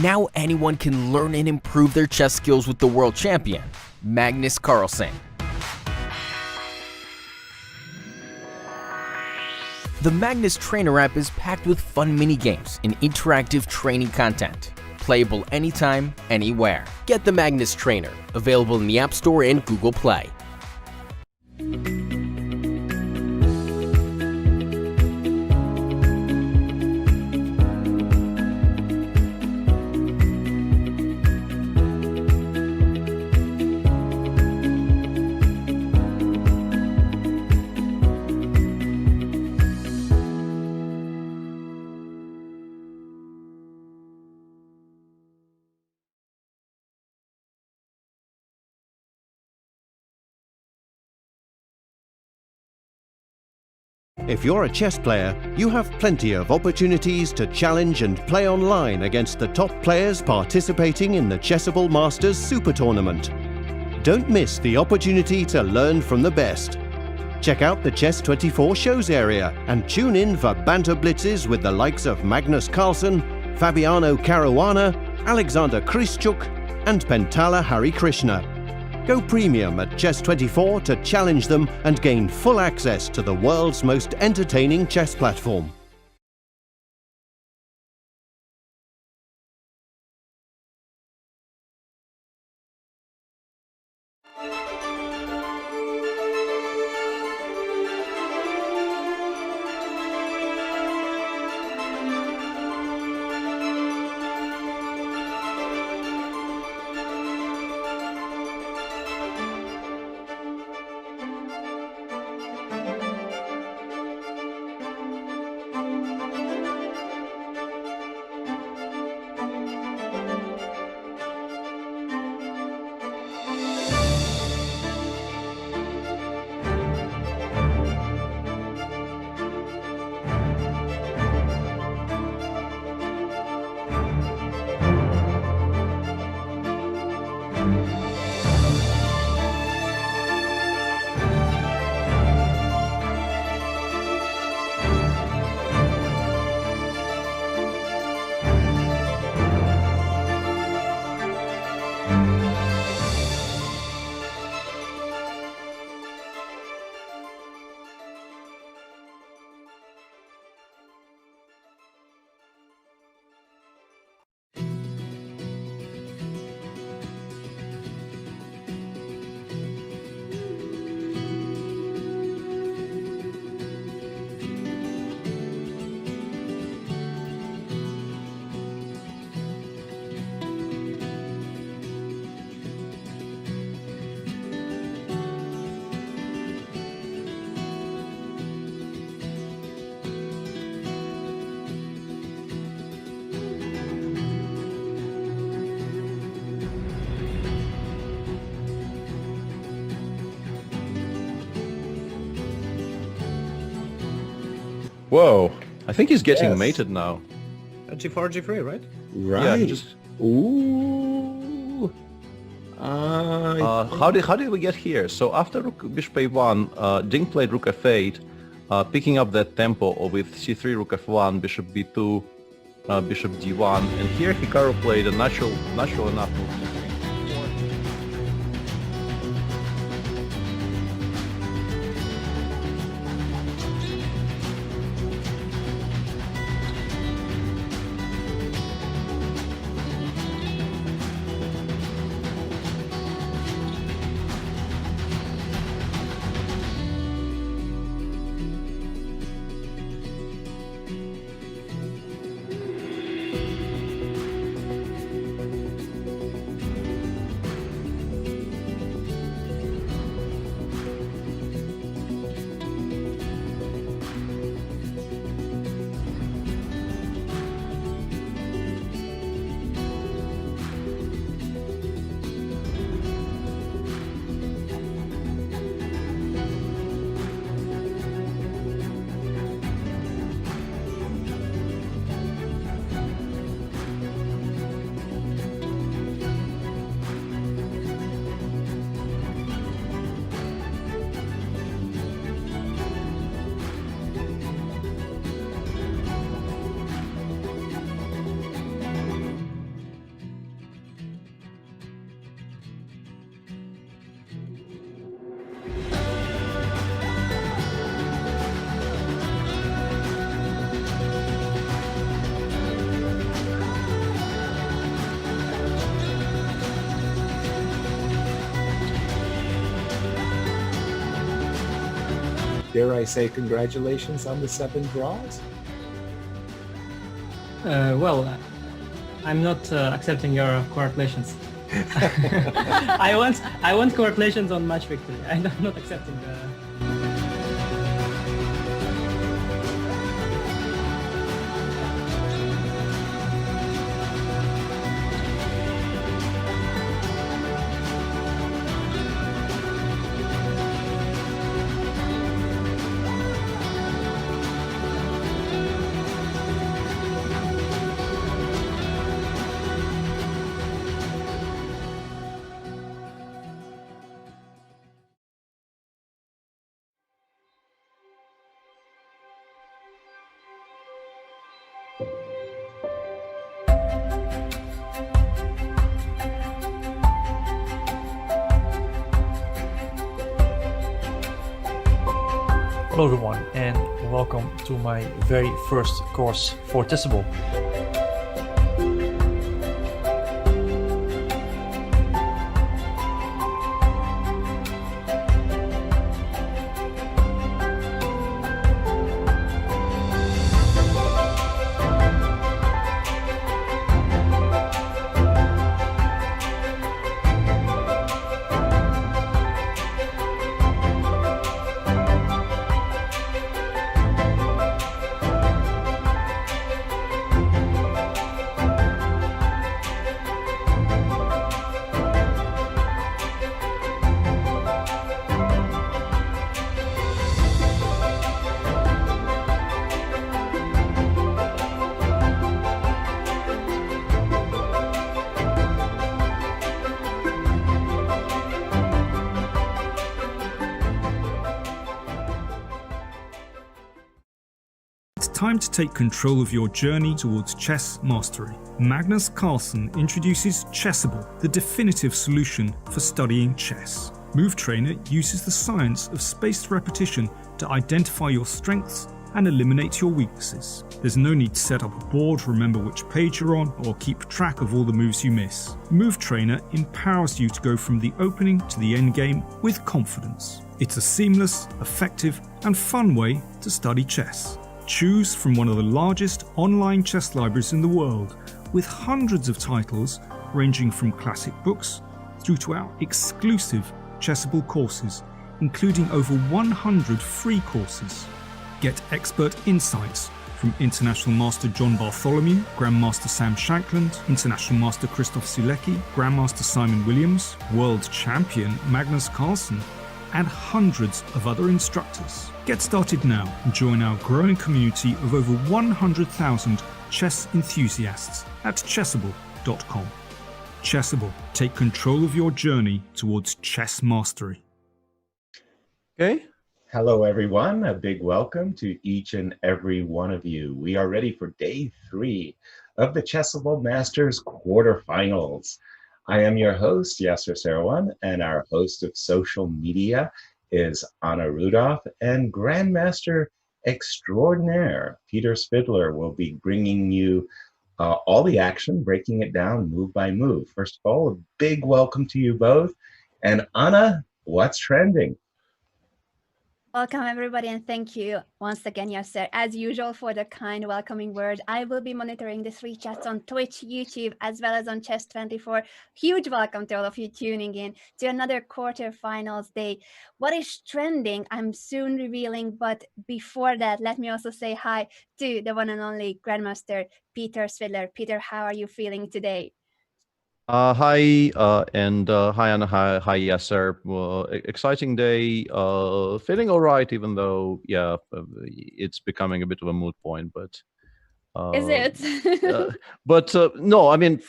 Now anyone can learn and improve their chess skills with the world champion, Magnus Carlsen. The Magnus Trainer app is packed with fun mini-games and interactive training content, playable anytime, anywhere. Get the Magnus Trainer, available in the App Store and Google Play. If you're a chess player, you have plenty of opportunities to challenge and play online against the top players participating in the Chessable Masters Super Tournament. Don't miss the opportunity to learn from the best. Check out the Chess24 shows area and tune in for banter blitzes with the likes of Magnus Carlsen, Fabiano Caruana, Alexander Krischuk, and Pentala Harikrishna. Go premium at Chess24 to challenge them and gain full access to the world's most entertaining chess platform. Whoa, I think he's getting Yes. mated now. G4, G3, right? Yeah, Right. he just... Ooh. How did we get here? So after rook bishop a1, Ding played rook f8, picking up that tempo with c3, rook f1, bishop b2, bishop d1, and here Hikaru played a natural enough move. dare I say, congratulations on the 7 draws? Well, I'm not accepting your congratulations. I want congratulations on match victory. I'm not accepting the. Hello everyone, and welcome to my very first course for Chessable. It's time to take control of your journey towards chess mastery. Magnus Carlsen introduces Chessable, the definitive solution for studying chess. Move Trainer uses the science of spaced repetition to identify your strengths and eliminate your weaknesses. There's no need to set up a board, remember which page you're on, or keep track of all the moves you miss. Move Trainer empowers you to go from the opening to the endgame with confidence. It's a seamless, effective, and fun way to study chess. Choose from one of the largest online chess libraries in the world, with hundreds of titles ranging from classic books through to our exclusive Chessable courses, including over 100 free courses. Get expert insights from International Master John Bartholomew, Grandmaster Sam Shankland, International Master Christoph Sulecki, Grandmaster Simon Williams, World Champion Magnus Carlsen, and hundreds of other instructors. Get started now and join our growing community of over 100,000 chess enthusiasts at chessable.com. Chessable, take control of your journey towards chess mastery. Okay. Hello, everyone. A big welcome to each and every one of you. We are ready for day 3 of the Chessable Masters quarterfinals. I am your host, Yasser Seirawan, and our host of social media is Anna Rudolf, and Grandmaster Extraordinaire Peter Svidler will be bringing you all the action, breaking it down move by move. First of all, a big welcome to you both. And Anna, what's trending? Welcome, everybody, and thank you once again, Yasser, as usual, for the kind welcoming word. I will be monitoring the 3 chats on Twitch, YouTube, as well as on Chess24. Huge welcome to all of you tuning in to another quarterfinals day. What is trending, I'm soon revealing, but before that, let me also say hi to the one and only Grandmaster Peter Svidler. Peter, how are you feeling today? Hi, and hi, Anna. Hi, Yasser. Well, exciting day. Feeling all right, even though, yeah, it's becoming a bit of a moot point. But is it? But no, I mean,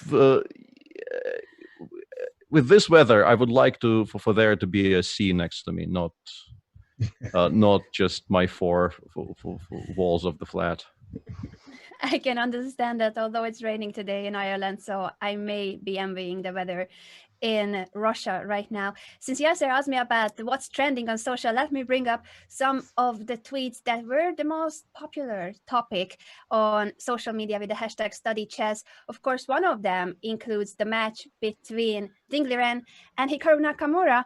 with this weather, I would like to for there to be a sea next to me, not not just my four walls of the flat. I can understand that, although it's raining today in Ireland, so I may be envying the weather in Russia right now. Since Yasser asked me about what's trending on social, let me bring up some of the tweets that were the most popular topic on social media with the hashtag #StudyChess. Of course, one of them includes the match between Dingliren and Hikaru Nakamura,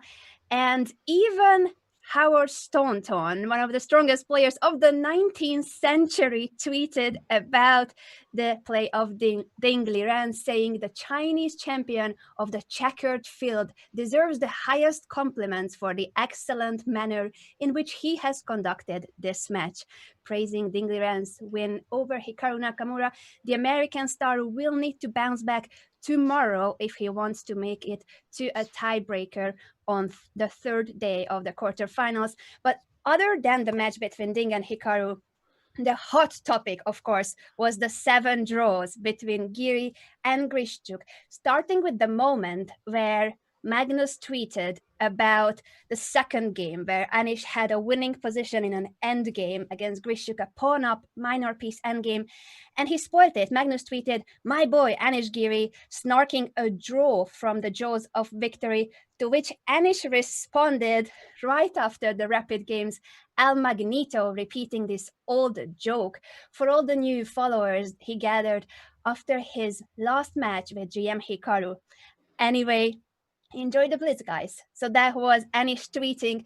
and even Howard Staunton, one of the strongest players of the 19th century, tweeted about the play of Ding Liren, saying the Chinese champion of the checkered field deserves the highest compliments for the excellent manner in which he has conducted this match. Praising Ding Liren's win over Hikaru Nakamura, the American star will need to bounce back tomorrow if he wants to make it to a tiebreaker on the third day of the quarterfinals. But other than the match between Ding and Hikaru, the hot topic, of course, was the 7 draws between Giri and Grishchuk, starting with the moment where Magnus tweeted about the second game where Anish had a winning position in an endgame against Grishchuk, a pawn-up minor piece endgame, and he spoiled it. Magnus tweeted, "My boy Anish Giri snarking a draw from the jaws of victory," to which Anish responded right after the rapid games, El Magneto, repeating this old joke for all the new followers he gathered after his last match with GM Hikaru. Anyway, enjoy the Blitz, guys. So that was Anish tweeting,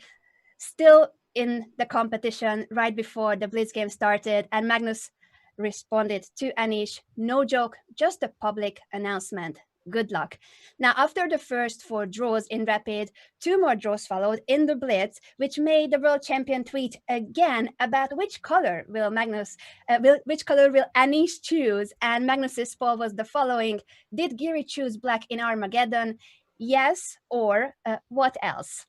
still in the competition right before the Blitz game started, and Magnus responded to Anish, "No joke, just a public announcement. Good luck." Now, after the first 4 draws in Rapid, 2 more draws followed in the Blitz, which made the world champion tweet again about which color will Anish choose. And Magnus's poll was the following: did Giri choose black in Armageddon? Yes, or what else?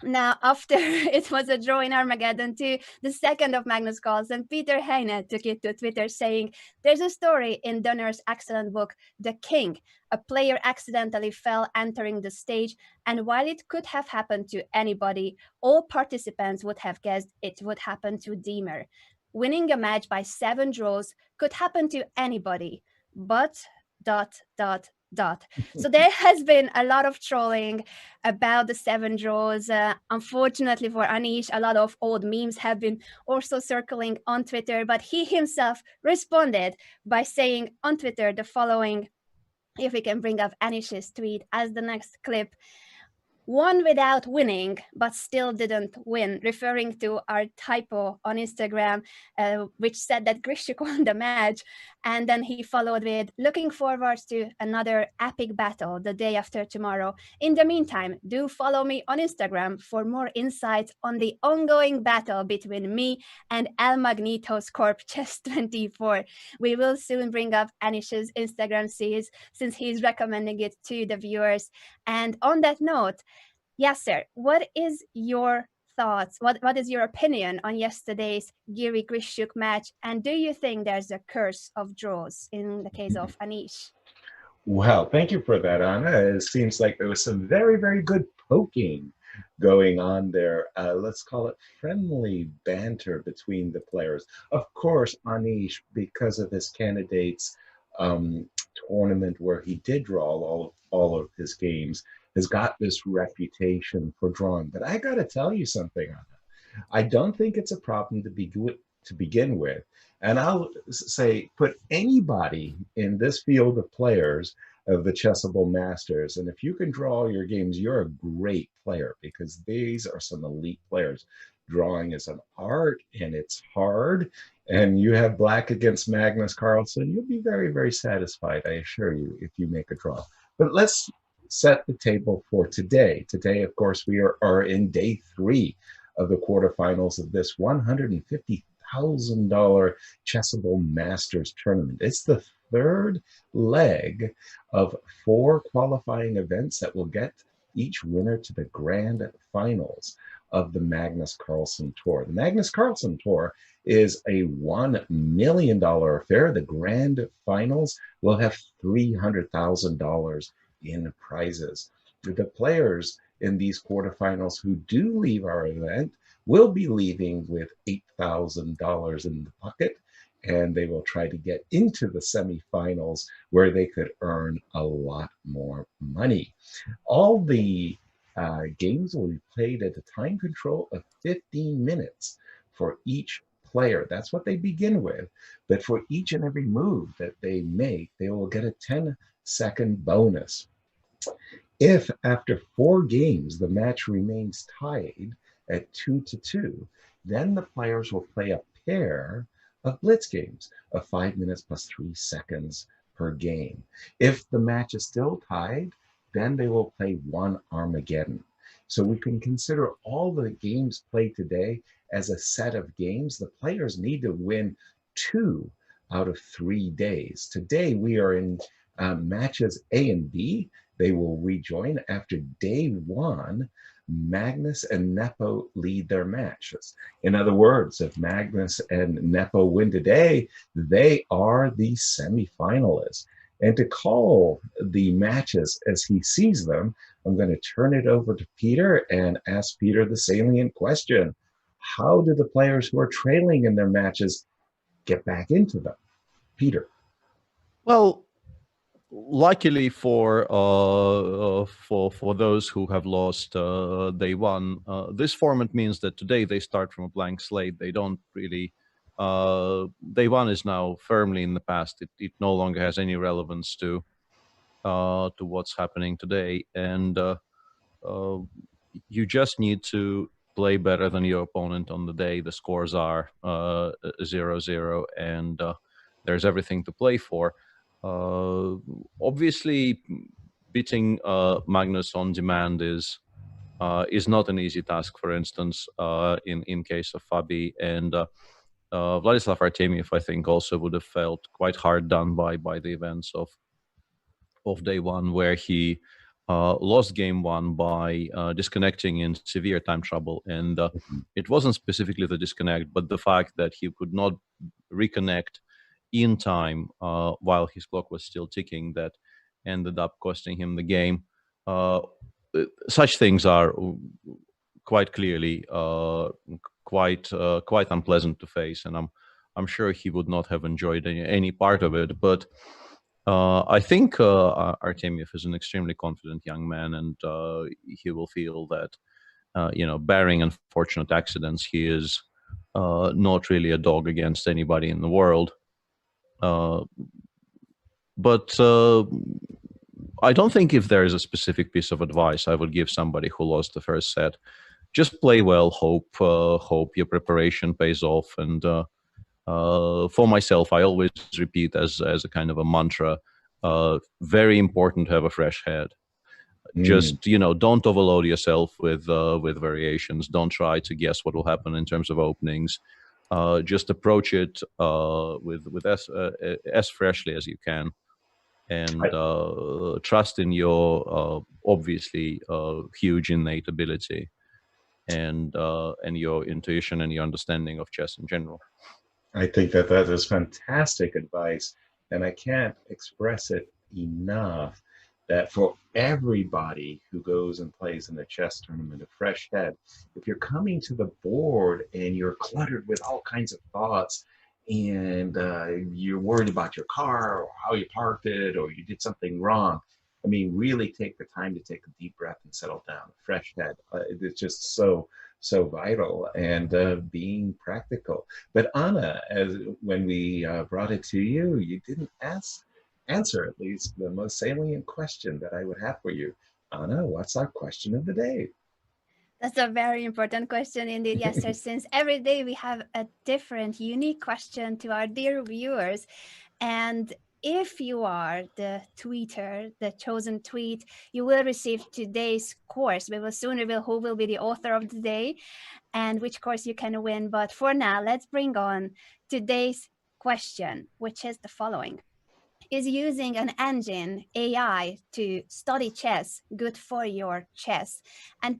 Now, after it was a draw in Armageddon 2, the second of Magnus calls, and Peter Heine took it to Twitter saying, "There's a story in Donner's excellent book, The King. A player accidentally fell entering the stage, and while it could have happened to anybody, all participants would have guessed it would happen to Deemer. Winning a match by 7 draws could happen to anybody, but ... So there has been a lot of trolling about the 7 draws. Unfortunately for Anish, a lot of old memes have been also circling on Twitter, but he himself responded by saying on Twitter the following, if we can bring up Anish's tweet as the next clip: "Won without winning, but still didn't win," referring to our typo on Instagram, which said that Grishchuk won the match. And then he followed with, "Looking forward to another epic battle the day after tomorrow. In the meantime, do follow me on Instagram for more insights on the ongoing battle between me and El Magneto's Corp Chess24. We will soon bring up Anish's Instagram series since he's recommending it to the viewers." And on that note, Yasser, what is your thoughts? What is your opinion on yesterday's Giri Grishchuk match? And do you think there's a curse of draws in the case of Anish? Well, thank you for that, Anna. It seems like there was some very, very good poking going on there. Let's call it friendly banter between the players. Of course, Anish, because of his candidates tournament where he did draw all of his games, has got this reputation for drawing. But I got to tell you something, Anna. I don't think it's a problem to begin with. And I'll say, put anybody in this field of players of the Chessable Masters, and if you can draw your games, you're a great player, because these are some elite players. Drawing is an art, and it's hard. And you have black against Magnus Carlsen, you'll be very, very satisfied, I assure you, if you make a draw. But let's set the table for today. Today, of course, we are in day 3 of the quarterfinals of this $150,000 Chessable Masters tournament. It's the 3rd leg of 4 qualifying events that will get each winner to the grand finals of the Magnus Carlsen Tour. The Magnus Carlsen Tour is a $1 million affair. The grand finals will have $300,000 in prizes. The players in these quarterfinals who do leave our event will be leaving with $8,000 in the pocket, and they will try to get into the semifinals where they could earn a lot more money. All the games will be played at a time control of 15 minutes for each player. That's what they begin with. But for each and every move that they make, they will get a 10-second bonus. If after 4 games the match remains tied at 2-2. Then the players will play a pair of blitz games of 5 minutes plus 3 seconds per game. If the match is still tied, then they will play one Armageddon. So we can consider all the games played today as a set of games. The players need to win 2 out of 3 days. Today we are in matches A and B. They will rejoin after day 1. Magnus and Nepo lead their matches. In other words, if Magnus and Nepo win today, they are the semifinalists. And to call the matches as he sees them, I'm going to turn it over to Peter and ask Peter the salient question. How do the players who are trailing in their matches get back into them? Peter. Well, luckily for those who have lost day 1, this format means that today they start from a blank slate. They don't really. Day 1 is now firmly in the past. It no longer has any relevance to what's happening today, and you just need to play better than your opponent on the day. The scores are 0-0, and there's everything to play for. Obviously, beating Magnus on demand is not an easy task. For instance, in case of Fabi, and Vladislav Artemiev, I think, also would have felt quite hard done by the events of day 1, where he lost game 1 by disconnecting in severe time trouble. And it wasn't specifically the disconnect, but the fact that he could not reconnect in time while his clock was still ticking, that ended up costing him the game. Such things are quite clearly quite unpleasant to face, and I'm sure he would not have enjoyed any part of it. But I think Artemiev is an extremely confident young man, and he will feel that, barring unfortunate accidents, he is not really a dog against anybody in the world. But I don't think if there is a specific piece of advice I would give somebody who lost the first set. Just play well, hope your preparation pays off. And for myself, I always repeat as a kind of a mantra, very important to have a fresh head. Just, don't overload yourself with variations. Don't try to guess what will happen in terms of openings. Just approach it with as freshly as you can, and trust in your obviously huge innate ability and your intuition and your understanding of chess in general. I think that is fantastic advice, and I can't express it enough that for everybody who goes and plays in the chess tournament, a fresh head, if you're coming to the board and you're cluttered with all kinds of thoughts, and you're worried about your car or how you parked it or you did something wrong, I mean, really take the time to take a deep breath and settle down. Fresh head, it's just so vital, and being practical. But Anna, when we brought it to you, you didn't answer at least the most salient question that I would have for you. Anna, what's our question of the day? That's a very important question indeed, Yasser, since every day we have a different, unique question to our dear viewers. And if you are the tweeter, the chosen tweet, you will receive today's course. We will soon reveal who will be the author of the day and which course you can win. But for now, let's bring on today's question, which is the following. Is using an engine, AI, to study chess good for your chess? And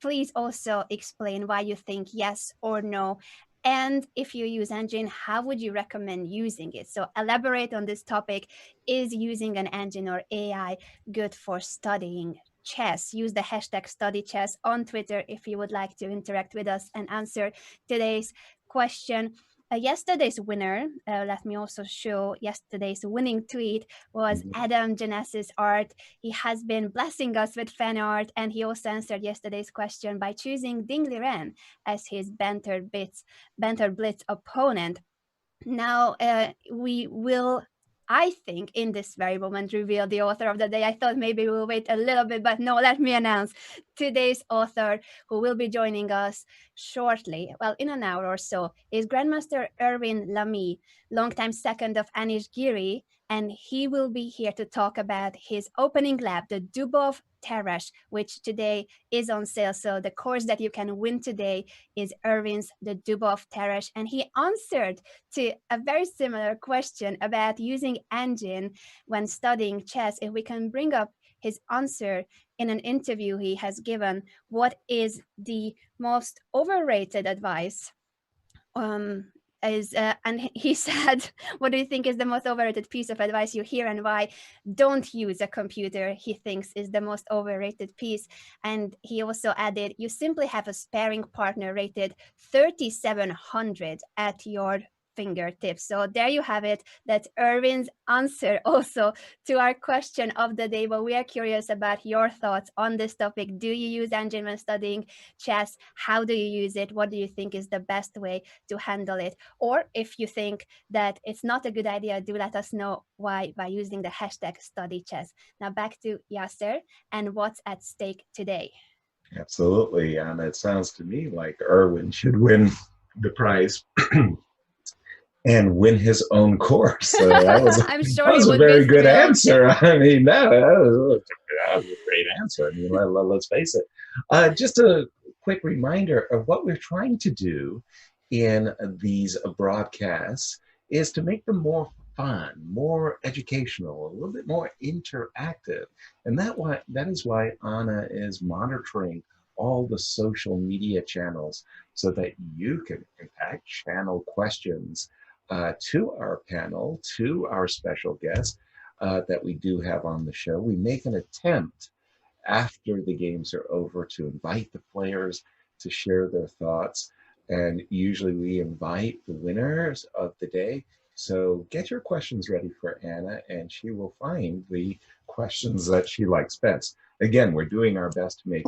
please also explain why you think yes or no. And if you use engine, how would you recommend using it? So elaborate on this topic. Is using an engine or AI good for studying chess? Use the hashtag #StudyChess on Twitter if you would like to interact with us and answer today's question. Yesterday's winner, let me also show yesterday's winning tweet, was Adam Genesis Art. He has been blessing us with fan art, and he also answered yesterday's question by choosing Ding Liren as his banter Blitz opponent. Now we will I think, in this very moment, reveal the author of the day. I thought maybe we'll wait a little bit, but no, let me announce today's author, who will be joining us shortly, well, in an hour or so, is Grandmaster Erwin Lamy, longtime second of Anish Giri, and he will be here to talk about his opening lab, the Dubov Tarrasch, which today is on sale. So the course that you can win today is Erwin's the Dubov Tarrasch, and he answered to a very similar question about using engine when studying chess. If we can bring up his answer in an interview he has given, what is the most overrated advice? And he said, what do you think is the most overrated piece of advice you hear, and why? Don't use a computer, he thinks, is the most overrated piece. And he also added, you simply have a sparring partner rated 3,700 at your fingertips. So there you have it. That's Erwin's answer also to our question of the day. But we are curious about your thoughts on this topic. Do you use engine when studying chess? How do you use it? What do you think is the best way to handle it? Or if you think that it's not a good idea, do let us know why by using the hashtag #StudyChess. Now back to Yasser and what's at stake today. Absolutely, and it sounds to me like Erwin should win the prize and win his own course. So that was, I'm sure that was he a would very be good thrilled. answer. I mean, that was a great answer. I mean, let's face it. Just a quick reminder of what we're trying to do in these broadcasts is to make them more fun, more educational, a little bit more interactive. And that is why Anna is monitoring all the social media channels so that you can, in fact, channel questions to our panel, to our special guest that we do have on the show. We make an attempt after the games are over to invite the players to share their thoughts. And usually we invite the winners of the day. So get your questions ready for Anna, and she will find the questions that she likes best. Again, we're doing our best to make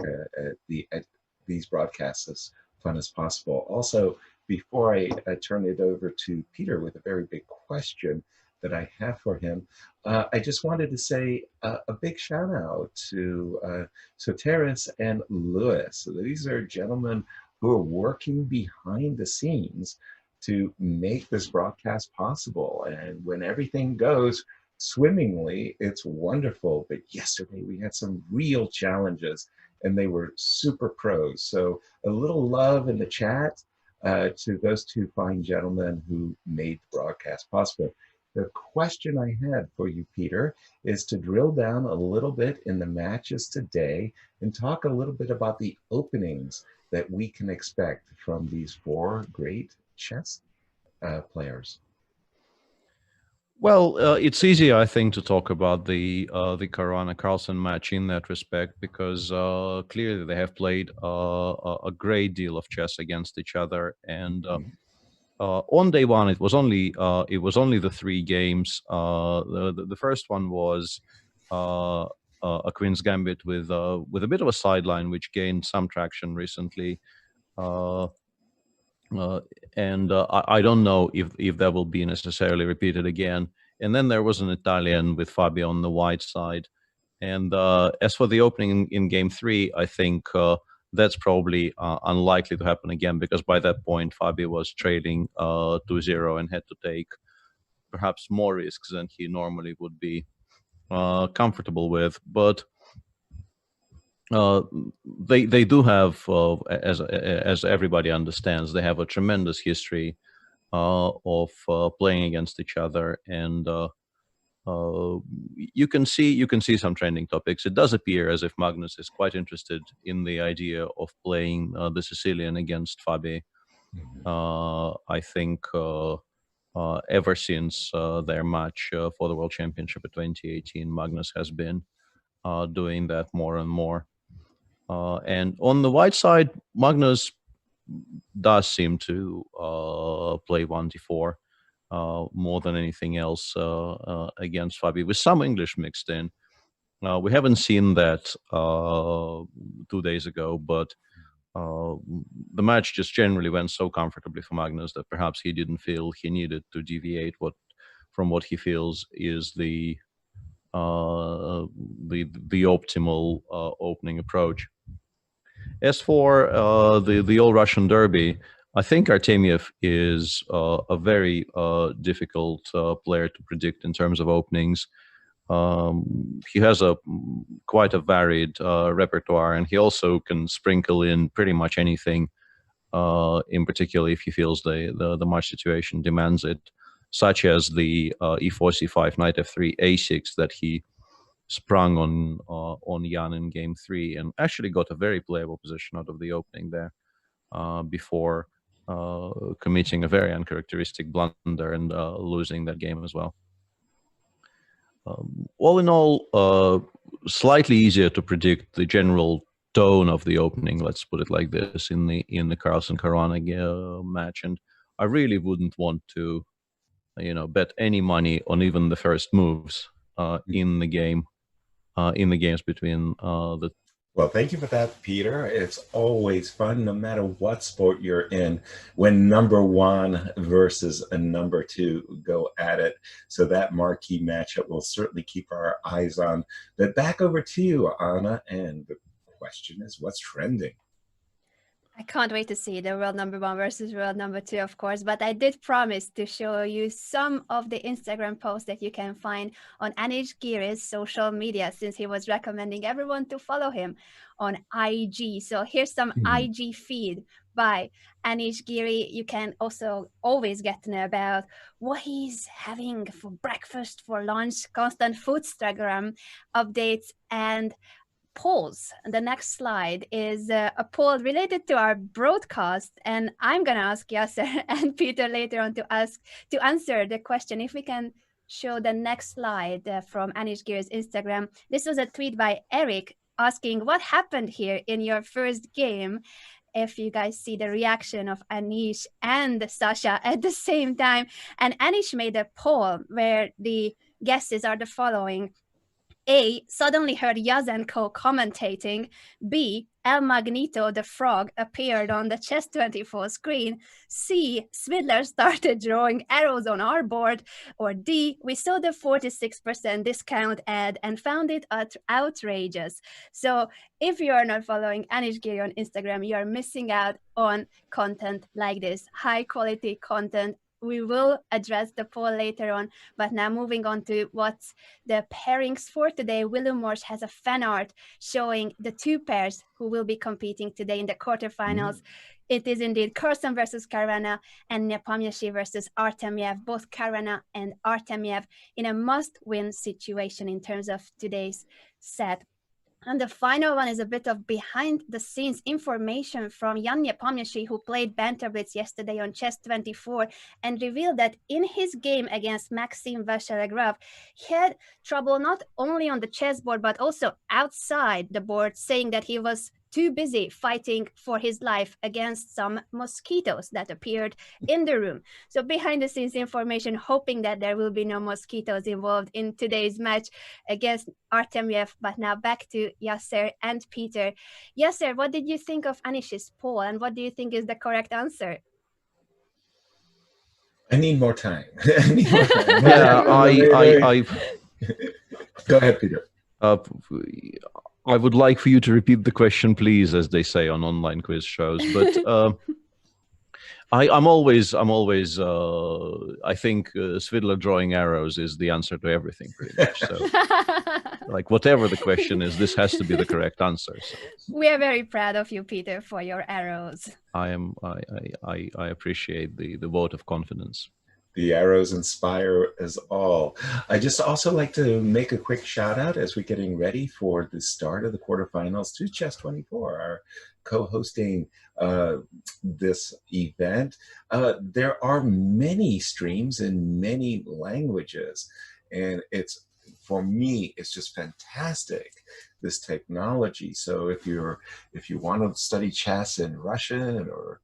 these broadcasts as fun as possible. Also, before I turn it over to Peter with a very big question that I have for him, I just wanted to say a big shout out to Soteris and Lewis. These are gentlemen who are working behind the scenes to make this broadcast possible. And when everything goes swimmingly, it's wonderful. But yesterday we had some real challenges, and they were super pros. So a little love in the chat to those two fine gentlemen who made the broadcast possible. The question I had for you, Peter, is to drill down a little bit in the matches today and talk a little bit about the openings that we can expect from these four great chess players. Well, it's easy, I think, to talk about the Caruana-Carlsen match in that respect, because clearly they have played a great deal of chess against each other. And on day one, it was only the three games. The first one was a Queen's Gambit with a bit of a sideline, which gained some traction recently. I don't know if that will be necessarily repeated again. And then there was an Italian with Fabio on the white side. And as for the opening in game 3, I think that's probably unlikely to happen again, because by that point, Fabio was trailing 2-0 and had to take perhaps more risks than he normally would be comfortable with. But they do have, as everybody understands, they have a tremendous history of playing against each other, and you can see some trending topics. It does appear as if Magnus is quite interested in the idea of playing the Sicilian against Fabio. I think ever since their match for the World Championship in 2018, Magnus has been doing that more and more. And on the white side, Magnus does seem to play 1d4 more than anything else against Fabio, with some English mixed in. We haven't seen that 2 days ago, but the match just generally went so comfortably for Magnus that perhaps he didn't feel he needed to deviate from what he feels is the optimal opening approach. As for the All Russian Derby, I think Artemiev is a very difficult player to predict in terms of openings. He has quite a varied repertoire, and he also can sprinkle in pretty much anything, in particular if he feels the match situation demands it, such as the e4, c5, knight f3, a6 that he sprung on Jan in game 3, and actually got a very playable position out of the opening there before committing a very uncharacteristic blunder and losing that game as well. All in all, slightly easier to predict the general tone of the opening, let's put it like this, in the Carlsen Caruana match, and I really wouldn't want to, bet any money on even the first moves in the game. In the games between the. Well, thank you for that, Peter. It's always fun, no matter what sport you're in, when number one versus a number two go at it. So that marquee matchup we'll certainly keep our eyes on. But back over to you, Anna, and the question is, what's trending? I can't wait to see the world number one versus world number two, of course, but I did promise to show you some of the Instagram posts that you can find on Anish Giri's social media, since he was recommending everyone to follow him on IG. So here's some IG feed by Anish Giri. You can also always get to know about what he's having for breakfast, for lunch, constant Foodstagram updates, and polls. The next slide is a poll related to our broadcast, and I'm going to ask Yasser and Peter later on to answer the question. If we can show the next slide from Anish Giri's Instagram. This was a tweet by Eric asking what happened here in your first game. If you guys see the reaction of Anish and Sasha at the same time. And Anish made a poll where the guesses are the following. A, suddenly heard Yazenko commentating. B, El Magneto the frog appeared on the Chess24 screen. C, Svidler started drawing arrows on our board. Or D, we saw the 46% discount ad and found it outrageous. So if you are not following Anish Giri on Instagram, you are missing out on content like this, high quality content. We will address the poll later on, but now moving on to what's the pairings for today. William Morsch has a fan art showing the two pairs who will be competing today in the quarterfinals. It is indeed Carlsen versus Caruana and Nepomniachtchi versus Artemiev, both Caruana and Artemiev in a must-win situation in terms of today's set. And the final one is a bit of behind-the-scenes information from Jan Nepomniachtchi, who played Banter Blitz yesterday on Chess24 and revealed that in his game against Maxim Vachier-Lagrave, he had trouble not only on the chessboard, but also outside the board, saying that he was too busy fighting for his life against some mosquitoes that appeared in the room. So behind the scenes information, hoping that there will be no mosquitoes involved in today's match against Artemiev. But now back to Yasser and Peter. Yasser, what did you think of Anish's poll, and what do you think is the correct answer? I need more time. I need more time. Yeah, Go ahead, Peter. I would like for you to repeat the question, please, as they say on online quiz shows. But I'm always. I think Svidler drawing arrows is the answer to everything, pretty much. So, like whatever the question is, this has to be the correct answer. So. We are very proud of you, Peter, for your arrows. I appreciate the vote of confidence. The arrows inspire us all. I just also like to make a quick shout out as we're getting ready for the start of the quarterfinals to Chess24, our co-hosting this event. There are many streams in many languages, and for me, it's just fantastic, this technology. So if you want to study chess in Russian or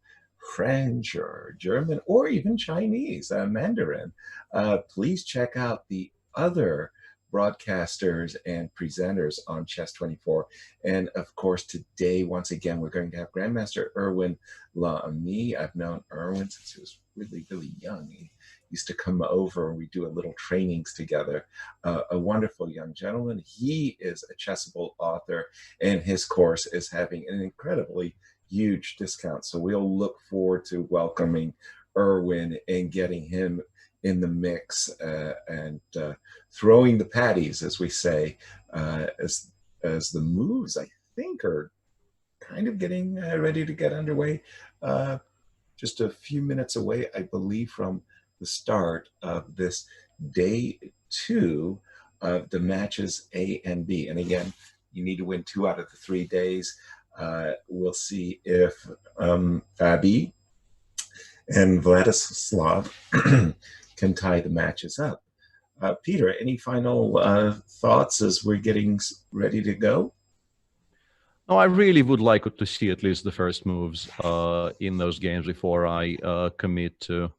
French or German or even Chinese, Mandarin, please check out the other broadcasters and presenters on Chess24. And of course, today, once again, we're going to have Grandmaster Erwin Lamy. I've known Erwin since he was really, really young. used to come over and we do a little trainings together. A wonderful young gentleman. He is a Chessable author, and his course is having an incredibly huge discount. So we'll look forward to welcoming Erwin and getting him in the mix and throwing the patties, as we say, as the moves, I think, are kind of getting ready to get underway. Just a few minutes away, I believe, from the start of this day 2 of the matches A and B. And again, you need to win 2 out of the 3 days. We'll see if Fabi and Vladislav can tie the matches up. Peter, any final thoughts as we're getting ready to go? No, I really would like to see at least the first moves in those games before I commit to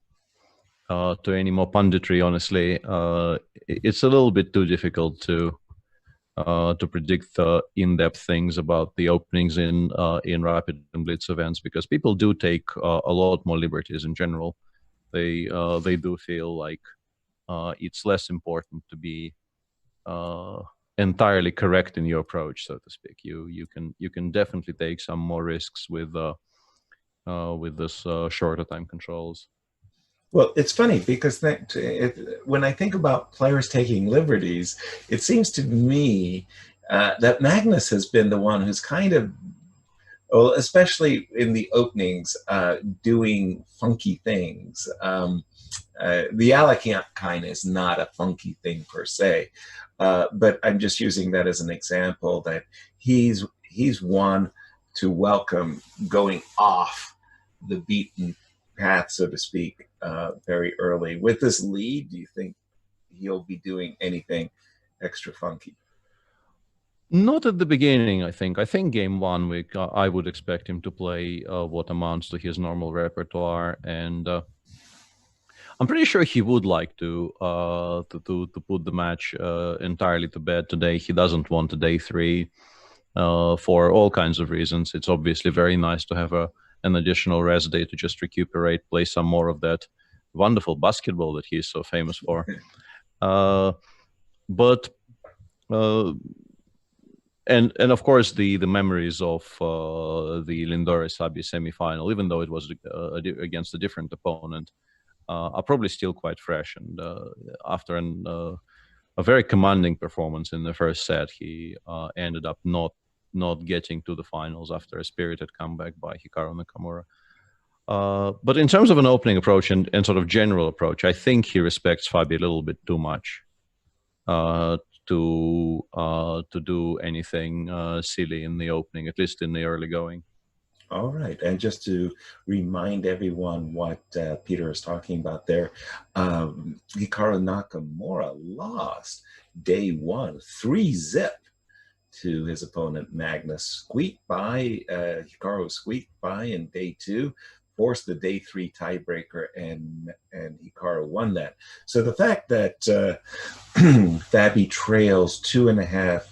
any more punditry. Honestly, it's a little bit too difficult to predict in-depth things about the openings in rapid and blitz events, because people do take a lot more liberties in general. They do feel like it's less important to be entirely correct in your approach, so to speak. You can definitely take some more risks with this shorter time controls. Well, it's funny because when I think about players taking liberties, it seems to me that Magnus has been the one who's kind of, well, especially in the openings, doing funky things. The Alekhine is not a funky thing per se, but I'm just using that as an example that he's one to welcome going off the beaten path, so to speak, very early. With this lead, do you think he'll be doing anything extra funky? Not at the beginning, I think. I think game 1 week, I would expect him to play what amounts to his normal repertoire, and I'm pretty sure he would like to put the match entirely to bed today. He doesn't want a day 3 for all kinds of reasons. It's obviously very nice to have an additional rest day to just recuperate, play some more of that wonderful basketball that he's so famous for. And of course the memories of the Lindore Sabi semifinal, even though it was against a different opponent, are probably still quite fresh. And after a very commanding performance in the first set, he ended up not getting to the finals after a spirited comeback by Hikaru Nakamura. But in terms of an opening approach and sort of general approach, I think he respects Fabi a little bit too much to do anything silly in the opening, at least in the early going. All right, and just to remind everyone what Peter is talking about there, Hikaru Nakamura lost day 1, 3-zip to his opponent Magnus. Squeaked by, Hikaru squeaked by in day 2, forced the day 3 tiebreaker, and Hikaru won that. So the fact that Fabi trails 2.5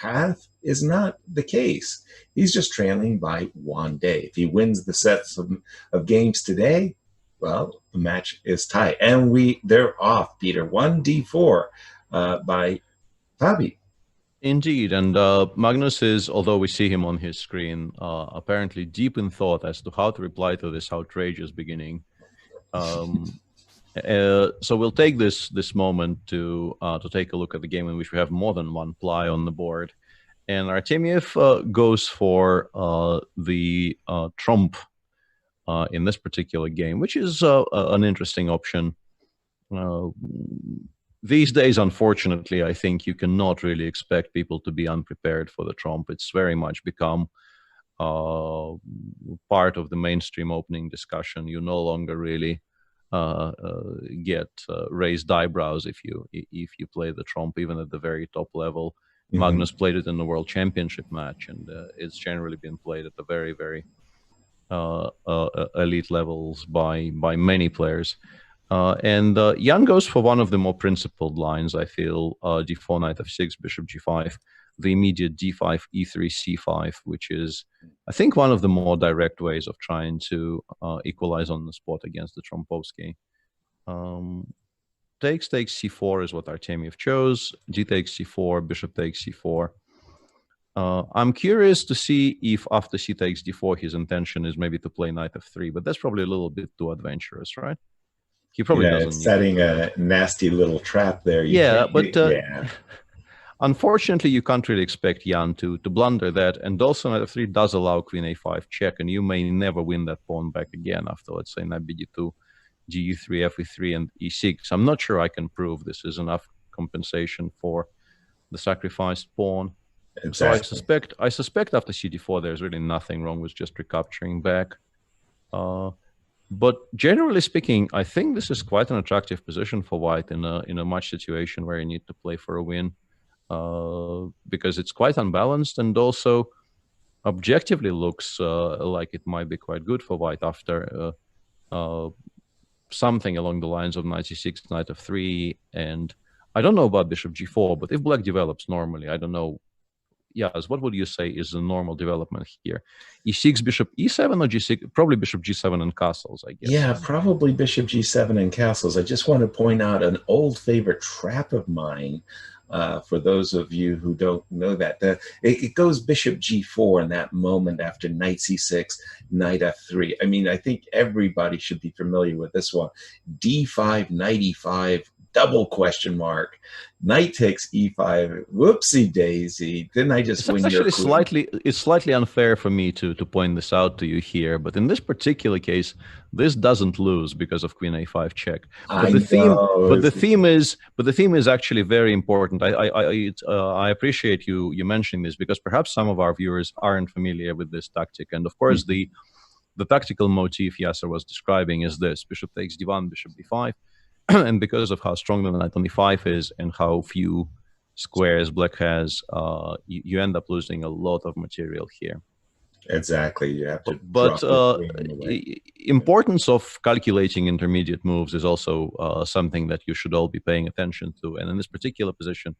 half is not the case. He's just trailing by 1 day. If he wins the sets of games today, well, the match is tied. And they're off, Peter. 1d4 by Fabi. Indeed, and Magnus is, although we see him on his screen, apparently deep in thought as to how to reply to this outrageous beginning. So we'll take this moment to take a look at the game in which we have more than one ply on the board. And Artemiev goes for the trump in this particular game, which is an interesting option. These days, unfortunately, I think you cannot really expect people to be unprepared for the trump. It's very much become part of the mainstream opening discussion. You no longer really get raised eyebrows if you play the trump, even at the very top level. Mm-hmm. Magnus played it in the World Championship match, and it's generally been played at the very, very elite levels by many players. And Jan goes for one of the more principled lines, I feel, d4, knight f6, bishop g5, the immediate d5, e3, c5, which is, I think, one of the more direct ways of trying to equalize on the spot against the Trompovsky. Takes c4 is what Artemiev chose. D takes c4, bishop takes c4. I'm curious to see if after c takes d4, his intention is maybe to play knight f3, but that's probably a little bit too adventurous, right? He probably doesn't it's need setting to. a nasty little trap there. Yeah. Unfortunately, you can't really expect Jan to blunder that, and also knight f3 does allow queen a5 check, and you may never win that pawn back again after, let's say, knight bd2, ge3, fe3, and e6. I'm not sure I can prove this is enough compensation for the sacrificed pawn. Exactly. So I suspect after cd4 there's really nothing wrong with just recapturing back. But generally speaking, I think this is quite an attractive position for white in a match situation where you need to play for a win, because it's quite unbalanced and also objectively looks like it might be quite good for white after something along the lines of knight c6, knight f3, and I don't know about bishop g4, but if black develops normally, I don't know. Yes, what would you say is the normal development here? e6, bishop e7, or g6? Probably bishop g7 and castles, I guess. Yeah, probably bishop g7 and castles. I just want to point out an old favorite trap of mine. For those of you who don't know that, it goes bishop g4 in that moment after knight c6, knight f3. I mean, I think everybody should be familiar with this one. d5, knight e5, double question mark. Knight takes e5. Whoopsie daisy! Didn't I just win your queen? It's slightly unfair for me to point this out to you here, but in this particular case, this doesn't lose because of queen a5 check. But the theme is actually very important. I appreciate you mentioning this, because perhaps some of our viewers aren't familiar with this tactic, and of course the tactical motif Yasser was describing is this: bishop takes d1, bishop d5. And because of how strong the knight on e5 is and how few squares black has, you end up losing a lot of material here. Exactly. You have to. But importance of calculating intermediate moves is also something that you should all be paying attention to. And in this particular position,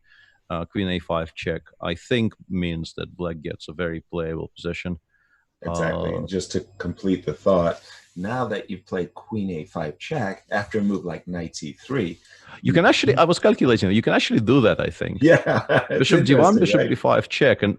queen a5 check, I think, means that black gets a very playable position. Exactly. And just to complete the thought, now that you've played queen a5 check, after a move like knight c3, you can actually, I was calculating, you can actually do that, I think. Yeah. Bishop d1, bishop d5 check, and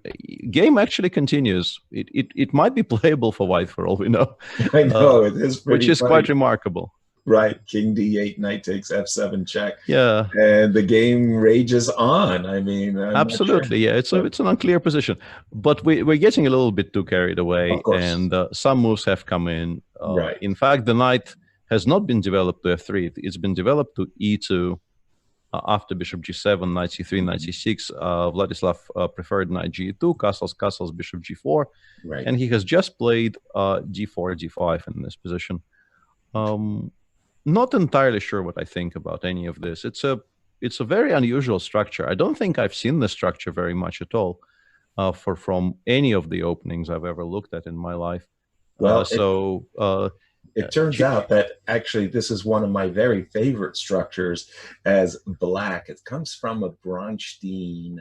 game actually continues. It might be playable for white for all we know. I know, it is pretty which is funny. quite remarkable. Right, king d8, knight takes f7 check. Yeah, and the game rages on. I mean, absolutely, yeah. It's an unclear position, but we're getting a little bit too carried away, and some moves have come in. Right. In fact, the knight has not been developed to f3. It's been developed to e2 after bishop g7, knight c3, knight c6. Vladislav preferred knight g2, castles, bishop g4, right. And he has just played d4, d5 in this position. Not entirely sure what I think about any of this. It's a very unusual structure. I don't think I've seen this structure very much at all from any of the openings I've ever looked at in my life. Well, it turns out that actually this is one of my very favorite structures as black. It comes from a Bronstein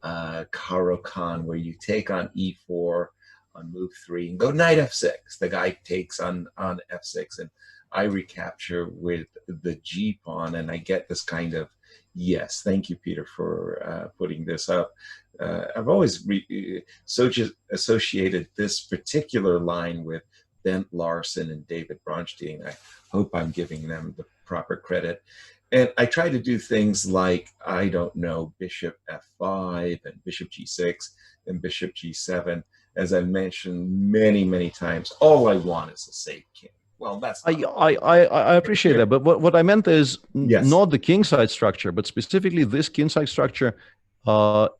Caro-Kann, where you take on e4 on move 3 and go knight f6. The guy takes on f6, and I recapture with the G pawn, and I get this kind of, yes, thank you, Peter, for putting this up. I've always associated this particular line with Bent Larsen and David Bronstein. I hope I'm giving them the proper credit. And I try to do things like, I don't know, bishop f5 and bishop g6 and bishop g7. As I mentioned many, many times, all I want is a safe king. Well, that's I appreciate that, but what I meant is not the kingside structure, but specifically this kingside structure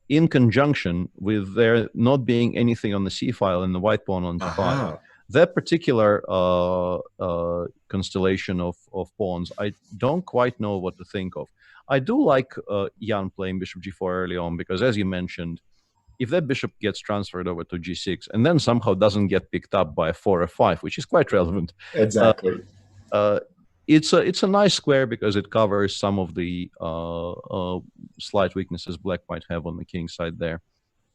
in conjunction with there not being anything on the c file and the white pawn on g5. That particular constellation of pawns, I don't quite know what to think of. I do like Jan playing bishop g4 early on, because as you mentioned, if that bishop gets transferred over to g6 and then somehow doesn't get picked up by a 4 or 5, which is quite relevant. Exactly. It's a nice square because it covers some of the slight weaknesses black might have on the king side there.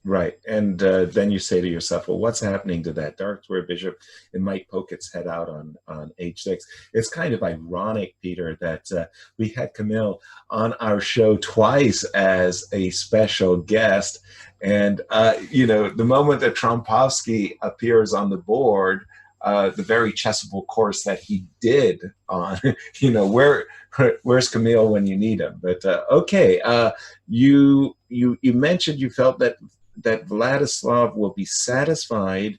Right. And then you say to yourself, well, what's happening to that dark square bishop? It might poke its head out on h6. It's kind of ironic, Peter, that we had Camille on our show twice as a special guest. And, the moment that Trompowsky appears on the board, the very chessable course that he did on, where's Camille when you need him? But okay, you mentioned you felt that Vladislav will be satisfied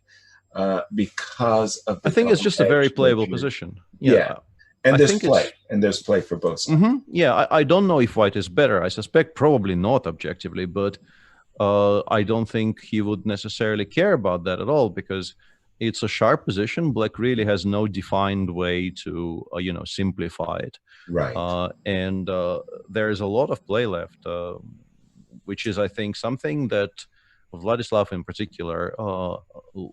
because of the I think it's just a very playable nature. position. Yeah. And there's play for both sides. Mm-hmm. Yeah, I don't know if white is better. I suspect probably not objectively, but I don't think he would necessarily care about that at all, because it's a sharp position. Black really has no defined way to simplify it. Right. And there is a lot of play left, which is, I think, something that Vladislav in particular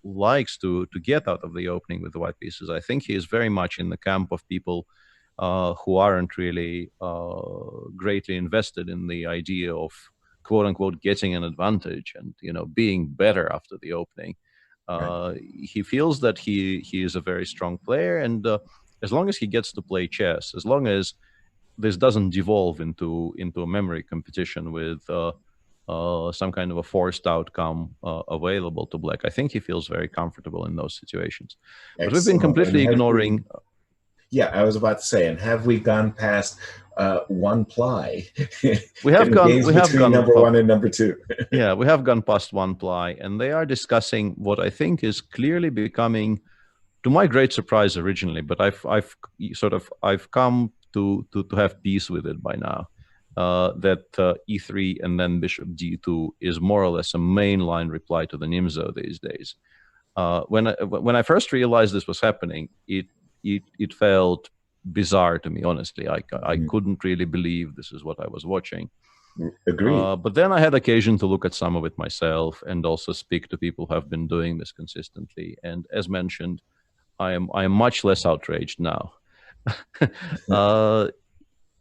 likes to get out of the opening with the white pieces. I think he is very much in the camp of people who aren't really greatly invested in the idea of quote unquote getting an advantage and being better after the opening. Right. He feels that he is a very strong player, and as long as he gets to play chess, as long as this doesn't devolve into a memory competition with some kind of a forced outcome available to Black, I think he feels very comfortable in those situations. But we've been completely ignoring. Yeah, I was about to say, and have we gone past one ply? We have gone number one and number two. Yeah, we have gone past one ply, and they are discussing what I think is clearly becoming, to my great surprise originally, but I've come to have peace with it by now. That e3 and then bishop d2 is more or less a mainline reply to the Nimzo these days. When I first realized this was happening, it felt bizarre to me, honestly. I couldn't really believe this is what I was watching. Agreed. But then I had occasion to look at some of it myself and also speak to people who have been doing this consistently. And as mentioned, I am much less outraged now.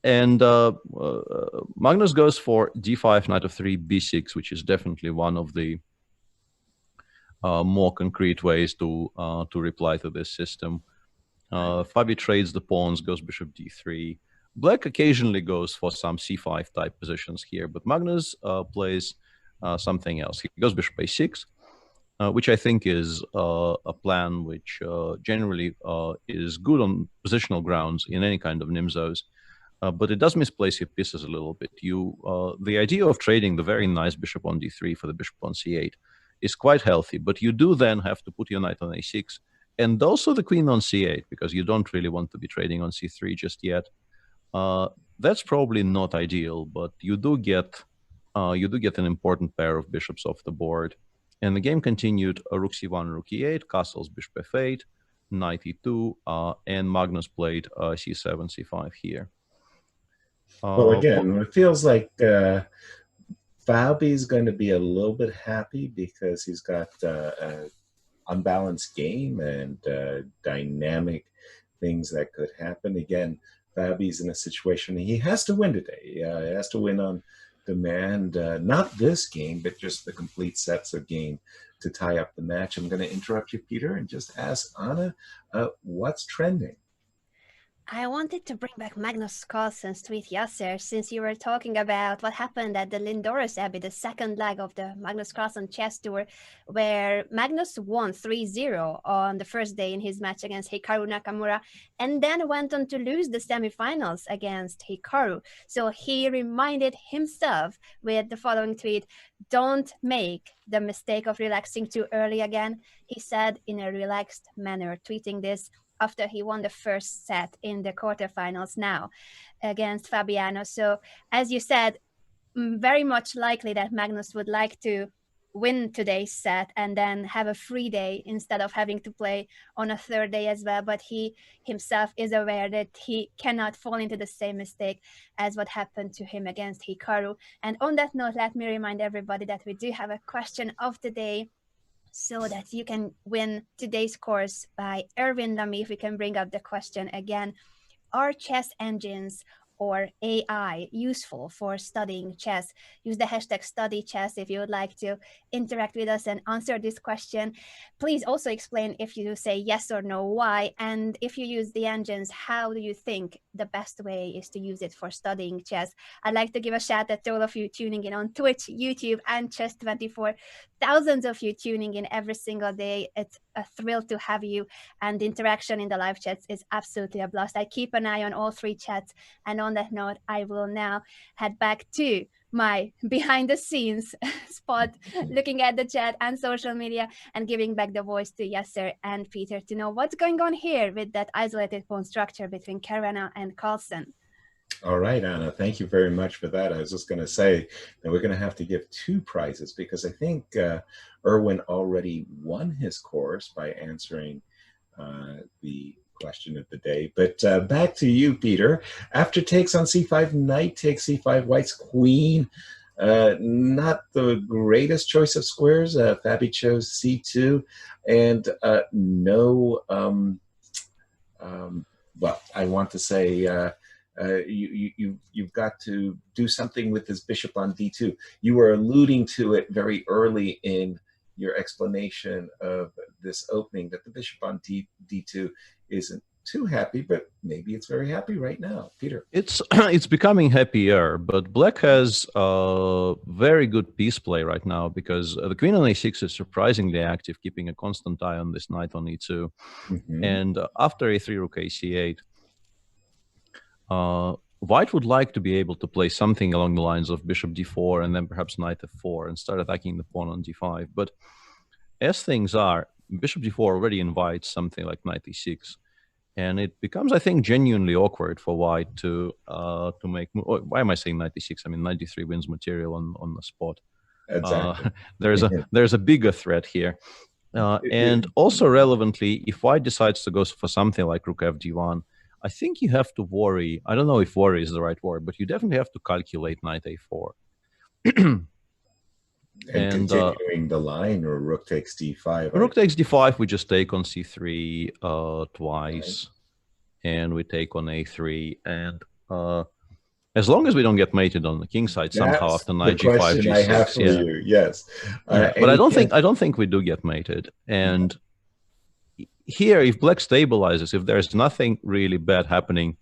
And Magnus goes for d5, knight of 3, b6, which is definitely one of the more concrete ways to reply to this system. Fabi trades the pawns, goes bishop d3. Black occasionally goes for some c5 type positions here, but Magnus plays something else. He goes bishop a6, which I think is a plan which generally is good on positional grounds in any kind of Nimzos. But it does misplace your pieces a little bit. The idea of trading the very nice bishop on d3 for the bishop on c8 is quite healthy, but you do then have to put your knight on a6 and also the queen on c8, because you don't really want to be trading on c3 just yet. That's probably not ideal, but you do get an important pair of bishops off the board. And the game continued rook c1, rook e8, castles, bishop f8, knight e2, and Magnus played c7, c5 here. Well, again, it feels like Fabi's going to be a little bit happy because he's got an unbalanced game and dynamic things that could happen. Again, Fabi's in a situation he has to win today. He has to win on demand, not this game, but just the complete sets of game to tie up the match. I'm going to interrupt you, Peter, and just ask Anna, what's trending? I wanted to bring back Magnus Carlsen's tweet, Yasser, since you were talking about what happened at the Lindorus Abbey, the second leg of the Magnus Carlsen chess tour, where Magnus won 3-0 on the first day in his match against Hikaru Nakamura, and then went on to lose the semifinals against Hikaru. So he reminded himself with the following tweet: "Don't make the mistake of relaxing too early again," he said in a relaxed manner, tweeting this after he won the first set in the quarterfinals now against Fabiano. So as you said, very much likely that Magnus would like to win today's set and then have a free day instead of having to play on a third day as well. But he himself is aware that he cannot fall into the same mistake as what happened to him against Hikaru. And on that note, let me remind everybody that we do have a question of the day, so that you can win today's course by Erwin Lamy. If we can bring up the question again: are chess engines or AI useful for studying chess? Use the hashtag #StudyChess if you would like to interact with us and answer this question. Please also explain if you say yes or no, why, and if you use the engines, how do you think the best way is to use it for studying chess? I'd like to give a shout out to all of you tuning in on Twitch, YouTube, and Chess24. Thousands of you tuning in every single day. It's a thrill to have you, and the interaction in the live chats is absolutely a blast. I keep an eye on all 3 chats, and on that note, I will now head back to my behind the scenes spot, looking at the chat and social media and giving back the voice to Yasser and Peter to know what's going on here with that isolated pawn structure between Caruana and Carlsen. All right, Anna, thank you very much for that. I was just going to say that we're going to have to give 2 prizes because I think Erwin already won his course by answering the question of the day. But back to you, Peter. After takes on c5, knight takes c5, white's queen. Not the greatest choice of squares. Fabi chose c2, and no. Well, I want to say. You've got to do something with this bishop on d2. You were alluding to it very early in your explanation of this opening, that the bishop on d2 isn't too happy, but maybe it's very happy right now. Peter. It's becoming happier, but black has very good piece play right now because the queen on a6 is surprisingly active, keeping a constant eye on this knight on e2. And after a3, rook ac8, white would like to be able to play something along the lines of bishop d4 and then perhaps knight f4 and start attacking the pawn on d5. But as things are, bishop d4 already invites something like knight e6. And it becomes, I think, genuinely awkward for white to make... Why am I saying knight e6? I mean, knight d3 wins material on the spot. Exactly. There's a bigger threat here. And also relevantly, if white decides to go for something like rook f d1, I think you have to worry. I don't know if worry is the right word, but you definitely have to calculate knight a4. and continuing the line, or rook takes d5. Rook takes d5, we just take on c3 twice, and we take on a3. And as long as we don't get mated on the king side somehow after knight g5, g6, I have for you. Yes, but I don't think we do get mated. And here, if black stabilizes, if there's nothing really bad happening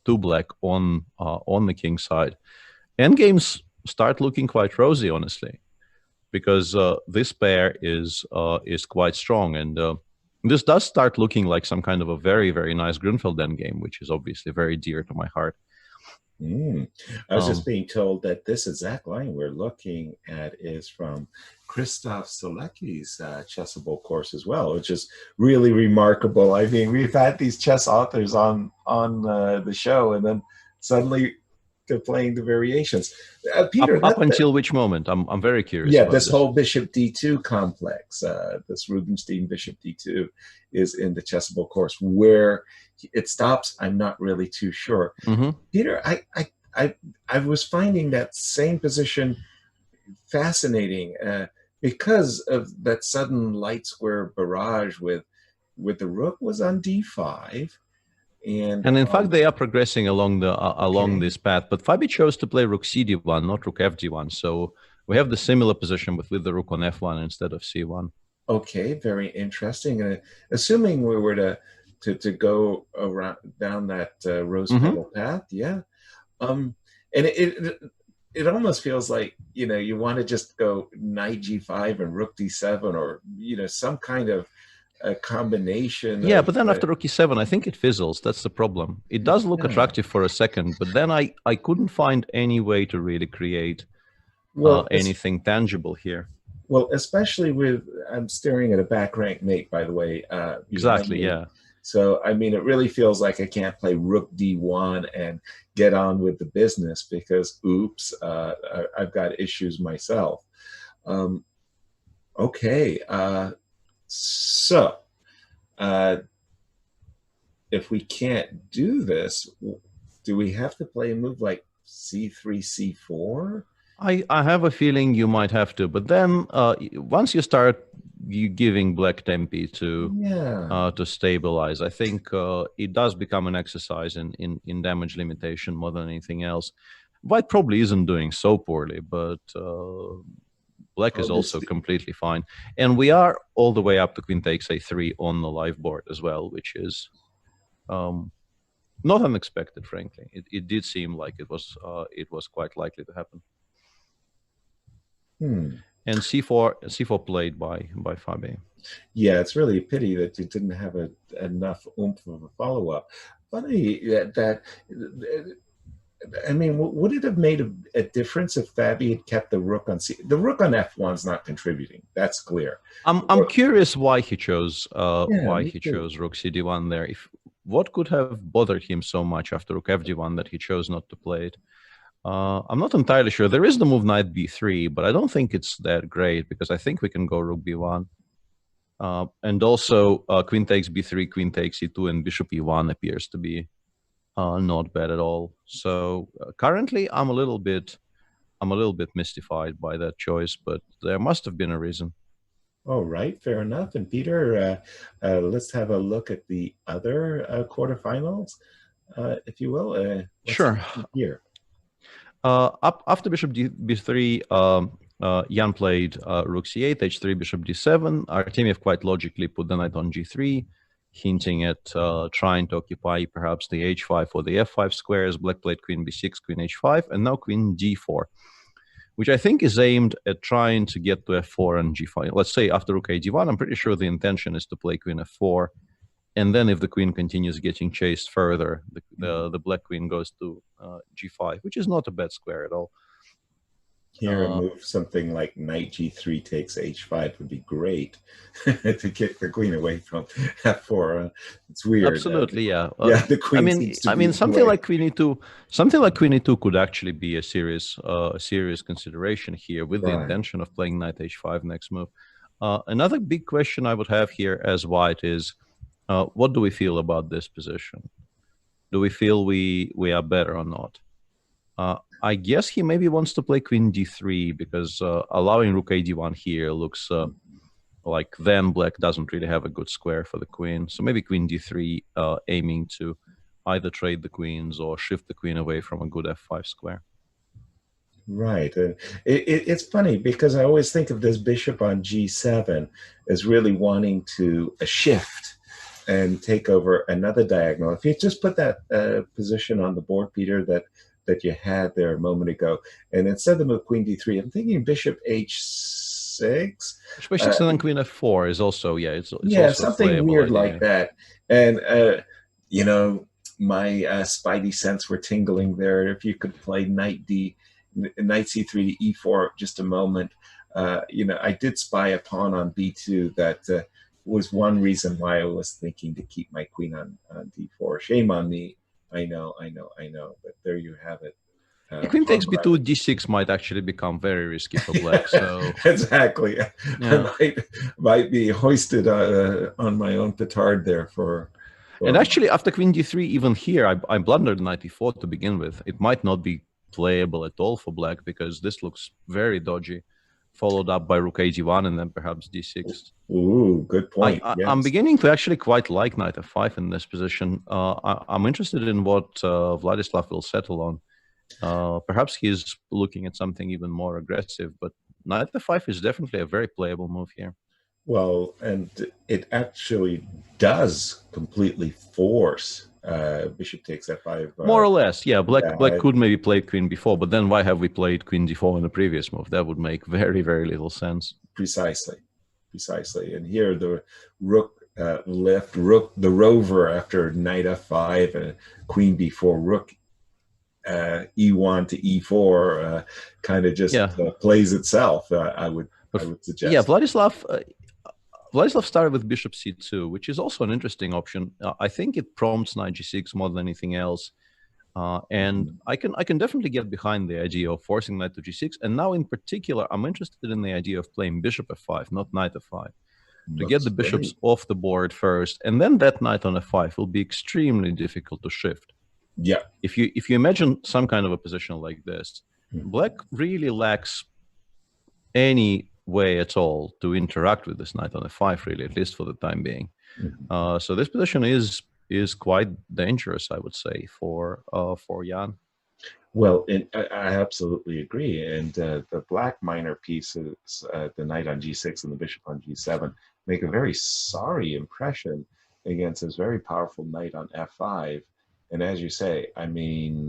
to black on the king side, endgames start looking quite rosy, honestly, because this pair is quite strong, and this does start looking like some kind of a very, very nice Grunfeld endgame, which is obviously very dear to my heart. I was just being told that this exact line we're looking at is from Christoph Solecki's Chessable course as well, which is really remarkable. I mean, we've had these chess authors on the show, and then suddenly they're playing the variations. Peter, up until which moment? I'm very curious. Yeah, this whole bishop d2 complex, this Rubinstein bishop d2, is in the Chessable course. Where it stops, I'm not really too sure. Peter, I was finding that same position fascinating because of that sudden light square barrage with the rook was on d5. And in fact, they are progressing along this path. But Fabi chose to play rook cd1, not rook fd1. So we have the similar position with the rook on f1 instead of c1. Okay, very interesting. Assuming we were to go around down that rose petal path, yeah. And it almost feels like, you know, you want to just go knight g5 and rook d7, or, you know, some kind of a combination. Yeah, but then after rook e7, I think it fizzles. That's the problem. It does look attractive for a second, but then I couldn't find any way to really create anything tangible here. Well, especially with, I'm staring at a back rank mate, by the way. Exactly, yeah. So, I mean, it really feels like I can't play rook d1 and get on with the business because, oops, I've got issues myself. Okay. So, if we can't do this, do we have to play a move like c3, c4? I have a feeling you might have to, but then once you start giving black tempi to Yeah. to stabilize. I think it does become an exercise in damage limitation more than anything else. White probably isn't doing so poorly, but black is also completely fine. And we are all the way up to queen takes a3 on the live board as well, which is not unexpected, frankly. It did seem like it was quite likely to happen. And c4 played by Fabi. Yeah, it's really a pity that you didn't have enough oomph of a follow-up. Funny that I mean, would it have made a difference if Fabi had kept the rook on C? The rook on F1 is not contributing. That's clear. I'm curious why he chose rook CD1 there. What could have bothered him so much after rook FD1 that he chose not to play it? I'm not entirely sure. There is the move knight b3, but I don't think it's that great because I think we can go rook b1. And also queen takes b3, queen takes e2, and bishop e1 appears to be not bad at all. So currently I'm a little bit mystified by that choice, but there must have been a reason. All right, fair enough. And Peter, let's have a look at the other quarterfinals, if you will. Sure. Here. After bishop b3, Jan played rook c8, h3, bishop d7. Artemiev quite logically put the knight on g3, hinting at trying to occupy perhaps the h5 or the f5 squares. Black played queen b6, queen h5, and now queen d4, which I think is aimed at trying to get to f4 and g5. Let's say after rook a d1, I'm pretty sure the intention is to play queen f4, and then if the queen continues getting chased further, the black queen goes to g5, which is not a bad square at all. Here, a move something like knight g3 takes h5 would be great to kick the queen away from f4. It's weird. Absolutely, yeah. Yeah, the queen. I mean, something like queen e2 could actually be a serious consideration here, with the intention of playing knight h5 next move. Another big question I would have here as white is, what do we feel about this position? Do we feel we are better or not? I guess he maybe wants to play queen d3 because allowing rook a d1 here looks like then black doesn't really have a good square for the queen. So maybe queen d3 aiming to either trade the queens or shift the queen away from a good f5 square. Right. And it's funny because I always think of this bishop on g7 as really wanting to shift and take over another diagonal. If you just put that position on the board, Peter, that you had there a moment ago, and instead of move queen d3, I'm thinking bishop h6. Bishop h6 and then queen f4 is also, it's also something weird like that. And you know, my spidey sense were tingling there. If you could play knight c3 to e4 just a moment, you know, I did spy a pawn on b2 that was one reason why I was thinking to keep my queen on d4. Shame on me. I know, but there you have it. Queen takes b2, d6 might actually become very risky for black. So exactly, yeah. I might be hoisted on my own petard there for. And actually, after queen d3, even here, I blundered knight e4 to begin with. It might not be playable at all for black because this looks very dodgy. Followed up by rook a1 and then perhaps d6. Ooh, good point. Yes. I'm beginning to actually quite like knight f5 in this position. I'm interested in what Vladislav will settle on. Perhaps he's looking at something even more aggressive, but knight f5 is definitely a very playable move here. Well, and it actually does completely force bishop takes f5. More or less, yeah. Black could maybe play queen b4, but then why have we played queen d4 in the previous move? That would make very, very little sense. Precisely. And here the rook left, the rover after knight f5 and queen b4, rook e1 to e4 kind of just plays itself. I would suggest. Yeah, Vladislav started with bishop c2, which is also an interesting option. I think it prompts knight g6 more than anything else. And I can definitely get behind the idea of forcing knight to g6. And now in particular, I'm interested in the idea of playing bishop f5, not knight f5. To get the bishops off the board first. And then that knight on f5 will be extremely difficult to shift. Yeah. If you imagine some kind of a position like this, black really lacks any way at all to interact with this knight on f5, really, at least for the time being. So this position is quite dangerous, I would say, for Jan. Well, I absolutely agree. And the black minor pieces, the knight on g6 and the bishop on g7, make a very sorry impression against this very powerful knight on f5. And as you say, I mean,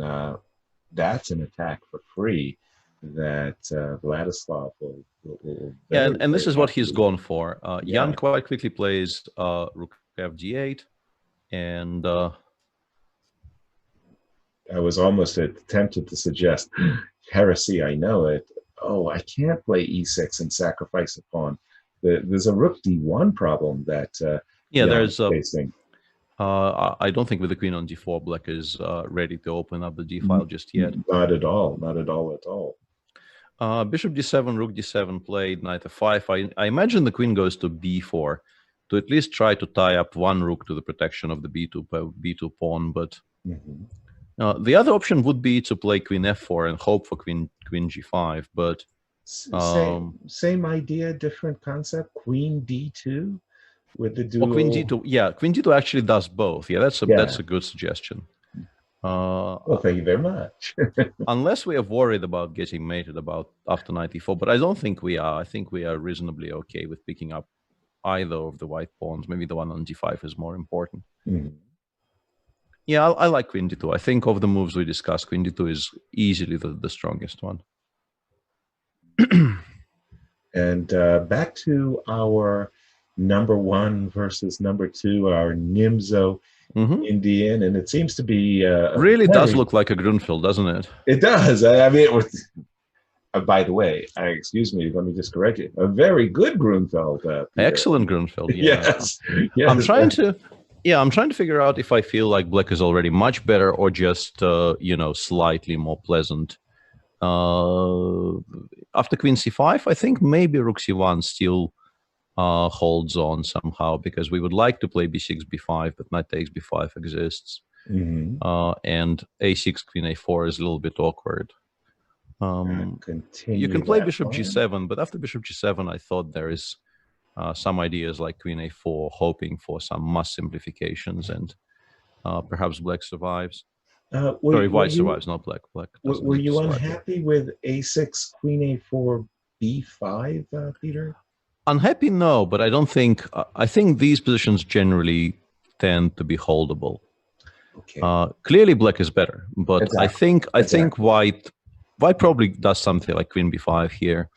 that's an attack for free that Vladislav will yeah, and this very is what he's happily- gone for. Yeah. Jan quite quickly plays rook fd8, and I was almost tempted to suggest heresy. I know it. Oh, I can't play e6 and sacrifice a pawn. There's a rook d1 problem that yeah, Jan there's is facing. I don't think with the queen on d4, black is ready to open up the d file just yet. Not at all. Not at all. At all. Bishop d7, rook d7 played, knight f5. I imagine the queen goes to b4 to at least try to tie up one rook to the protection of the b2 pawn. But the other option would be to play queen f4 and hope for queen g5. But Same idea, different concept. Queen d2 with the dual. Or queen d2. Yeah, queen d2 actually does both. Yeah, that's a good suggestion. Well, thank you very much. Unless we are worried about getting mated after 94, but I don't think we are. I think we are reasonably okay with picking up either of the white pawns. Maybe the one on d5 is more important. Yeah, I like queen d2. I think of the moves we discussed, queen d2 is easily the strongest one. And back to our number 1 versus number 2, our Nimzo Indian, and it seems to be really does look like a Grunfeld, doesn't it? It does. I mean, it was, by the way, excuse me, let me just correct you. A very good Grunfeld. Excellent Grunfeld. Yeah. Yes. I'm trying to figure out if I feel like black is already much better or just slightly more pleasant. After queen c5, I think maybe rook c1 still holds on somehow, because we would like to play b6, b5, but knight takes b5 exists. And a6, queen a4 is a little bit awkward. You can play bishop g7, but after bishop g7, I thought there is some ideas like queen a4, hoping for some mass simplifications, and perhaps black survives. White survives, not black. Were you unhappy with a6, queen a4, b5, Peter? Unhappy, no, but I don't think. I think these positions generally tend to be holdable. Okay. Clearly, black is better, but Exactly. I think white probably does something like queen b5 here,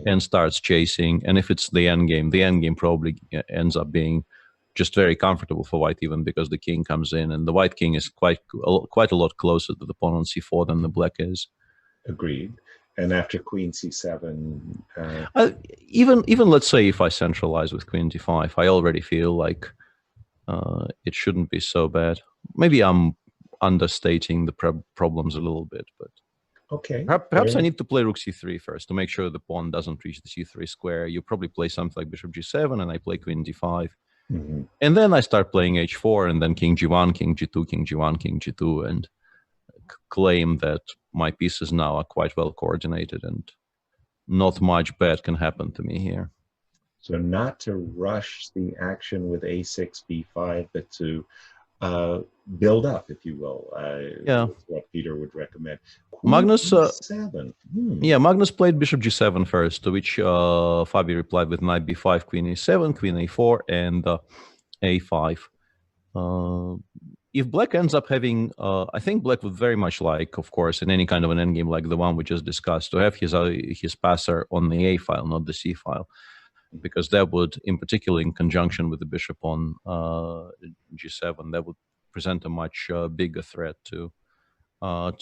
and starts chasing. And if it's the endgame probably ends up being just very comfortable for white, even because the king comes in, and the white king is quite a lot closer to the pawn on c4 than the black is. Agreed. And after queen c7, even let's say if I centralize with queen d5, I already feel like it shouldn't be so bad. Maybe I'm understating the problems a little bit, but okay. Perhaps I need to play rook c3 first to make sure the pawn doesn't reach the c3 square. You probably play something like bishop g7, and I play queen d5. And then I start playing h4, and then king g1, king g2, king g1, king g2, and claim that my pieces now are quite well coordinated and not much bad can happen to me here. So not to rush the action with a6, b5, but to build up, if you will. Yeah. That's what Peter would recommend. Magnus, Magnus played bishop g7 first, to which Fabi replied with knight b5, queen a7, queen a4, and a5. If black ends up having, I think black would very much like, of course, in any kind of an endgame like the one we just discussed, to have his passer on the a file, not the c file, because that would, in particular, in conjunction with the bishop on g7, that would present a much bigger threat to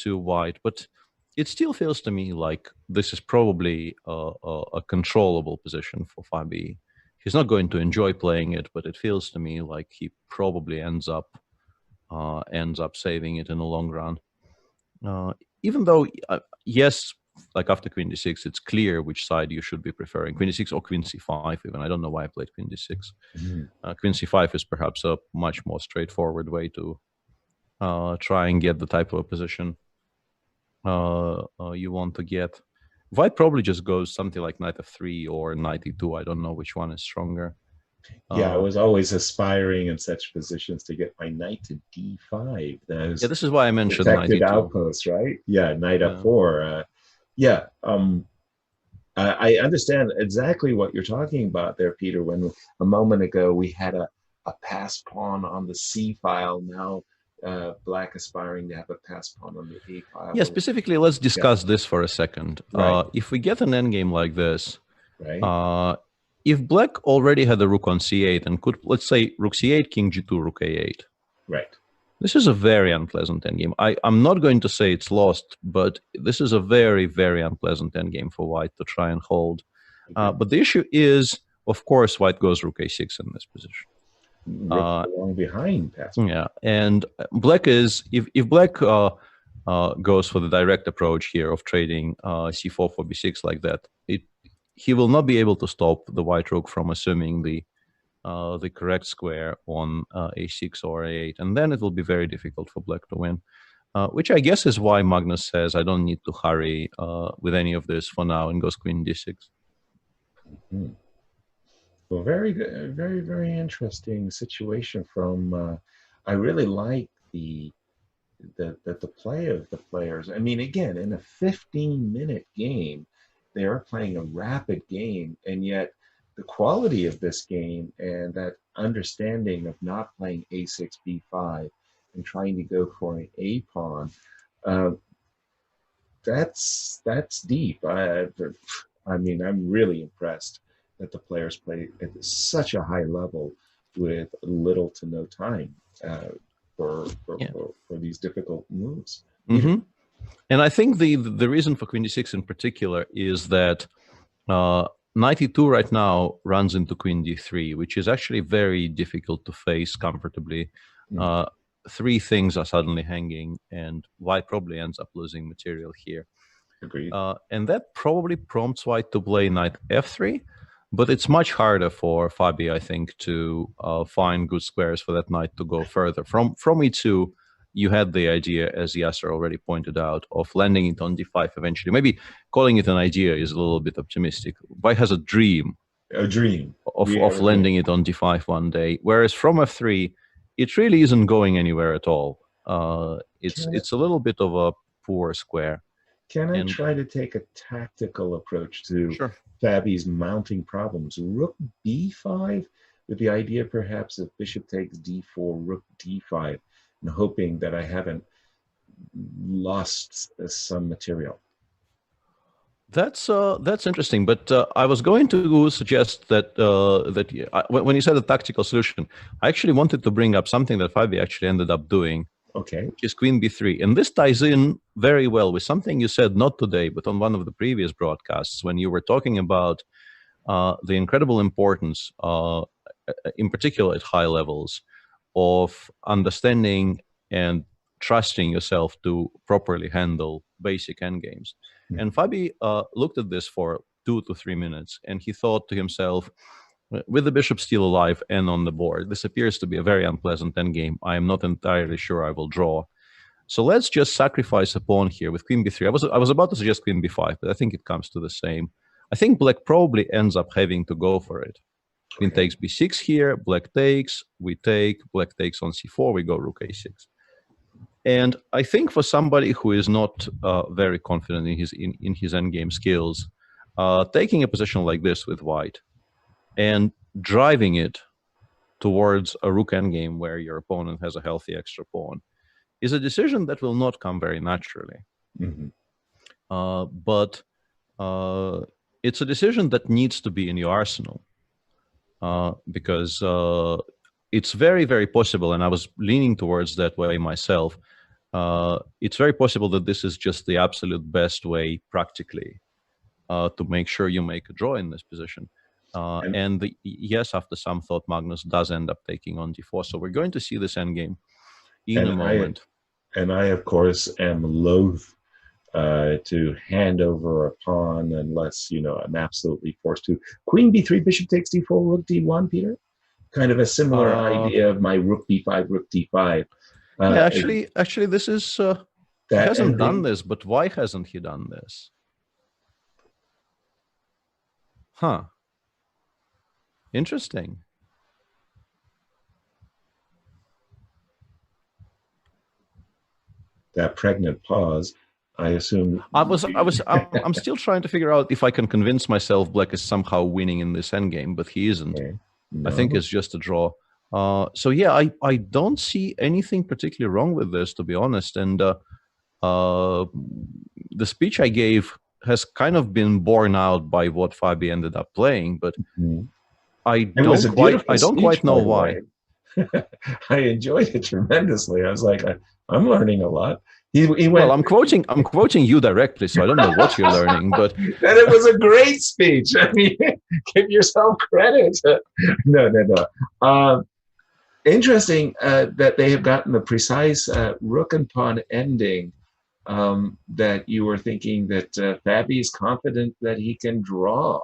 white. But it still feels to me like this is probably a controllable position for Fabi. He's not going to enjoy playing it, but it feels to me like he probably ends up saving it in the long run. Even though, yes, like after queen d6, it's clear which side you should be preferring, queen d6 or queen c5 even. I don't know why I played queen d6. Queen c5 is perhaps a much more straightforward way to try and get the type of a position you want to get. White probably just goes something like knight f3 or knight e2. I don't know which one is stronger. Yeah, I was always aspiring in such positions to get my knight to d5. Those yeah, this is why I mentioned knight protected e2. outposts, right? Yeah, knight f4. I understand exactly what you're talking about there, Peter. When a moment ago we had a pass pawn on the c file, now black aspiring to have a pass pawn on the a file. Yeah, specifically, let's discuss this for a second. Right. If we get an endgame like this, right. If black already had a rook on c8 and could, let's say, rook c8, king g2, rook a8. Right. This is a very unpleasant endgame. I'm not going to say it's lost, but this is a very, very unpleasant endgame for white to try and hold. But the issue is, of course, white goes rook a6 in this position. Rook along behind. Yeah, and black is, if black goes for the direct approach here of trading c4 for b6 like that, he will not be able to stop the white rook from assuming the correct square on a6 or a8, and then it will be very difficult for black to win. Which I guess is why Magnus says I don't need to hurry with any of this for now and goes queen d6. Mm-hmm. Well, very good, very, very interesting situation from. I really like the play of the players. I mean, again, in a 15-minute game, they are playing a rapid game, and yet the quality of this game and that understanding of not playing a6, b5, and trying to go for an a pawn, that's deep. I mean, I'm really impressed that the players play at such a high level with little to no time for these difficult moves. Mm-hmm. And I think the reason for queen d6 in particular is that knight e2 right now runs into queen d3, which is actually very difficult to face comfortably. Three things are suddenly hanging, and white probably ends up losing material here. Agreed. And that probably prompts white to play knight f3, but it's much harder for Fabi, I think, to find good squares for that knight to go further. From e2, you had the idea, as Yasser already pointed out, of landing it on d5 eventually. Maybe calling it an idea is a little bit optimistic. White has a dream. Of landing it on d5 one day. Whereas from f3, it really isn't going anywhere at all. It's a little bit of a poor square. Can I try to take a tactical approach to Fabi's mounting problems? Rook b5, with the idea perhaps of bishop takes d4, rook d5, and hoping that I haven't lost some material. That's interesting, but I was going to suggest that when you said a tactical solution, I actually wanted to bring up something that Fabi actually ended up doing. Okay. Which is queen b3, and this ties in very well with something you said not today, but on one of the previous broadcasts when you were talking about the incredible importance, in particular at high levels, of understanding and trusting yourself to properly handle basic endgames. And Fabi looked at this for 2 to 3 minutes, and he thought to himself, with the bishop still alive and on the board, this appears to be a very unpleasant endgame. I am not entirely sure I will draw. So let's just sacrifice a pawn here with queen b3. I was about to suggest queen b5, but I think it comes to the same. I think black probably ends up having to go for it. Queen takes b6 here, black takes, we take, black takes on c4, we go rook a6. And I think for somebody who is not very confident in his endgame skills, taking a position like this with white and driving it towards a rook endgame where your opponent has a healthy extra pawn is a decision that will not come very naturally. But it's a decision that needs to be in your arsenal because it's very, very possible, and I was leaning towards that way myself, it's very possible that this is just the absolute best way practically to make sure you make a draw in this position. Yes, after some thought, Magnus does end up taking on d4. So we're going to see this endgame in a moment. I, of course, am loath to hand over a pawn unless, I'm absolutely forced to. Queen b3, bishop takes d4, rook d1, Peter? Kind of a similar idea of my rook b5, rook d5. Yeah, actually, this is... he hasn't done this, but why hasn't he done this? Huh. Interesting. That pregnant pause, I assume. I'm still trying to figure out if I can convince myself Black is somehow winning in this endgame, but he isn't. Okay. I think it's just a draw. So yeah, I don't see anything particularly wrong with this, to be honest. And the speech I gave has kind of been borne out by what Fabi ended up playing, but I don't quite know why. I enjoyed it tremendously. I was like, I'm learning a lot. He went, well, I'm quoting you directly, so I don't know what you're learning, but and it was a great speech. I mean, give yourself credit. No. Interesting that they have gotten the precise rook and pawn ending. That you were thinking that Fabi is confident that he can draw.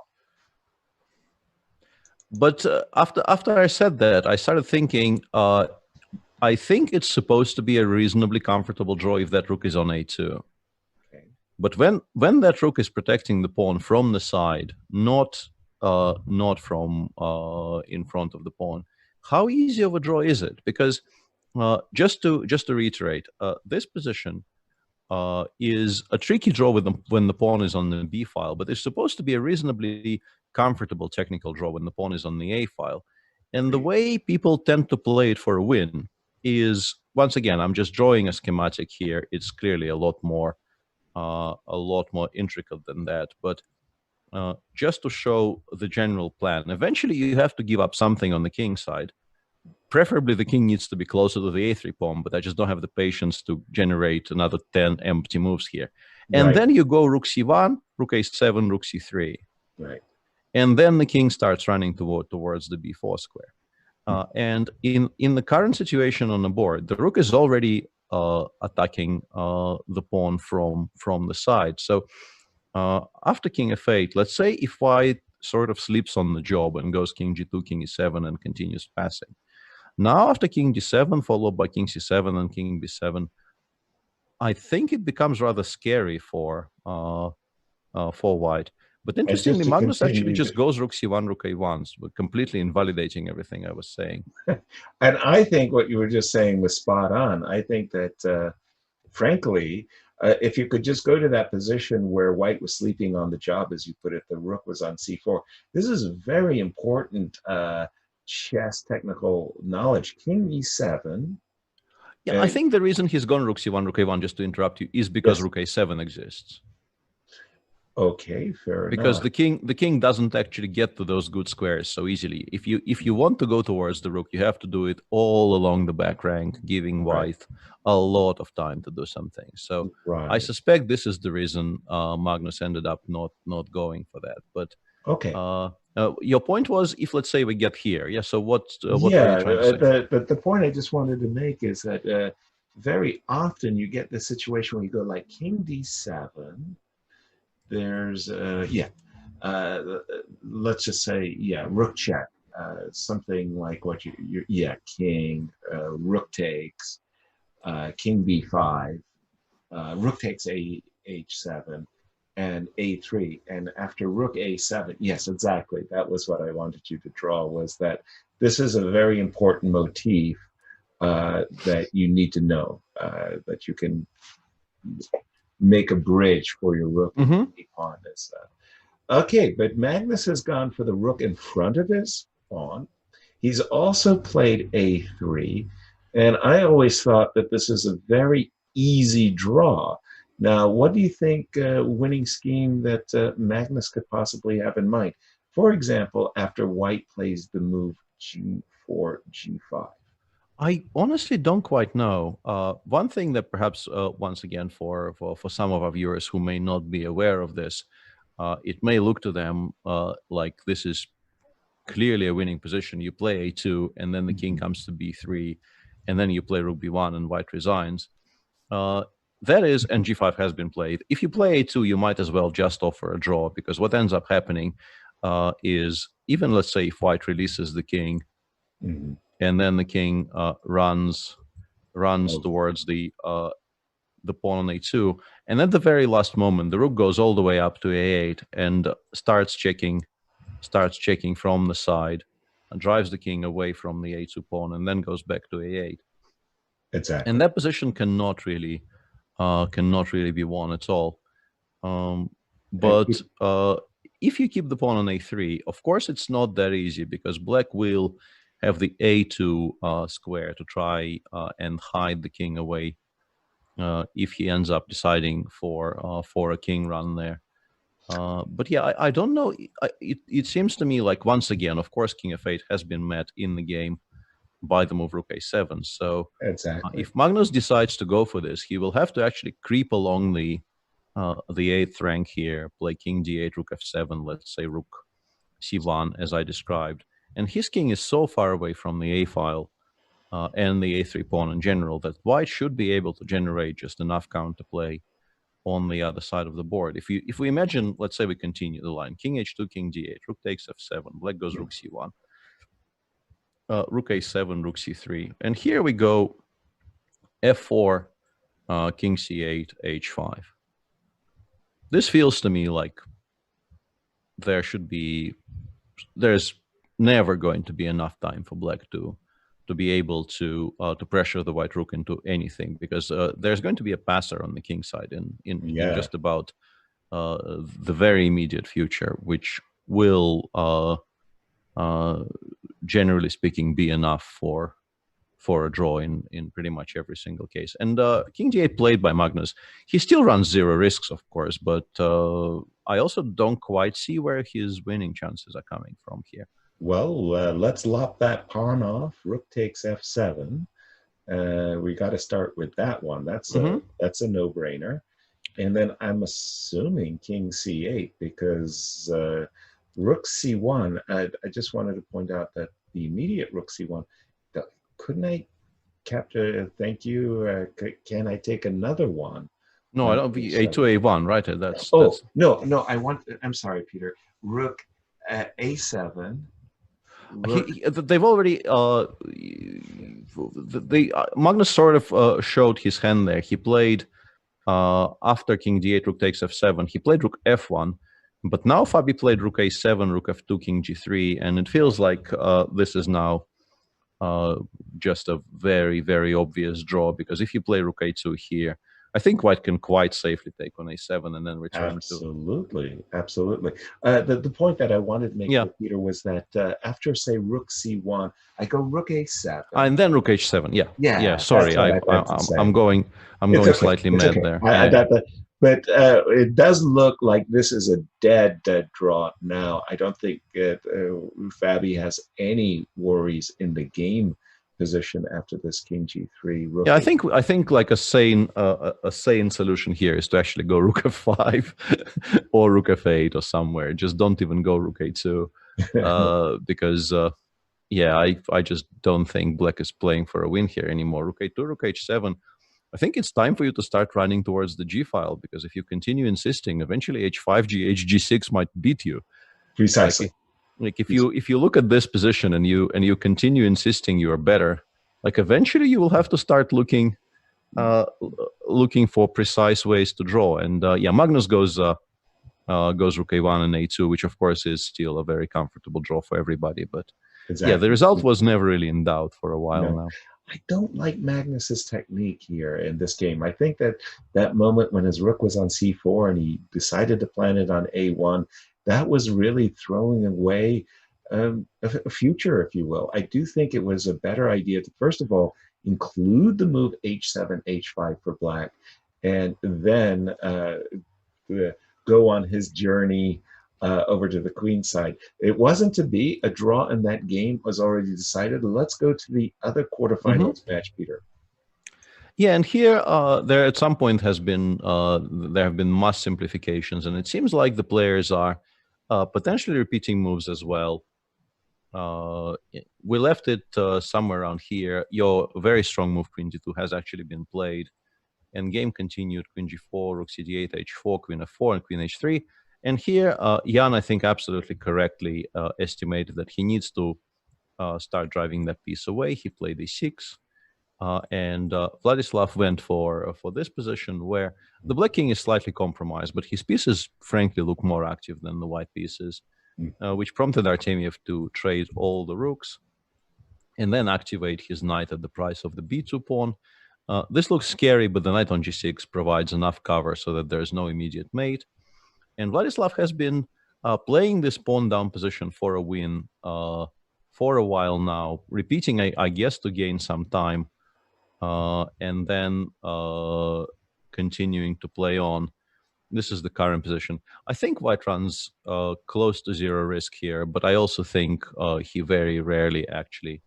But after I said that, I started thinking, I think it's supposed to be a reasonably comfortable draw if that rook is on a2. Okay. But when that rook is protecting the pawn from the side, not from in front of the pawn, how easy of a draw is it? Because just to reiterate, this position is a tricky draw when the pawn is on the b file, but it's supposed to be a reasonably comfortable technical draw when the pawn is on the a file. And the way people tend to play it for a win is, once again, I'm just drawing a schematic here. It's clearly a lot more intricate than that. But just to show the general plan, eventually you have to give up something on the king side. Preferably the king needs to be closer to the a3 pawn, but I just don't have the patience to generate another 10 empty moves here. And then you go rook c1, rook a7, rook c3. Right. And then the king starts running towards the b4 square. And in the current situation on the board, the rook is already attacking the pawn from the side. So after king f8, let's say if white sort of sleeps on the job and goes king g2, king e7, and continues passing. Now after king d7, followed by king c7 and king b7, I think it becomes rather scary for white. But interestingly, Magnus actually just goes rook c1, rook a1, completely invalidating everything I was saying. And I think what you were just saying was spot on. I think that, frankly, if you could just go to that position where white was sleeping on the job, as you put it, the rook was on c4. This is a very important chess technical knowledge. King e7. Yeah, I think the reason he's gone rook c1, rook a1, just to interrupt you, is because rook a7 exists. Okay, fair enough. Because the king doesn't actually get to those good squares so easily. If you want to go towards the rook, you have to do it all along the back rank, giving white a lot of time to do something. So I suspect this is the reason Magnus ended up not going for that. But okay, your point was, if let's say we get here, yeah. So what were you trying to say? The point I just wanted to make is that very often you get this situation where you go like king d7. There's let's just say rook check, something like what king, rook takes, king b5, rook takes h7, and a3, and after rook a7, yes, exactly, that was what I wanted you to draw, was that this is a very important motif that you need to know, that you can make a bridge for your rook pawn. Okay, but Magnus has gone for the rook in front of his pawn. He's also played a3, and I always thought that this is a very easy draw. Now, what do you think winning scheme that Magnus could possibly have in mind? For example, after white plays the move g4, g5. I honestly don't quite know. One thing that perhaps, once again, for some of our viewers who may not be aware of this, it may look to them like this is clearly a winning position. You play a2, and then the king comes to b3, and then you play rook b1, and white resigns. That is, and g5 has been played. If you play a2, you might as well just offer a draw, because what ends up happening is, even let's say if white releases the king, and then the king runs towards the pawn on a2, and at the very last moment, the rook goes all the way up to a8 and starts checking starts checking from the side, and drives the king away from the a2 pawn, and then goes back to a8. Exactly. And that position cannot really be won at all. But if you keep the pawn on a3, of course it's not that easy, because black will have the a2 square to try and hide the king away if he ends up deciding for a king run there. But yeah, I don't know. It seems to me like, once again, of course, king f8 has been met in the game by the move rook a7. So exactly. If Magnus decides to go for this, he will have to actually creep along the 8th rank here, play king d8, rook f7, let's say rook c1, as I described. And his king is so far away from the a file and the a3 pawn in general that white should be able to generate just enough counterplay on the other side of the board. If we imagine, let's say we continue the line, king h2, king d8, rook takes f7, black goes rook c1, rook a7, rook c3, and here we go f4, king c8, h5. This feels to me like there's never going to be enough time for black to be able to pressure the white rook into anything, because there's going to be a passer on the king side in just about the very immediate future, which will generally speaking be enough for a draw in pretty much every single case. And king d8 played by Magnus, he still runs zero risks, of course, but I also don't quite see where his winning chances are coming from here. Well, let's lop that pawn off. Rook takes f7. We got to start with that one. That's a no-brainer. And then I'm assuming king c8, because rook c1, I just wanted to point out that the immediate rook c1, couldn't I capture, thank you, can I take another one? No, I don't, a2, a1, right? That's no, I'm sorry, Peter. Rook a7. They've already Magnus sort of showed his hand there. He played after king d8, rook takes f7. He played rook f1, but now Fabi played rook a7, rook f2, king g3, and it feels like this is now just a very, very obvious draw, because if you play rook a2 here, I think white can quite safely take on a7 and then return absolutely. The point that I wanted to make, Peter, was that after, say, rook c1, I go rook a7, and then rook h7. Sorry, I'm going slightly mad there. I got that. But it does look like this is a dead draw now. I don't think Fabi has any worries in the game position after this king g3. Rook I think like a sane solution here is to actually go rook f5 or rook f8 or somewhere. Just don't even go rook a2 because I just don't think black is playing for a win here anymore. Rook a2, rook h7. I think it's time for you to start running towards the g file, because if you continue insisting, eventually h5, g8, g6 might beat you. Precisely. Like if you look at this position and you continue insisting you are better, like eventually you will have to start looking for precise ways to draw. And Magnus goes rook a1 and a2, which of course is still a very comfortable draw for everybody. But the result was never really in doubt for a while now. I don't like Magnus's technique here in this game. I think that moment when his rook was on c4 and he decided to plant it on a1, that was really throwing away a future, if you will. I do think it was a better idea to, first of all, include the move h7, h5 for black, and then go on his journey over to the queen side. It wasn't to be. A draw in that game was already decided. Let's go to the other quarterfinals match, Peter. Yeah, and here there at some point there have been mass simplifications, and it seems like the players are potentially repeating moves as well. We left it somewhere around here. Your very strong move queen d2 has actually been played, and game continued. Queen g4, rook cd8, h4, queen f4, and queen h3. And here, Jan, I think, absolutely correctly estimated that he needs to start driving that piece away. He played e6, and Vladislav went for this position where the black king is slightly compromised, but his pieces, frankly, look more active than the white pieces. which prompted Artemiev to trade all the rooks and then activate his knight at the price of the b2 pawn. This looks scary, but the knight on g6 provides enough cover so that there's no immediate mate. And Vladislav has been playing this pawn down position for a win for a while now, repeating, I guess, to gain some time, and then continuing to play on. This is the current position. I think White runs close to zero risk here, but I also think he very rarely actually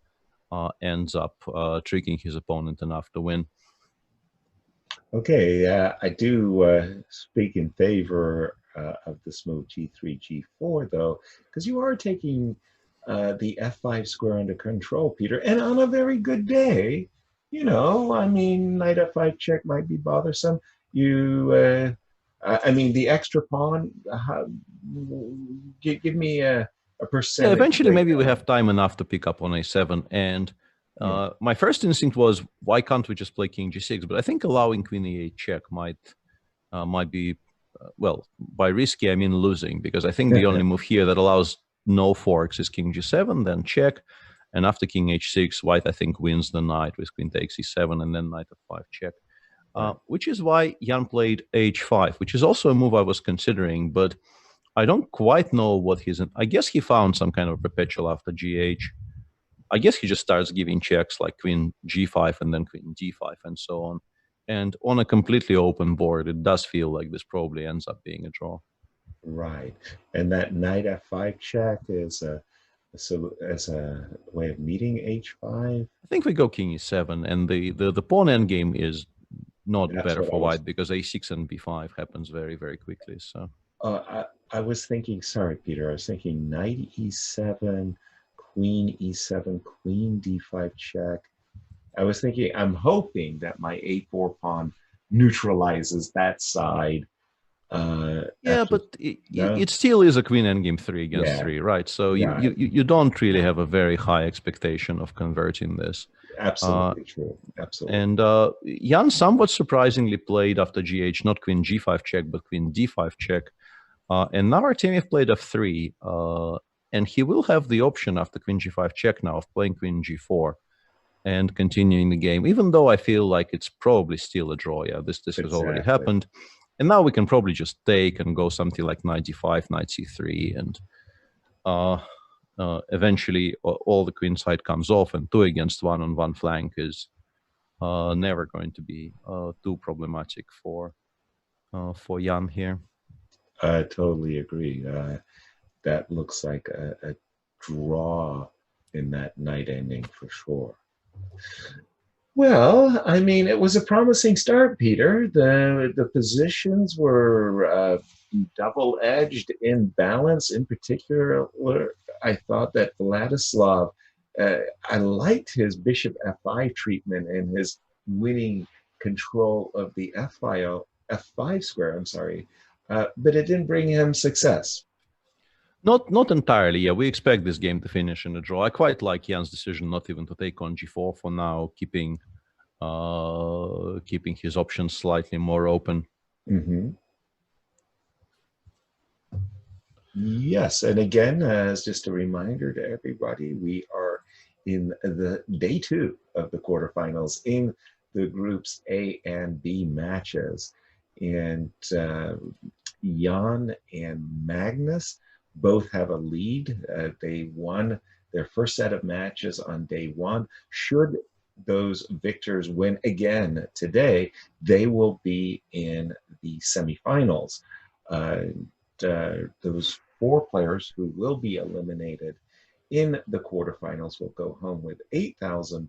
ends up tricking his opponent enough to win. Okay, I do speak in favor of this move g3, g4, though, because you are taking the f5 square under control, Peter, and on a very good day, you know, I mean, knight f5 check might be bothersome. You, I mean, the extra pawn, give me a percentage. Yeah, eventually maybe we have time enough to pick up on a7, and my first instinct was, why can't we just play king g6? But I think allowing queen e8 check might be, well, by risky I mean losing, because I think the only move here that allows no forks is king g7, then check, and after king h6, White I think wins the knight with queen takes e7 and then knight f5 check, which is why Jan played h5, which is also a move I was considering, but I don't quite know what I guess he found some kind of perpetual after gh. I guess he just starts giving checks like queen g5 and then queen d5 and so on. And on a completely open board, it does feel like this probably ends up being a draw. Right. And that knight f5 check is as a way of meeting h5. I think we go king e7, and the pawn endgame is not better for White because a6 and b5 happens very, very quickly. So I was thinking, sorry, Peter, I was thinking knight e7, queen e7, queen d5 check. I was thinking, I'm hoping that my a4 pawn neutralizes that side. Yeah, but it still is a queen endgame 3 against 3, right? So you don't really have a very high expectation of converting this. Absolutely true. Absolutely. And Jan somewhat surprisingly played after gh, not queen g5 check, but queen d5 check. And now Artemiev played f3, and he will have the option after queen g5 check now of playing queen g4 and continuing the game, even though I feel like it's probably still a draw. Yeah, this has already happened. And now we can probably just take and go something like knight d5, knight c3, and eventually all the queen side comes off, and 2 against 1 on one flank is never going to be too problematic for Jan here. I totally agree. That looks like a draw in that knight ending for sure. Well, I mean, it was a promising start, Peter. The positions were double-edged in balance. In particular, I thought that Vladislav, I liked his bishop f5 treatment and his winning control of the f5 square, I'm sorry, but it didn't bring him success. Not entirely. Yeah, we expect this game to finish in a draw. I quite like Jan's decision not even to take on g4 for now, keeping his options slightly more open. Mm-hmm. Yes, and again, as just a reminder to everybody, we are in the day 2 of the quarterfinals in the groups A and B matches, and Jan and Magnus both have a lead. They won their first set of matches on day 1. Should those victors win again today, they will be in the semifinals. Those 4 players who will be eliminated in the quarterfinals will go home with $8,000,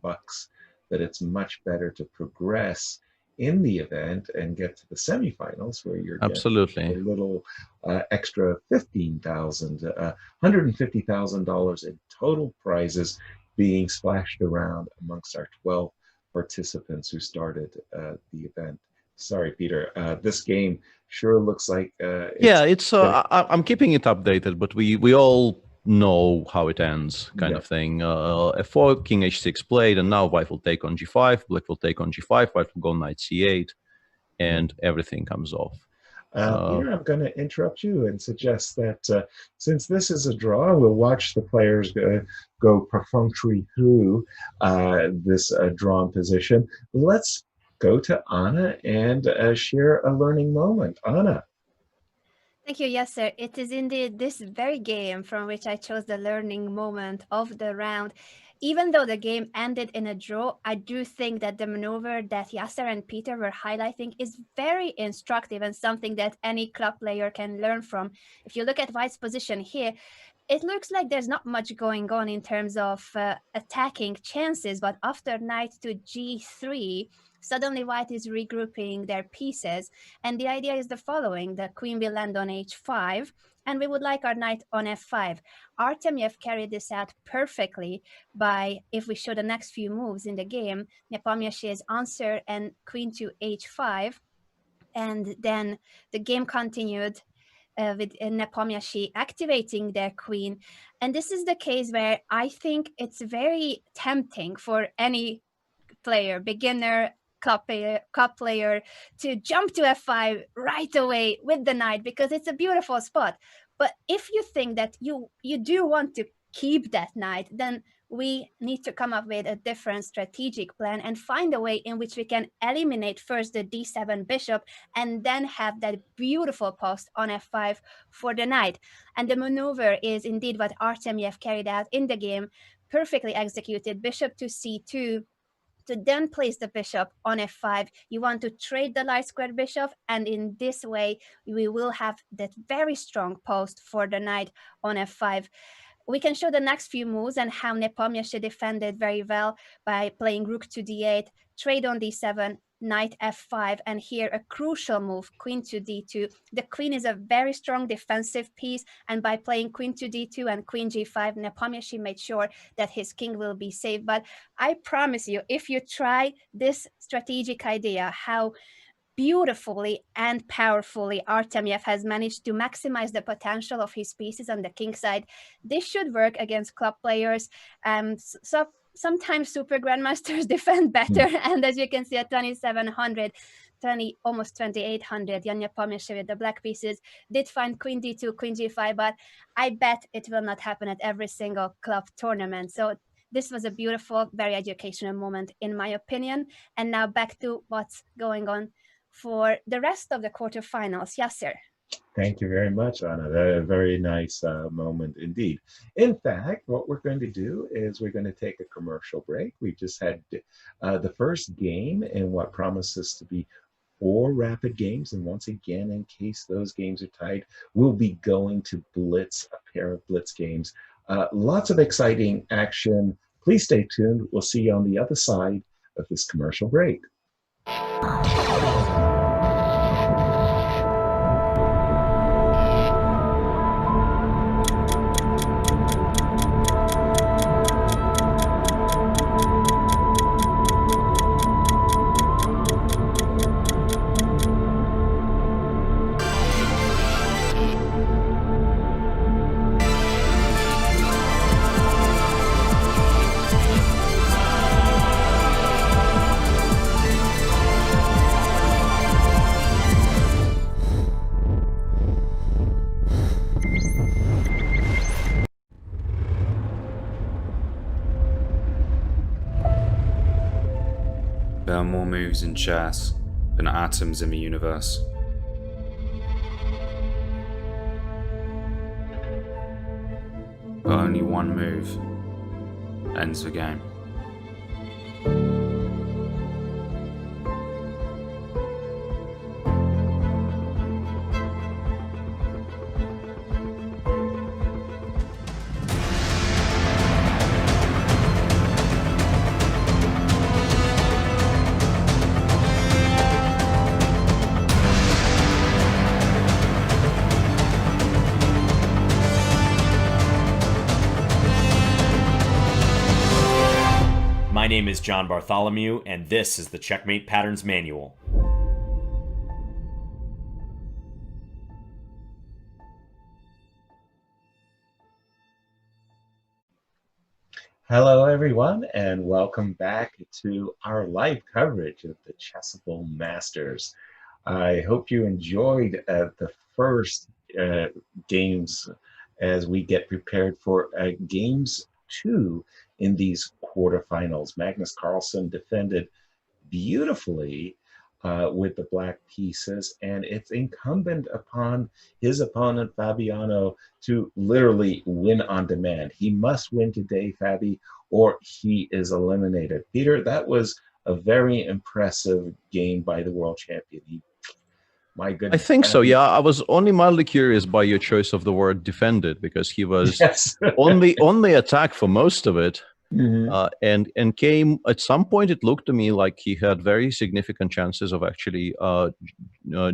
but it's much better to progress in the event and get to the semifinals where you're absolutely getting a little extra $15,000, $150,000 in total prizes being splashed around amongst our 12 participants who started the event. Sorry, Peter. This game sure looks like I'm keeping it updated, but we all know how it ends, kind of thing. F4, king h6 played, and now White will take on g5, Black will take on g5, White will go knight c8, and everything comes off. Peter, I'm going to interrupt you and suggest that since this is a draw, we'll watch the players go perfunctory through this drawn position. Let's go to Anna and share a learning moment. Anna. Thank you, Yasser. It is indeed this very game from which I chose the learning moment of the round. Even though the game ended in a draw, I do think that the maneuver that Yasser and Peter were highlighting is very instructive and something that any club player can learn from. If you look at White's position here, it looks like there's not much going on in terms of attacking chances, but after knight to g3, suddenly White is regrouping their pieces. And the idea is the following: the queen will land on h5, and we would like our knight on f5. Artemiev carried this out perfectly by, if we show the next few moves in the game, Nepomniachtchi's answer and queen to h5. And then the game continued with Nepomniachtchi activating their queen. And this is the case where I think it's very tempting for any player, beginner, club player, to jump to f5 right away with the knight, because it's a beautiful spot. But if you think that you do want to keep that knight, then we need to come up with a different strategic plan and find a way in which we can eliminate first the d7 bishop and then have that beautiful post on f5 for the knight. And the maneuver is indeed what Artemiev carried out in the game, perfectly executed: bishop to c2, to then place the bishop on f5. You want to trade the light square bishop, and in this way we will have that very strong post for the knight on f5. We can show the next few moves and how Nepomniachtchi defended very well by playing rook to d8, trade on d7, knight f5, and here a crucial move, queen to d2. The queen is a very strong defensive piece, and by playing queen to d2 and queen g5, Nepomniachtchi made sure that his king will be safe. But I promise you, if you try this strategic idea, how beautifully and powerfully Artemiev has managed to maximize the potential of his pieces on the king side, this should work against club players. So sometimes super grandmasters defend better, and as you can see at 2700, almost 2800, Jan Nepomniachtchi with the black pieces did find queen d2, queen g5, but I bet it will not happen at every single club tournament. So this was a beautiful, very educational moment, in my opinion. And now back to what's going on for the rest of the quarterfinals. Yasser. Thank you very much, Anna. A very nice moment indeed. In fact, what we're going to do is we're going to take a commercial break. We just had the first game in what promises to be 4 rapid games. And once again, in case those games are tied, we'll be going to Blitz, a pair of Blitz games. Lots of exciting action. Please stay tuned. We'll see you on the other side of this commercial break. There are more moves in chess than atoms in the universe. But only one move ends the game. My name is John Bartholomew, and this is the Checkmate Patterns Manual. Hello, everyone, and welcome back to our live coverage of the Chessable Masters. I hope you enjoyed the first games as we get prepared for games 2 in these quarterfinals. Magnus Carlsen defended beautifully with the black pieces, and it's incumbent upon his opponent Fabiano to literally win on demand. He must win today, Fabi, or he is eliminated. Peter, that was a very impressive game by the world champion. My I goodness. think so, yeah. I was only mildly curious by your choice of the word defended, because he was Yes. on the attack for most of it. Mhm. And came at some point, it looked to me like he had very significant chances of actually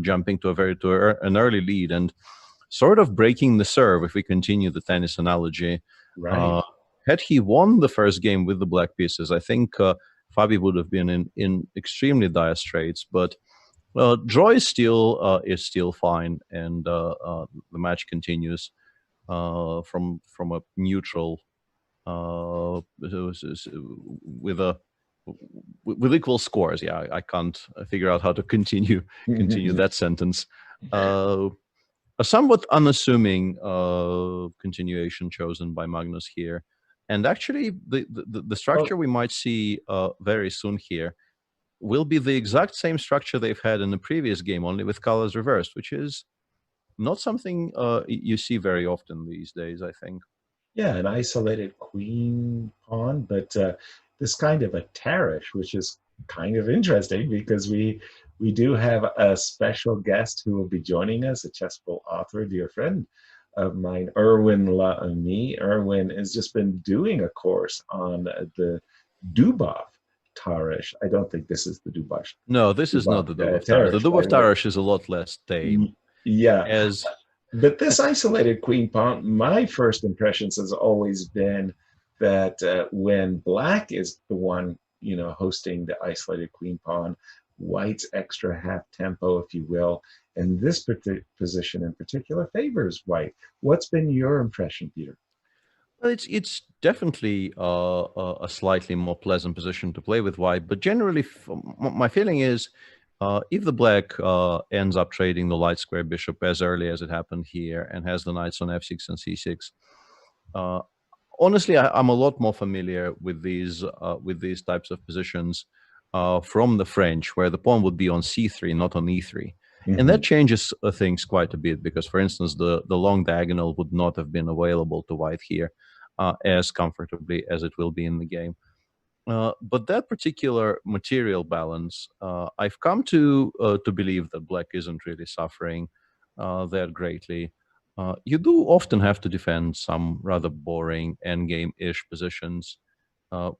jumping to an early lead and sort of breaking the serve, if we continue the tennis analogy. Right. Had he won the first game with the black pieces, I think Fabi would have been in extremely dire straits. But draw is still fine, and the match continues from a neutral with equal scores. Yeah, I can't figure out how to continue that sentence. A somewhat unassuming continuation chosen by Magnus here, and actually the structure we might see very soon here will be the exact same structure they've had in the previous game, only with colors reversed, which is not something you see very often these days, I think. Yeah, an isolated queen pawn, but this kind of a Tarrasch, which is kind of interesting because we do have a special guest who will be joining us, a Chessable author, a dear friend of mine, Erwin Laami. Erwin has just been doing a course on the Dubov Tarrasch. I don't think this is the Dubov. No, this is not the Dubov Tarrasch. The Tarrasch, Dubov Tarrasch is a lot less tame. Yeah. But this isolated queen pawn, my first impressions has always been that when black is the one, hosting the isolated queen pawn, white's extra half tempo, if you will, and this position in particular favors white. What's been your impression, Peter? Well, it's definitely a slightly more pleasant position to play with white, but generally, my feeling is if the black ends up trading the light square bishop as early as it happened here and has the knights on f6 and c6, honestly, I'm a lot more familiar with these types of positions from the French, where the pawn would be on c3, not on e3. And that changes things quite a bit, because, for instance, the long diagonal would not have been available to white here as comfortably as it will be in the game. But that particular material balance, I've come to believe that black isn't really suffering that greatly. You do often have to defend some rather boring endgame-ish positions,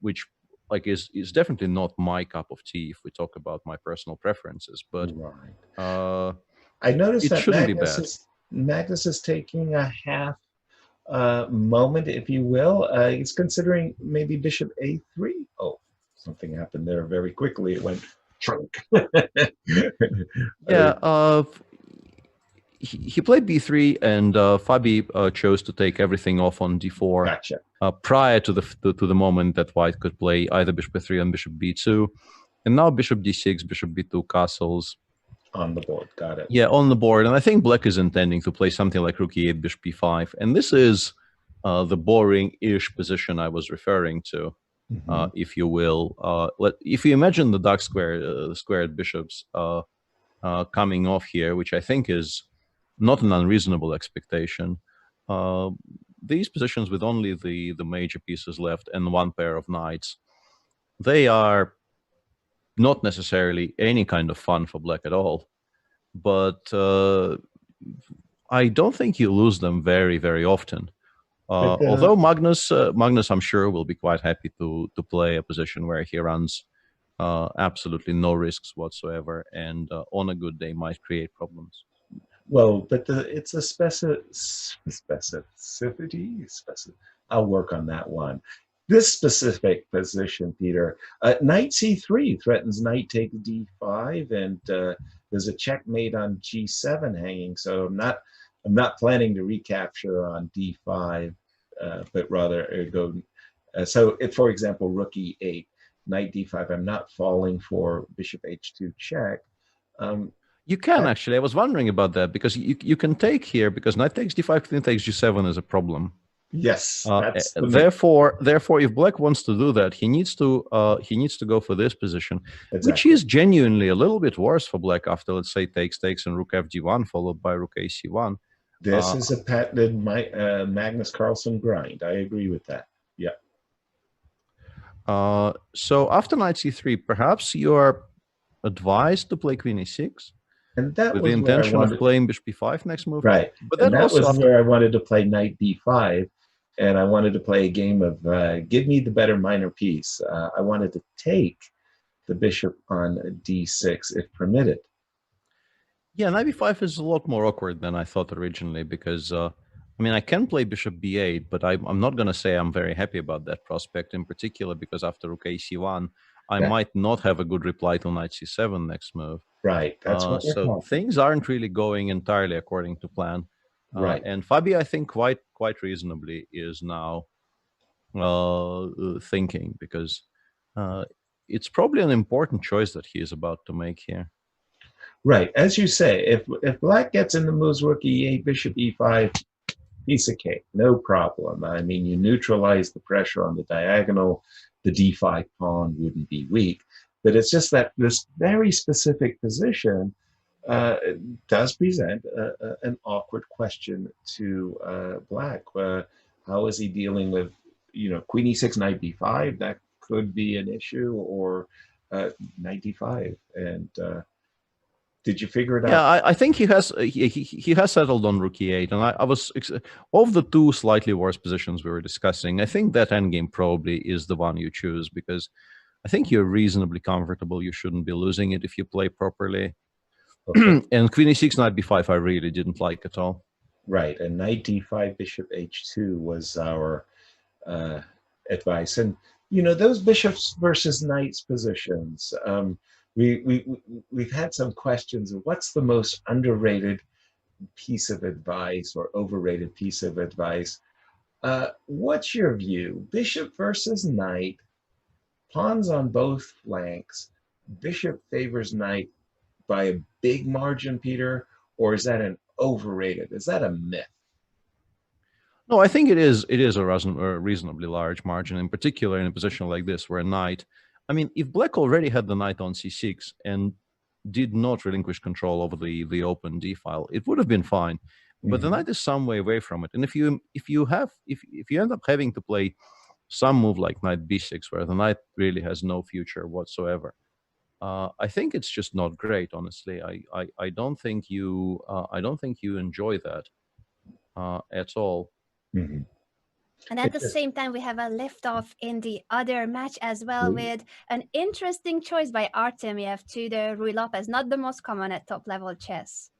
which is definitely not my cup of tea if we talk about my personal preferences. But I noticed it that shouldn't be bad. Magnus is taking a half moment, if you will. He's considering maybe bishop a3. Oh, something happened there very quickly. It went trunk. Yeah, he played b3, and Fabi chose to take everything off on d4. Gotcha. Prior to the moment that white could play either bishop a3 and bishop b2, and now bishop d6, bishop b2 castles on the board. Got it. Yeah, on the board, and I think black is intending to play something like rook e8, bishop b5, and this is the boring-ish position I was referring to, if you will. If you imagine the dark squared bishops coming off here, which I think is not an unreasonable expectation. These positions with only the major pieces left and one pair of knights, they are not necessarily any kind of fun for black at all. But I don't think you lose them very, very often. Although Magnus, I'm sure, will be quite happy to play a position where he runs absolutely no risks whatsoever, and on a good day might create problems. Well, but it's a specificity. I'll work on that one. This specific position, Peter, knight c3 threatens knight takes d5, and there's a checkmate on g7 hanging. So I'm not planning to recapture on d5, but rather go. So if, for example, rook e8, knight d5, I'm not falling for bishop h2 check. You can actually. I was wondering about that because you can take here because knight takes d5, queen takes g7 is a problem. Yes. That's therefore, if black wants to do that, he needs to go for this position, which is genuinely a little bit worse for black after, let's say, takes and rook fg1 followed by rook ac1. This is a patented Magnus Carlsen grind. I agree with that. Yeah. So after knight c3, perhaps you are advised to play queen e6. And that with was the intention of playing bishop b5 next move. Right. But then that was where I wanted to play knight b5. And I wanted to play a game of give me the better minor piece. I wanted to take the bishop on d6 if permitted. Yeah, knight b5 is a lot more awkward than I thought originally because, I mean, I can play bishop b8, but I'm not going to say I'm very happy about that prospect in particular because after rook ac1, I might not have a good reply to knight c7 next move. Right. That's what we're so things aren't really going entirely according to plan. Right. And Fabi, I think quite reasonably is now thinking because it's probably an important choice that he is about to make here. Right. As you say, if black gets in the moves rook e8, bishop e5, piece of cake, no problem. I mean, you neutralize the pressure on the diagonal. The d5 pawn wouldn't be weak. But it's just that this very specific position does present an awkward question to black. How is he dealing with, queen e6, knight b5? That could be an issue, or knight d5. And did you figure it out? Yeah, I think he has settled on rook e8, and I was of the two slightly worse positions we were discussing. I think that endgame probably is the one you choose because I think you're reasonably comfortable. You shouldn't be losing it if you play properly. Okay. And queen e6, knight b5, I really didn't like at all. Right, and knight d5, bishop h2 was our advice. And, those bishops versus knights positions, we've had some questions of what's the most underrated piece of advice or overrated piece of advice. What's your view? Bishop versus knight, pawns on both flanks, bishop favors knight by a big margin, Peter, or is that an overrated? Is that a myth? No, I think it is a reasonably large margin, in particular in a position like this where knight, I mean, if black already had the knight on c6 and did not relinquish control over the open d file, it would have been fine. But the knight is some way away from it, and if you end up having to play some move like knight b6 where the knight really has no future whatsoever, I think it's just not great. Honestly, I don't think you enjoy that at all. Mm-hmm. And at the same time, we have a lift-off in the other match as well with an interesting choice by Artemiev to the Ruy Lopez, not the most common at top-level chess.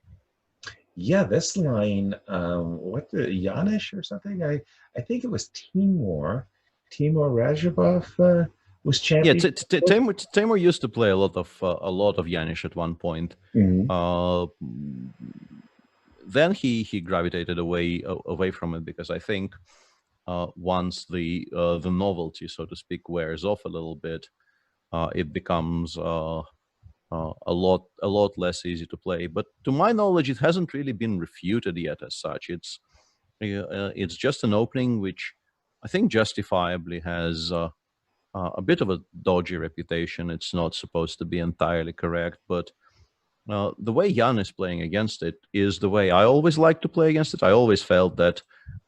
Yeah, this line, Janusz or something? I think it was Timur Rajabov was champion. Yeah, Timur used to play a lot of Janusz at one point. Mm-hmm. Then he gravitated away from it because I think once the novelty, so to speak, wears off a little bit, it becomes a lot less easy to play. But to my knowledge, it hasn't really been refuted yet as such. It's just an opening which I think justifiably has a bit of a dodgy reputation. It's not supposed to be entirely correct, but the way Jan is playing against it is the way I always like to play against it. I always felt that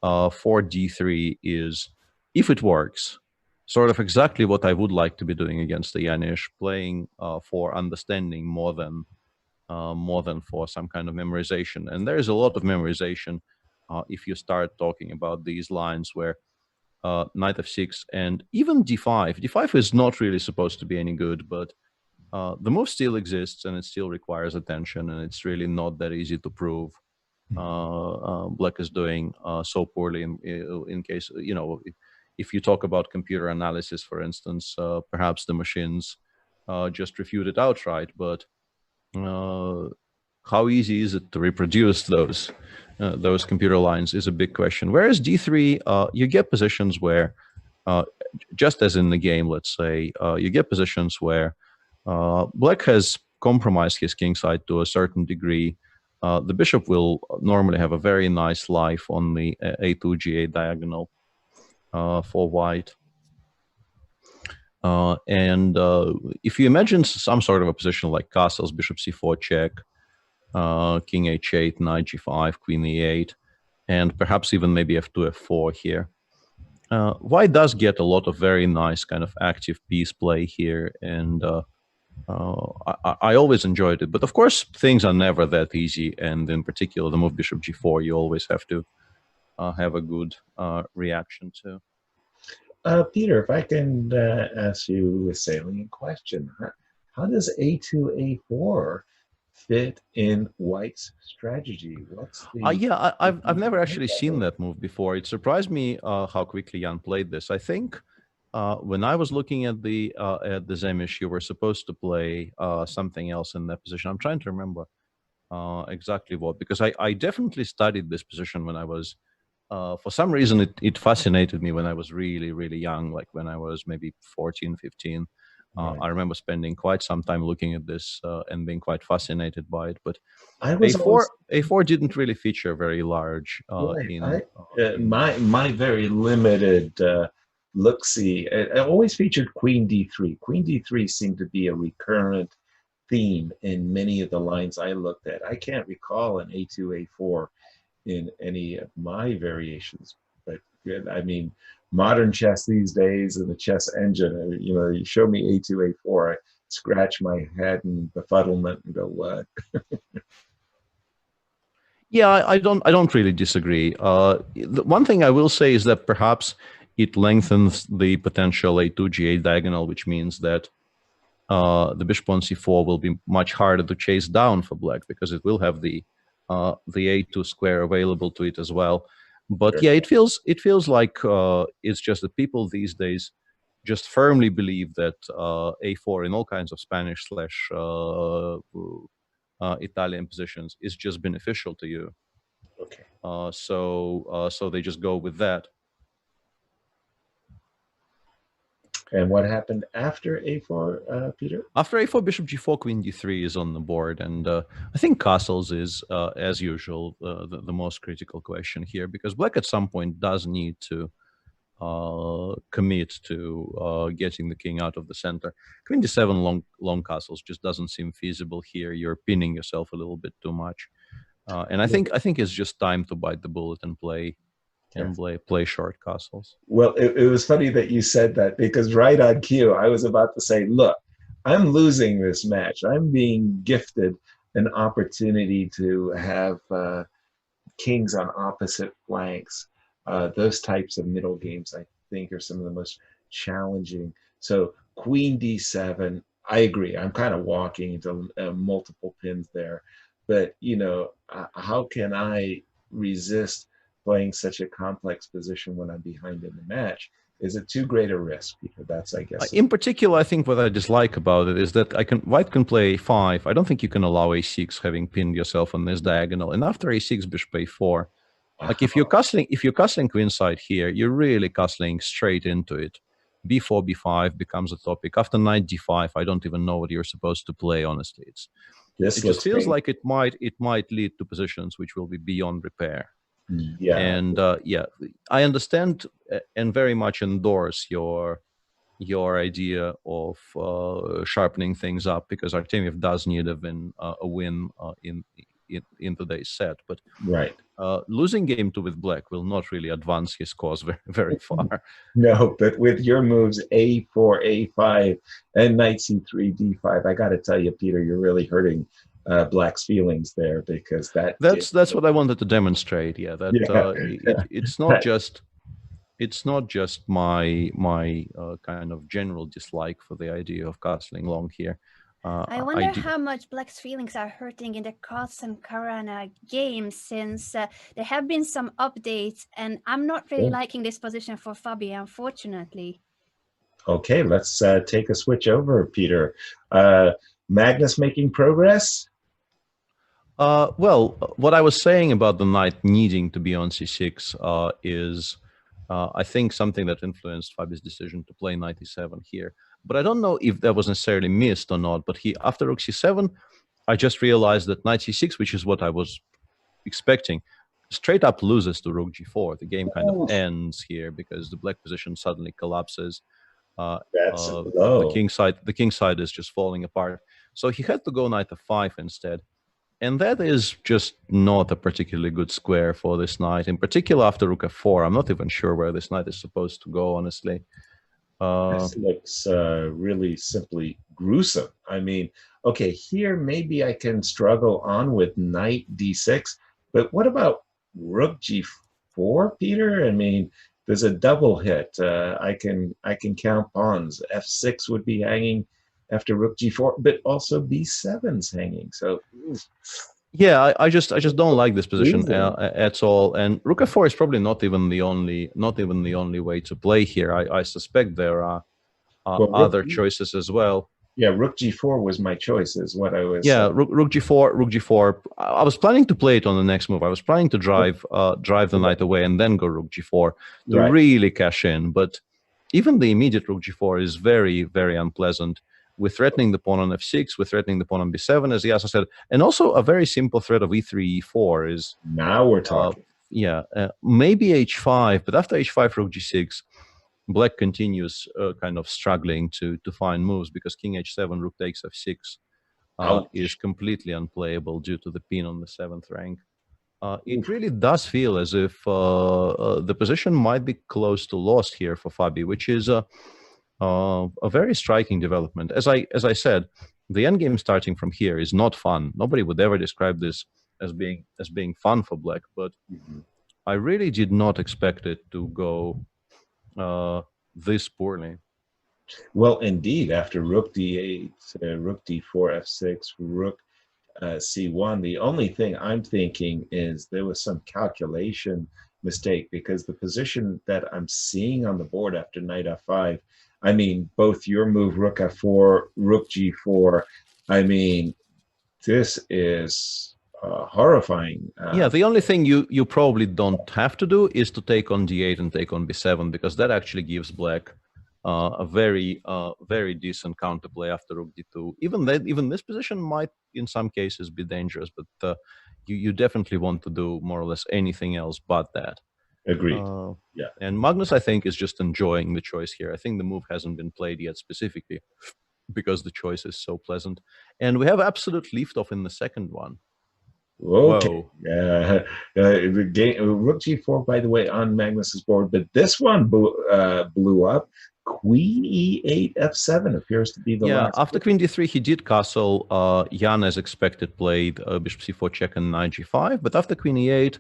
4d3 is, if it works, sort of exactly what I would like to be doing against the Janusz, playing for understanding more than for some kind of memorization. And there is a lot of memorization if you start talking about these lines where knight f6 and even d5. d5 is not really supposed to be any good, but the move still exists and it still requires attention, and it's really not that easy to prove. Black is doing so poorly in case, if you talk about computer analysis, for instance, perhaps the machines just refute it outright, but how easy is it to reproduce those computer lines is a big question. Whereas d3, you get positions where, just as in the game, let's say, you get positions where black has compromise his kingside to a certain degree, the bishop will normally have a very nice life on the a2 g8 diagonal for white. And if you imagine some sort of a position like castles, bishop c4 check, king h8, knight g5, queen e8, and perhaps even maybe f2, f4 here. White does get a lot of very nice kind of active piece play here, and I always enjoyed it. But of course, things are never that easy, and in particular, the move bishop g4, you always have to have a good reaction to. Peter, if I can ask you a salient question, how does a2, a4 fit in White's strategy? What's the? Yeah, I've never actually seen that move before. It surprised me how quickly Jan played this. I think when I was looking at the Zemish, you were supposed to play something else in that position. I'm trying to remember exactly what, because I definitely studied this position when I was. For some reason, it fascinated me when I was really, really young, like when I was maybe 14, 15. Right. I remember spending quite some time looking at this and being quite fascinated by it. But A4 didn't really feature very large. My very limited look-see, it always featured queen d3. Queen d3 seemed to be a recurrent theme in many of the lines I looked at. I can't recall an a2, a4 in any of my variations, but I mean, modern chess these days and the chess engine, you show me a2, a4, I scratch my head in befuddlement and go, what? Yeah, I don't really disagree. The one thing I will say is that perhaps it lengthens the potential a2 g8 diagonal, which means that the bishop on c4 will be much harder to chase down for black because it will have the a2 square available to it as well. But sure. Yeah, it feels like it's just that people these days just firmly believe that a4 in all kinds of Spanish / Italian positions is just beneficial to you. Okay. So they just go with that. And what happened after a4, Peter? After a4, bishop g4, queen d3 is on the board. And I think castles is, as usual, the most critical question here, because black at some point does need to commit to getting the king out of the center. Queen d7 long castles just doesn't seem feasible here. You're pinning yourself a little bit too much. And I think it's just time to bite the bullet and play short castles. Well, it was funny that you said that, because right on cue, I was about to say, look, I'm losing this match. I'm being gifted an opportunity to have kings on opposite flanks. Those types of middle games, I think, are some of the most challenging. So queen d7, I agree. I'm kind of walking into multiple pins there. But, how can I resist playing such a complex position when I'm behind in the match? Is it too great a risk, Peter? That's, I guess. In particular, I think what I dislike about it is that white can play a5. I don't think you can allow a6, having pinned yourself on this diagonal. And after a6, bishop a4, like if you're castling queenside here, you're really castling straight into it. b4, b5 becomes a topic. After knight d5, I don't even know what you're supposed to play, honestly. It just feels like it might lead to positions which will be beyond repair. Yeah. And I understand and very much endorse your idea of sharpening things up, because Artemiev does need a win in today's set. But right, losing game 2 with black will not really advance his cause very, very far. No, but with your moves a4, a5, and knight c3, d5, I got to tell you, Peter, you're really hurting black's feelings there, because that's what I wanted to demonstrate. Yeah, that it's not just my kind of general dislike for the idea of castling long here. I wonder how much black's feelings are hurting in the Carlsen Karana game, since there have been some updates, and I'm not really liking this position for Fabi, unfortunately. Okay, let's take a switch over, Peter. Magnus making progress? Well, what I was saying about the knight needing to be on c6 is, I think, something that influenced Fabi's decision to play knight e7 here. but I don't know if that was necessarily missed or not. But after rook c7, I just realized that knight c6, which is what I was expecting, straight up loses to rook g4. The game kind of ends here because the black position suddenly collapses. That's the king side is just falling apart. So he had to go knight f5 instead. And that is just not a particularly good square for this knight. In particular, after rook f4, I'm not even sure where this knight is supposed to go, honestly. This looks really simply gruesome. I mean, okay, here maybe I can struggle on with knight d6, but what about rook g4, Peter? I mean, there's a double hit. I can count pawns. f6 would be hanging after rook g4, but also b7's hanging. So yeah, I just don't like this position at all. And rook f4 is probably not even the only way to play here. I suspect there are other choices as well. Yeah, rook g4 was my choice, is what I was. Yeah, rook g4. I was planning to play it on the next move. I was planning to drive the knight away and then go rook g4 to really cash in. But even the immediate rook g4 is very, very unpleasant. We're threatening the pawn on f6, we're threatening the pawn on b7, as Yasser said, and also a very simple threat of e3, e4 is... Now we're talking. Maybe h5, but after h5, rook g6, black continues kind of struggling to find moves because king h7, rook takes f6 is completely unplayable due to the pin on the 7th rank. It really does feel as if the position might be close to lost here for Fabi, which is a very striking development. As I said, the endgame starting from here is not fun. Nobody would ever describe this as being fun for black, but I really did not expect it to go this poorly. Well, indeed, after rook d8, rook d4, f6, rook c1, the only thing I'm thinking is there was some calculation mistake, because the position that I'm seeing on the board after knight f5, I mean, both your move, rook f4, rook g4, I mean, this is horrifying. Yeah, the only thing you probably don't have to do is to take on d8 and take on b7, because that actually gives black a very decent counterplay after rook d2. Even this position might, in some cases, be dangerous, but you definitely want to do more or less anything else but that. Agreed. Yeah. And Magnus, I think, is just enjoying the choice here. I think the move hasn't been played yet specifically because the choice is so pleasant. And we have absolute liftoff in the second one. Okay. The game, rook g4, by the way, on Magnus's board, but this one blew up. Queen e8, f7 appears to be the last. After queen d3, he did castle. Jan, as expected, played bishop c4 check and knight g5. But after queen e8,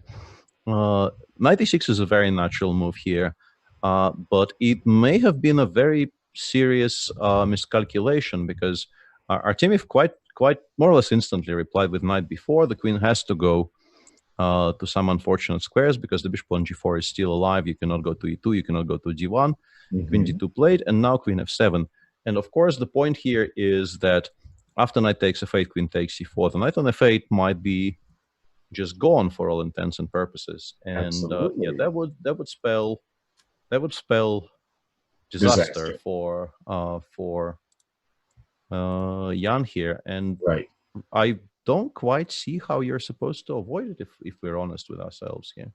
knight e6 is a very natural move here. But it may have been a very serious miscalculation, because Artemiev quite more or less instantly replied with knight b4. The queen has to go to some unfortunate squares because the bishop on g4 is still alive. You cannot go to e2, you cannot go to g1. Queen d2 played, and now queen f7. And of course, the point here is that after knight takes f8, queen takes c4. The knight on f8 might be just gone for all intents and purposes. And that would spell disaster for Jan here. And I don't quite see how you're supposed to avoid it if we're honest with ourselves here.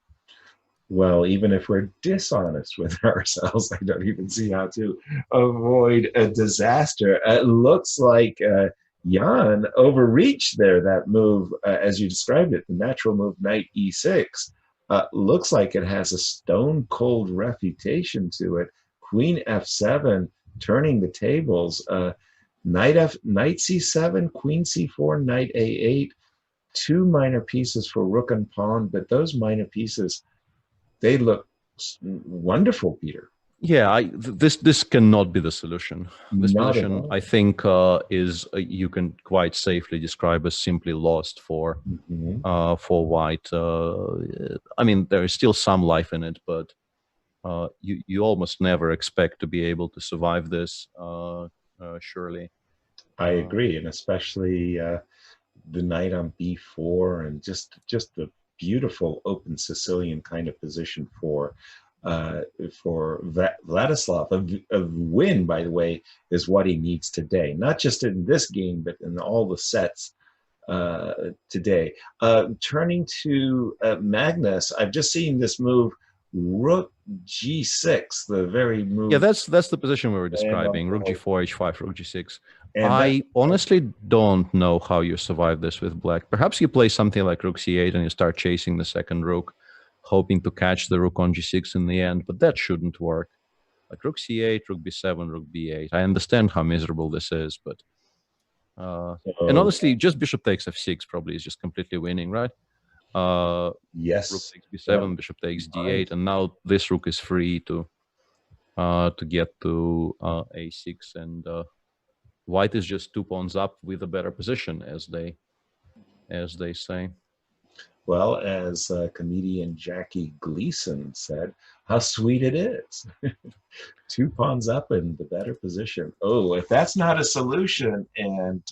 Well, even if we're dishonest with ourselves, I don't even see how to avoid a disaster. It looks like Jan overreached there, that move, as you described it, the natural move, knight e6. Looks like it has a stone-cold refutation to it. Queen f7, turning the tables. Knight c7, queen c4, knight a8. Two minor pieces for rook and pawn, but those minor pieces, they look wonderful, Peter. Yeah, this cannot be the solution. This position, I think, is you can quite safely describe as simply lost for white. I mean, there is still some life in it, but you almost never expect to be able to survive this. Surely, I agree, and especially the knight on b4, and just the beautiful open Sicilian kind of position for for Vladislav. A win, by the way, is what he needs today, not just in this game, but in all the sets today. Turning to Magnus, I've just seen this move, Rook G6, the very move. Yeah, that's the position we were describing. Rook G4, H5, Rook G6. I honestly don't know how you survive this with black. Perhaps you play something like Rook C8 and you start chasing the second rook, hoping to catch the rook on G6 in the end, but that shouldn't work. Like Rook C8, Rook B7, Rook B8. I understand how miserable this is, but and honestly, just Bishop takes F6 probably is just completely winning, right? Yes. Rook takes B7, Bishop takes D8, and now this rook is free to get to A6, and white is just 2 pawns up with a better position, as they say. Well, as comedian Jackie Gleason said, how sweet it is. 2 pawns up in the better position. Oh, if that's not a solution, and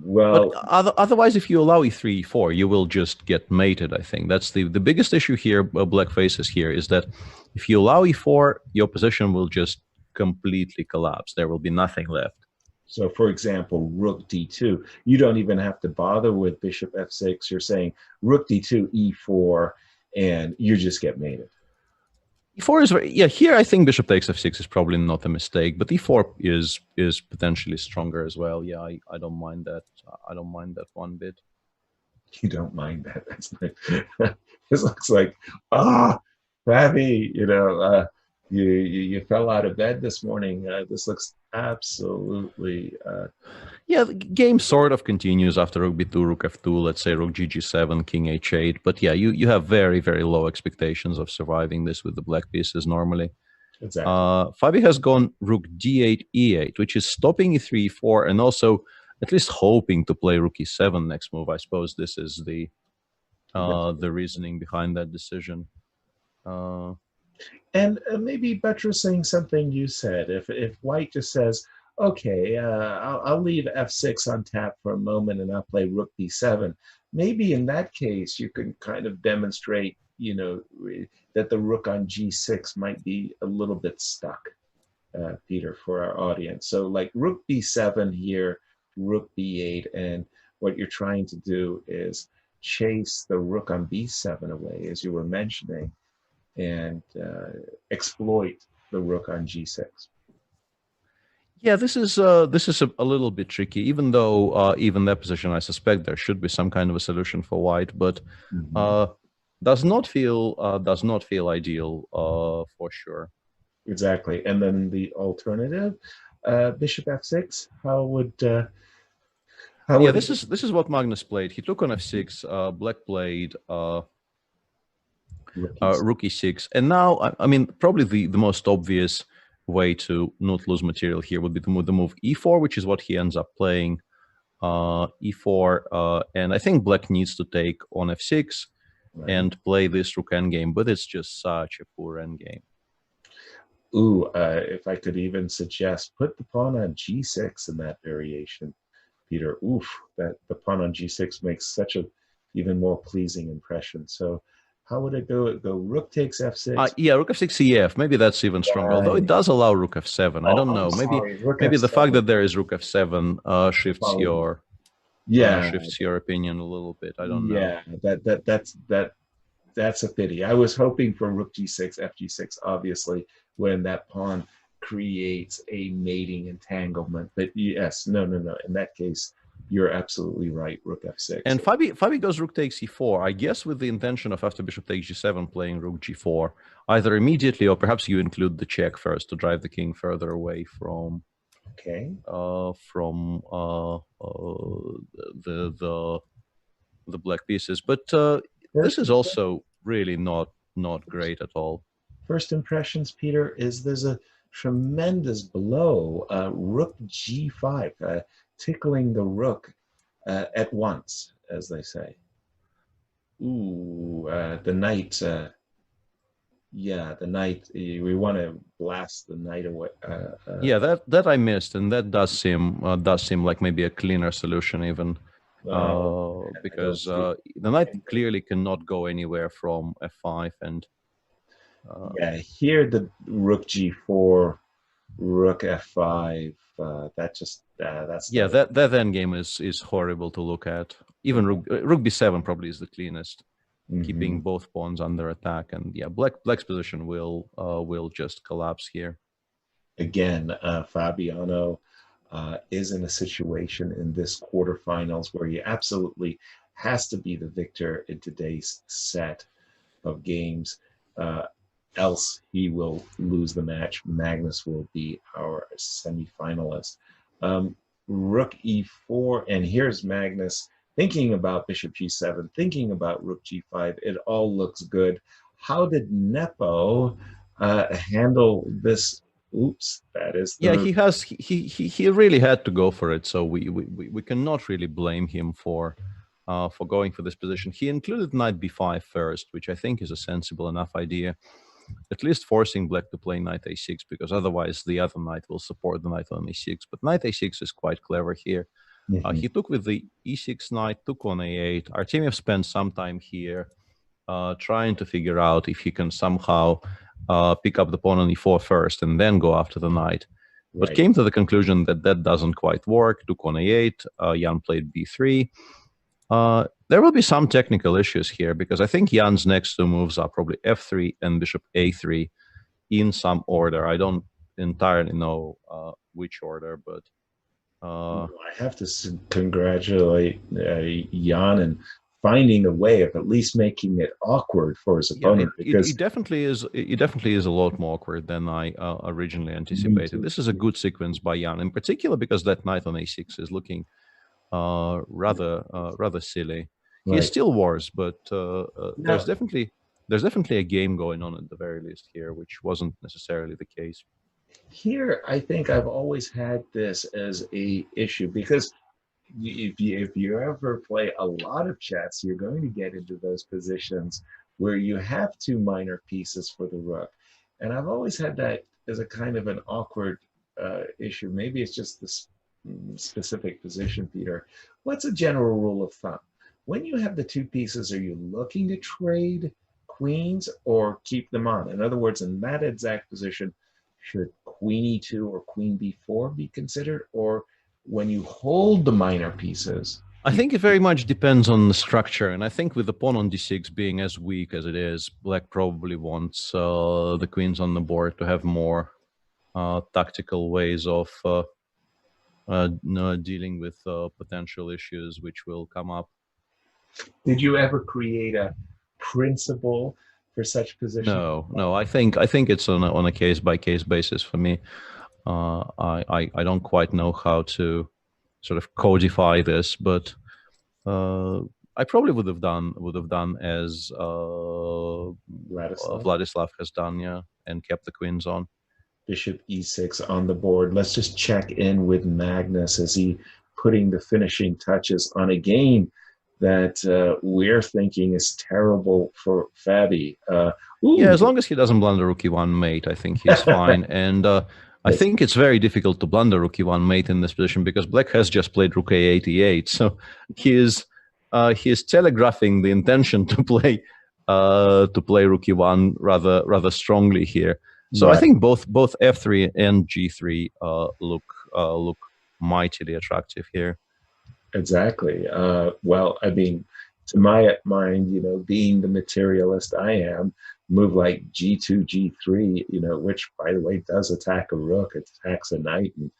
well, but otherwise, if you allow E3, E4, you will just get mated. I think that's the biggest issue here. Black faces here is that if you allow E4, your position will just completely collapse. There will be nothing left. So, for example, Rook D2, you don't even have to bother with Bishop F6. You're saying Rook D2, E4, and you just get mated. E4 is, yeah, here I think Bishop takes F6 is probably not a mistake, but E4 is potentially stronger as well. Yeah, I don't mind that. I don't mind that one bit. You don't mind that? That's nice. This looks like, Fabi, you fell out of bed this morning. This looks absolutely... Yeah, the game sort of continues after Rook B2, Rook F2, let's say Rook G7, King H8. But yeah, you have very, very low expectations of surviving this with the black pieces normally. Exactly. Fabi has gone Rook D8, E8, which is stopping E3, E4, and also at least hoping to play Rook E7 next move. I suppose this is the reasoning behind that decision. And maybe buttressing something you said, if white just says, okay, I'll leave F6 on tap for a moment and I'll play Rook B7, maybe in that case you can kind of demonstrate, that the rook on G6 might be a little bit stuck, Peter, for our audience. So like Rook B7 here, Rook B8, and what you're trying to do is chase the rook on B7 away, as you were mentioning, and exploit the rook on G6. Yeah, this is a little bit tricky. Even though even that position, I suspect there should be some kind of a solution for white, but does not feel ideal for sure. Exactly. And then the alternative, Bishop F6. How would this is what Magnus played. He took on F6. Black played Rook E6, and now I mean probably the most obvious way to not lose material here would be to move the move E4, which is what he ends up playing. E4, and I think black needs to take on F6 and play this rook endgame, but it's just such a poor endgame. Ooh, if I could even suggest, put the pawn on G6 in that variation, Peter. Oof, that the pawn on G6 makes such a even more pleasing impression. So how would it go? It go Rook takes F6. Yeah, Rook F6 CF. Maybe that's even stronger. Although it does allow Rook F7. I don't know. Maybe the fact that there is Rook F7 shifts your opinion a little bit. I don't know. Yeah, that's a pity. I was hoping for Rook G6, Fg6, obviously, when that pawn creates a mating entanglement. But yes, no. In that case, you're absolutely right, Rook F6. And Fabi goes Rook takes E4, I guess with the intention of after Bishop takes G7 playing Rook G4, either immediately or perhaps you include the check first to drive the king further away from the black pieces. But this is also really not great at all. First impressions, Peter, is there's a tremendous blow, Rook G5, tickling the rook at once, as they say. Ooh, the knight. The knight. We want to blast the knight away. Yeah, that I missed, and that does seem like maybe a cleaner solution even, because the knight clearly cannot go anywhere from F5, and Yeah, here the rook g4, rook f5. That's Yeah, not that endgame is horrible to look at. Even rook b7 probably is the cleanest, keeping both pawns under attack. And yeah, black's position will just collapse here. Again, Fabiano is in a situation in this quarterfinals where he absolutely has to be the victor in today's set of games. Else he will lose the match. Magnus will be our semifinalist. Rook e4, and here's Magnus thinking about bishop g7, thinking about rook g5. It all looks good. How did Nepo handle this? Oops, that is the... Yeah, he really had to go for it. So we cannot really blame him for going for this position. He included knight b5 first, which I think is a sensible enough idea. At least forcing black to play knight a6, because otherwise the other knight will support the knight on e6. But knight a6 is quite clever here. He took with the e6 knight, took on a8. Artemiev spent some time here trying to figure out if he can somehow pick up the pawn on e4 first and then go after the knight. But came to the conclusion that that doesn't quite work. Took on a8. Jan played b3. There will be some technical issues here, because I think Jan's next two moves are probably f3 and bishop a3 in some order. I don't entirely know which order, but... I have to congratulate Jan and finding a way of at least making it awkward for his opponent. Because it definitely is a lot more awkward than I originally anticipated. This is a good sequence by Jan, in particular because that knight on a6 is looking rather silly. He still wars, but there's definitely a game going on at the very least here, which wasn't necessarily the case. Here, I think I've always had this as a issue, because if you ever play a lot of chess, you're going to get into those positions where you have two minor pieces for the rook. And I've always had that as a kind of an awkward issue. Maybe it's just this specific position, Peter. What's a general rule of thumb? When you have the two pieces, are you looking to trade queens or keep them on? In other words, in that exact position, should queen e2 or queen b4 be considered? Or when you hold the minor pieces? I think it very much depends on the structure. And I think with the pawn on d6 being as weak as it is, black probably wants the queens on the board to have more tactical ways of dealing with potential issues which will come up. Did you ever create a principle for such positions? No. I think it's on a case-by-case basis for me. I don't quite know how to sort of codify this, but I probably would have done as Vladislav has done, yeah, and kept the queens on. Bishop e6 on the board. Let's just check in with Magnus as he putting the finishing touches on a game that we're thinking is terrible for Fabi. Yeah, as long as he doesn't blunder rook e1 mate, I think he's fine. And I think it's very difficult to blunder rook e1 mate in this position, because black has just played rook a8 e8. So he is telegraphing the intention to play rook e1 rather strongly here. So I think both f3 and g3 look mightily attractive here. Exactly. Well, I mean, to my mind, being the materialist I am, move like g2, g3, which, by the way, does attack a rook, it attacks a knight. And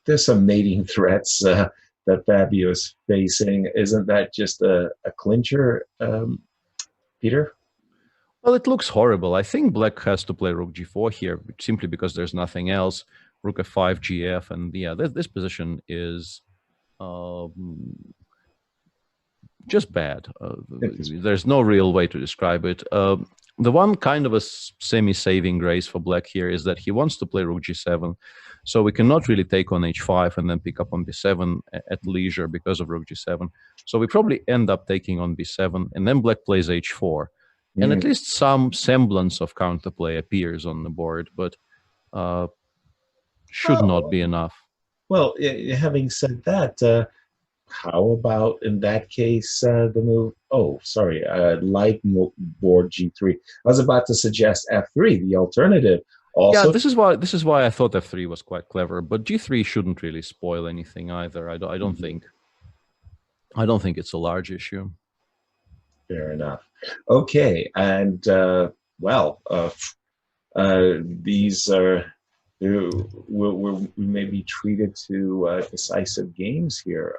there's some mating threats that Fabio is facing. Isn't that just a clincher, Peter? Well, it looks horrible. I think black has to play rook g4 here, simply because there's nothing else. Rook f5, gf, and yeah, this position is just bad. There's no real way to describe it. The one kind of a semi-saving grace for black here is that he wants to play rook g7, so we cannot really take on h5 and then pick up on b7 at leisure because of rook g7. So we probably end up taking on b7, and then black plays h4. And at least some semblance of counterplay appears on the board, but should not be enough. Well, having said that, how about in that case the move? Oh, sorry, light board G3. I was about to suggest F3, the alternative. Also, yeah, this is why I thought F3 was quite clever, but G3 shouldn't really spoil anything either. I don't think it's a large issue. Fair enough. Okay, and these are we may be treated to decisive games here.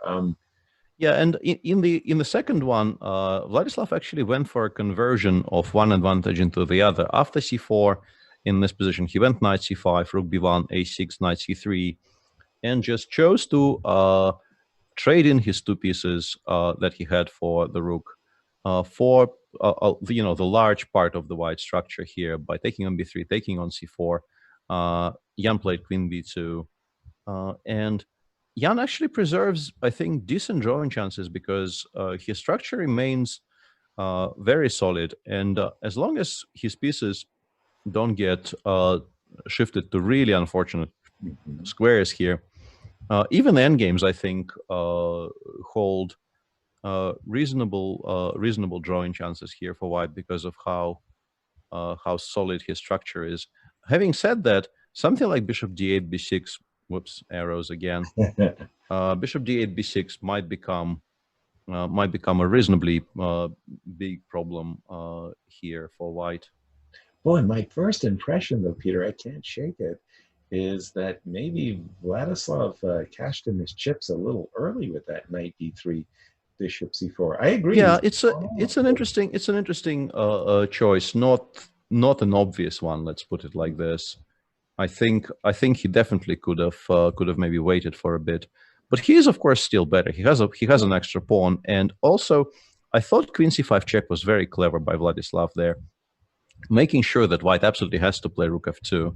Yeah, and in the second one, Vladislav actually went for a conversion of one advantage into the other. After c4, in this position, he went knight c5, rook b1, a6, knight c3, and just chose to trade in his two pieces that he had for the rook for the large part of the white structure here by taking on b3, taking on c4. Jan played queen b2, and Jan actually preserves, I think, decent drawing chances because his structure remains very solid, and as long as his pieces don't get shifted to really unfortunate squares here, even the endgames, I think, hold reasonable drawing chances here for white because of how solid his structure is. Having said that, something like bishop d8, b6, whoops, arrows again. Bishop d8, b6 might become a reasonably big problem here for white. Boy, my first impression, though, Peter, I can't shake it, is that maybe Vladislav cashed in his chips a little early with that knight d3, bishop c4. I agree. Yeah, it's an interesting choice, not an obvious one. Let's put it like this. I think he definitely could have maybe waited for a bit, but he is of course still better. He has an extra pawn, and also I thought queen c5 check was very clever by Vladislav there, making sure that white absolutely has to play rook f2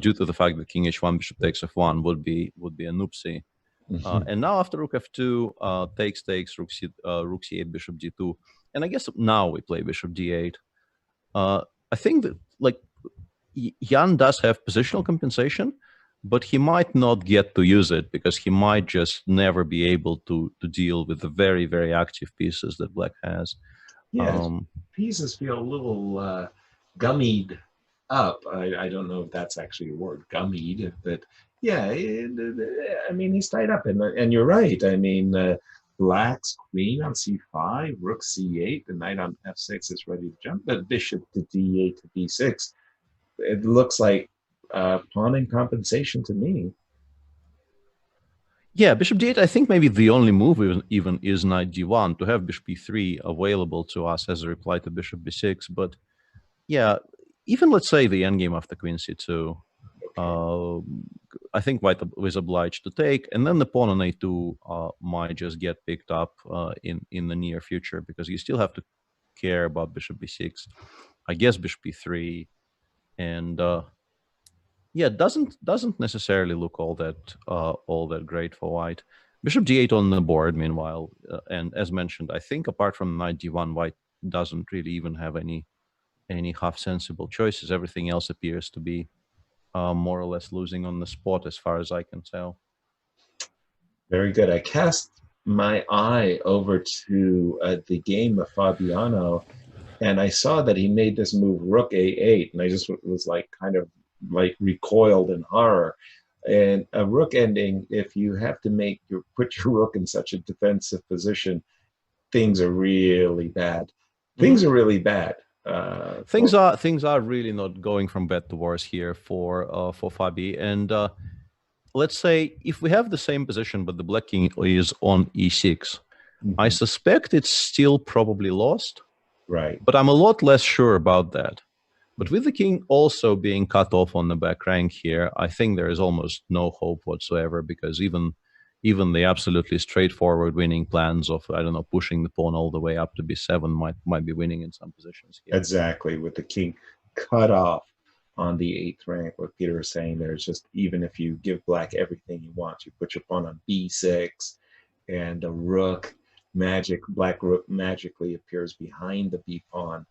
due to the fact that king h1, bishop takes f1 would be a noopsie. And now after rook f2, takes, rook c8, bishop d2, and I guess now we play bishop d8. I think that Jan does have positional compensation, but he might not get to use it because he might just never be able to deal with the very, very active pieces that black has. Yeah, pieces feel a little gummied up. I don't know if that's actually a word, gummied, but yeah, I mean, he's tied up, and you're right. I mean, black's queen on c5, rook c8, the knight on f6 is ready to jump, but bishop to d8 to b6. It looks like pawn in compensation to me. Yeah, bishop d8, I think maybe the only move even is knight d1 to have bishop b3 available to us as a reply to bishop b6. But yeah, even let's say the endgame after queen c2, I think white was obliged to take, and then the pawn on a2 might just get picked up in the near future because you still have to care about bishop b6. I guess bishop b3, and yeah, doesn't necessarily look all that great for white. Bishop d8 on the board, meanwhile, and as mentioned, I think apart from knight d1, white doesn't really even have any half sensible choices. Everything else appears to be more or less losing on the spot, as far as I can tell. Very good. I cast my eye over to the game of Fabiano, and I saw that he made this move rook a8, and I just was like kind of like recoiled in horror. And a rook ending, if you have to put your rook in such a defensive position, things are really bad. Things are really bad. Things are really not going from bad to worse here for Fabi. And let's say if we have the same position, but the black king is on e6, I suspect it's still probably lost. Right. But I'm a lot less sure about that. But with the king also being cut off on the back rank here, I think there is almost no hope whatsoever, because even the absolutely straightforward winning plans of, I don't know, pushing the pawn all the way up to b7 might be winning in some positions here. Exactly, with the king cut off on the 8th rank. What Peter is saying there is just, even if you give black everything you want, you put your pawn on b6, and a rook, black rook magically appears behind the b pawn.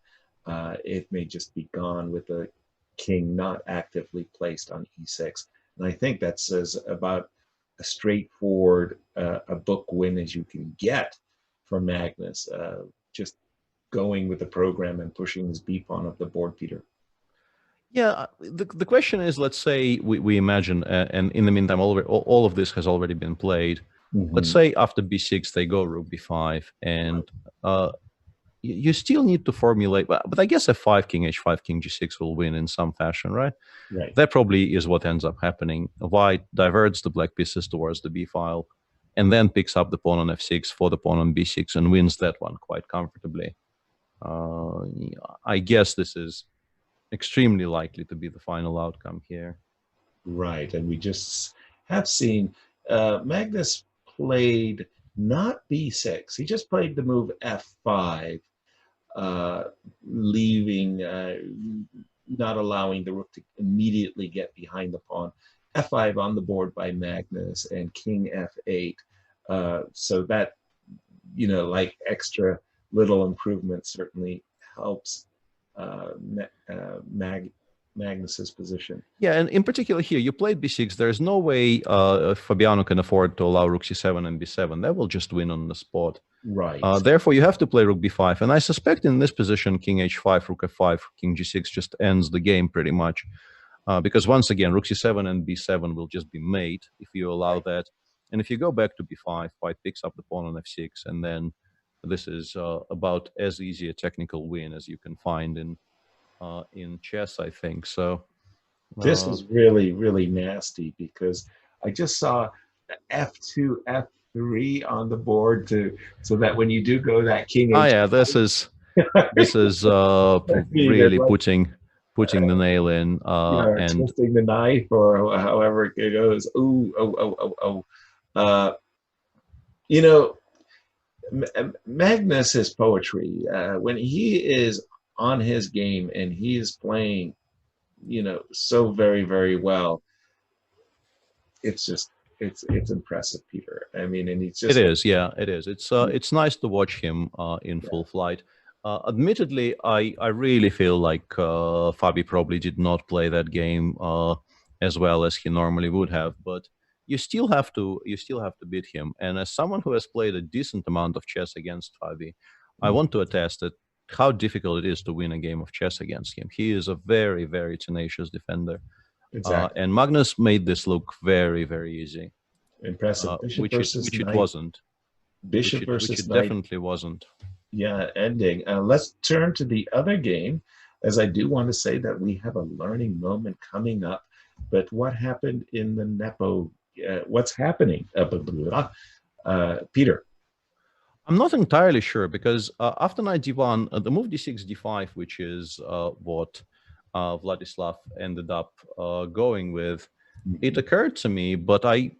It may just be gone with the king not actively placed on e6. And I think that says about straightforward a book win as you can get from Magnus, just going with the program and pushing his b pawn up the board, Peter. Yeah, the question is, let's say we imagine, and in the meantime, all of this has already been played. Mm-hmm. Let's say after b6 they go rook b5, and you still need to formulate. But I guess f5, king h5, king g6 will win in some fashion, right? Right. That probably is what ends up happening. White diverts the black pieces towards the b file, and then picks up the pawn on f6 for the pawn on b6 and wins that one quite comfortably. I guess this is extremely likely to be the final outcome here. Right, and we just have seen Magnus played not b6. He just played the move f5, leaving, not allowing the rook to immediately get behind the pawn. f5 on the board by Magnus, and king f8. So that, like extra little improvement certainly helps Magnus's position. Yeah, and in particular here, you played b6. There's no way Fabiano can afford to allow rook c7 and b7. That will just win on the spot. Right. Therefore, you have to play rook b5. And I suspect in this position, king h5, rook f5, king g6 just ends the game pretty much. Because once again, rook c7 and b7 will just be mate if you allow that. And if you go back to b5, white picks up the pawn on f6, and then this is about as easy a technical win as you can find in chess, I think. So this is really, really nasty, because I just saw f2, f3 on the board so that when you do go that king. Oh yeah, this is really putting the nail in and twisting the knife, or however it goes. Magnus is poetry. When he is on his game and he is playing, so very, very well, it's impressive, Peter. I mean, and it's just. It is, yeah, it is. It's nice to watch him in full flight. Admittedly, I really feel like Fabi probably did not play that game as well as he normally would have, but you still have to beat him. And as someone who has played a decent amount of chess against Fabi, I want to attest that how difficult it is to win a game of chess against him. He is a very, very tenacious defender. Exactly. And Magnus made this look very, very easy. Impressive. Which it wasn't. Bishop versus which it knight. Definitely wasn't. Yeah, ending. Let's turn to the other game, as I do want to say that we have a learning moment coming up. But what happened in the Nepo? What's happening? Peter. I'm not entirely sure, because after knight d1, the move d6, d5, which is what Vladislav ended up going with, it occurred to me, but I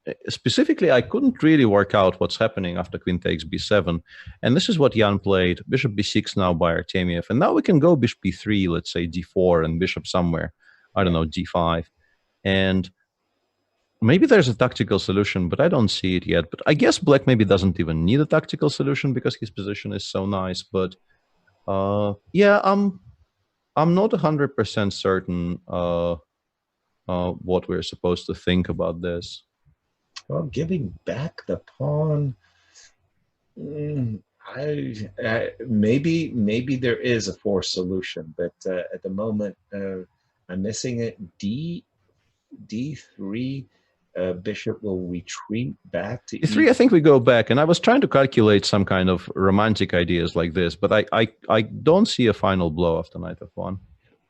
couldn't really work out what's happening after queen takes b7. And this is what Jan played, bishop b6 now by Artemiev. And now we can go bishop b3, let's say d4, and bishop somewhere, I don't know, d5. And maybe there's a tactical solution, but I don't see it yet. But I guess black maybe doesn't even need a tactical solution because his position is so nice. But yeah, I'm not 100% certain what we're supposed to think about this. Well, giving back the pawn, maybe there is a forced solution, but at the moment I'm missing it. D3. Bishop will retreat back to E3. I think we go back, and I was trying to calculate some kind of romantic ideas like this, but I don't see a final blow after knight f1.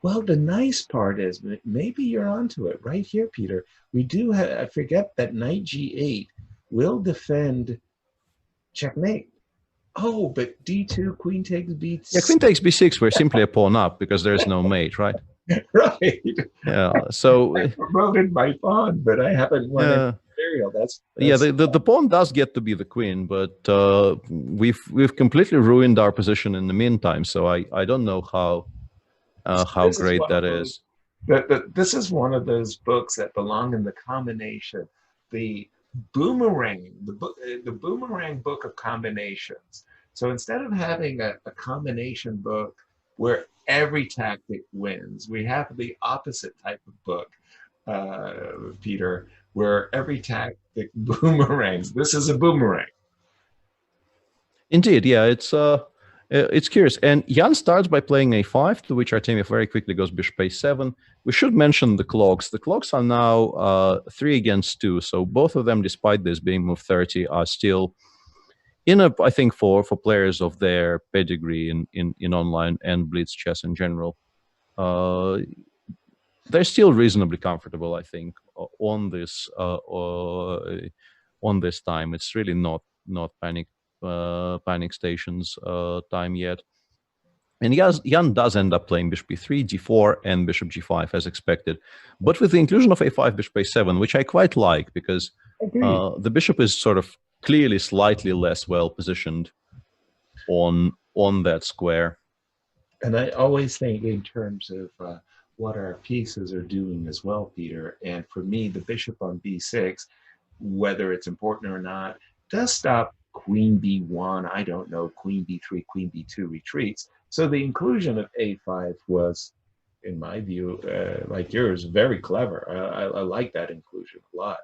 Well, the nice part is maybe you're onto it right here, Peter. We do have, I forget that knight g8 will defend checkmate. Oh, but d2, queen takes b6. Yeah, queen takes b6. We're simply a pawn up because there's no mate, right? Right. Yeah. So I promoted my pawn, but I haven't won any material. That's yeah. The pawn does get to be the queen, but we've completely ruined our position in the meantime. So I don't know how great that is. This is one of those books that belong in the combination, the boomerang, the boomerang book of combinations. So instead of having a combination book where every tactic wins, we have the opposite type of book, Peter, where every tactic boomerangs. This is a boomerang. Indeed, yeah, it's curious. And Jan starts by playing a5, to which Artemiev very quickly goes bishop a7. We should mention the clocks. The clocks are now 3 against 2, so both of them, despite this being move 30, are still I think for players of their pedigree in online and Blitz chess in general, they're still reasonably comfortable, I think, on this time. It's really not panic stations time yet. And Jan does end up playing bishop e3, d4, and bishop g5 as expected. But with the inclusion of a5, bishop a7, which I quite like, because the bishop is sort of clearly slightly less well positioned on that square. And I always think in terms of what our pieces are doing as well, Peter. And for me, the bishop on b6, whether it's important or not, does stop queen b1, I don't know, queen b3, queen b2 retreats. So the inclusion of a5 was, in my view, like yours, very clever. I like that inclusion a lot.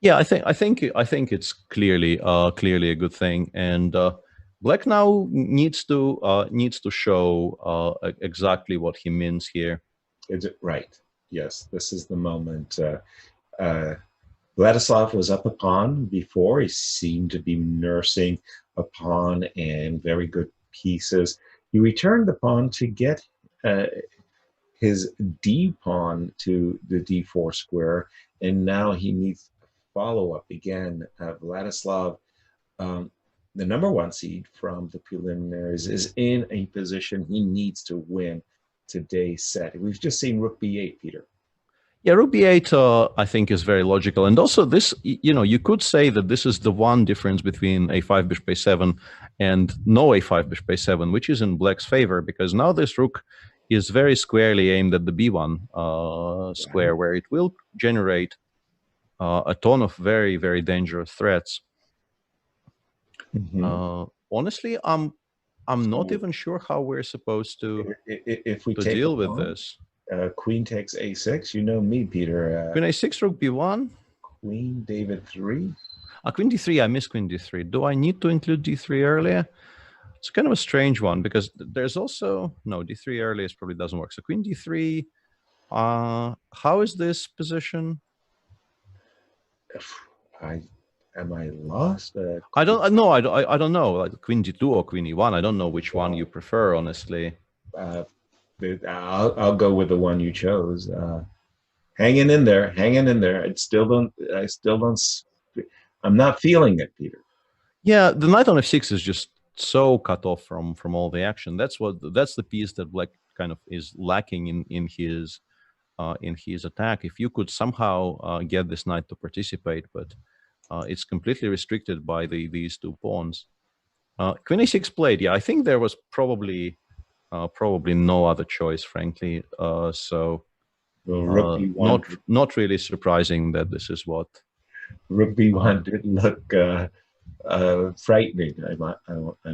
Yeah, I think it's clearly a good thing, and Black now needs to show exactly what he means here. Is it right? Yes, this is the moment. Vladislav was up a pawn before. He seemed to be nursing a pawn and very good pieces. He returned the pawn to get his d pawn to the d4 square, and now he needs follow up again. Vladislav, the number 1 seed from the preliminaries, is in a position he needs to win today's set. We've just seen rook b8, Peter. Yeah, rook b8 I think is very logical. And also this, you could say that this is the one difference between a5 bishop a7 and no a5 bishop a7, which is in Black's favor, because now this rook is very squarely aimed at the b1 square, where it will generate a ton of very, very dangerous threats. Honestly, I'm not even sure how we're supposed to if we deal with this. Queen takes a6. You know me, Peter. Queen a6, rook b1. Queen David 3. Queen d3. I missed queen d3. Do I need to include d3 earlier? It's kind of a strange one, because there's also no d3 earlier. Probably doesn't work. So queen d3. How is this position? Am I lost? I don't know. I don't know. Like queen d2 or queen e1. I don't know which one you prefer, honestly. I'll go with the one you chose. Hanging in there. I'm not feeling it, Peter. Yeah, the knight on f6 is just so cut off from all the action. That's the piece that Black kind of is lacking in his attack. If you could somehow get this knight to participate, but it's completely restricted by these 2 pawns. Queen a6 played. Yeah, I think there was probably no other choice, frankly. So not really surprising that this is what rook b1 did look frightening. I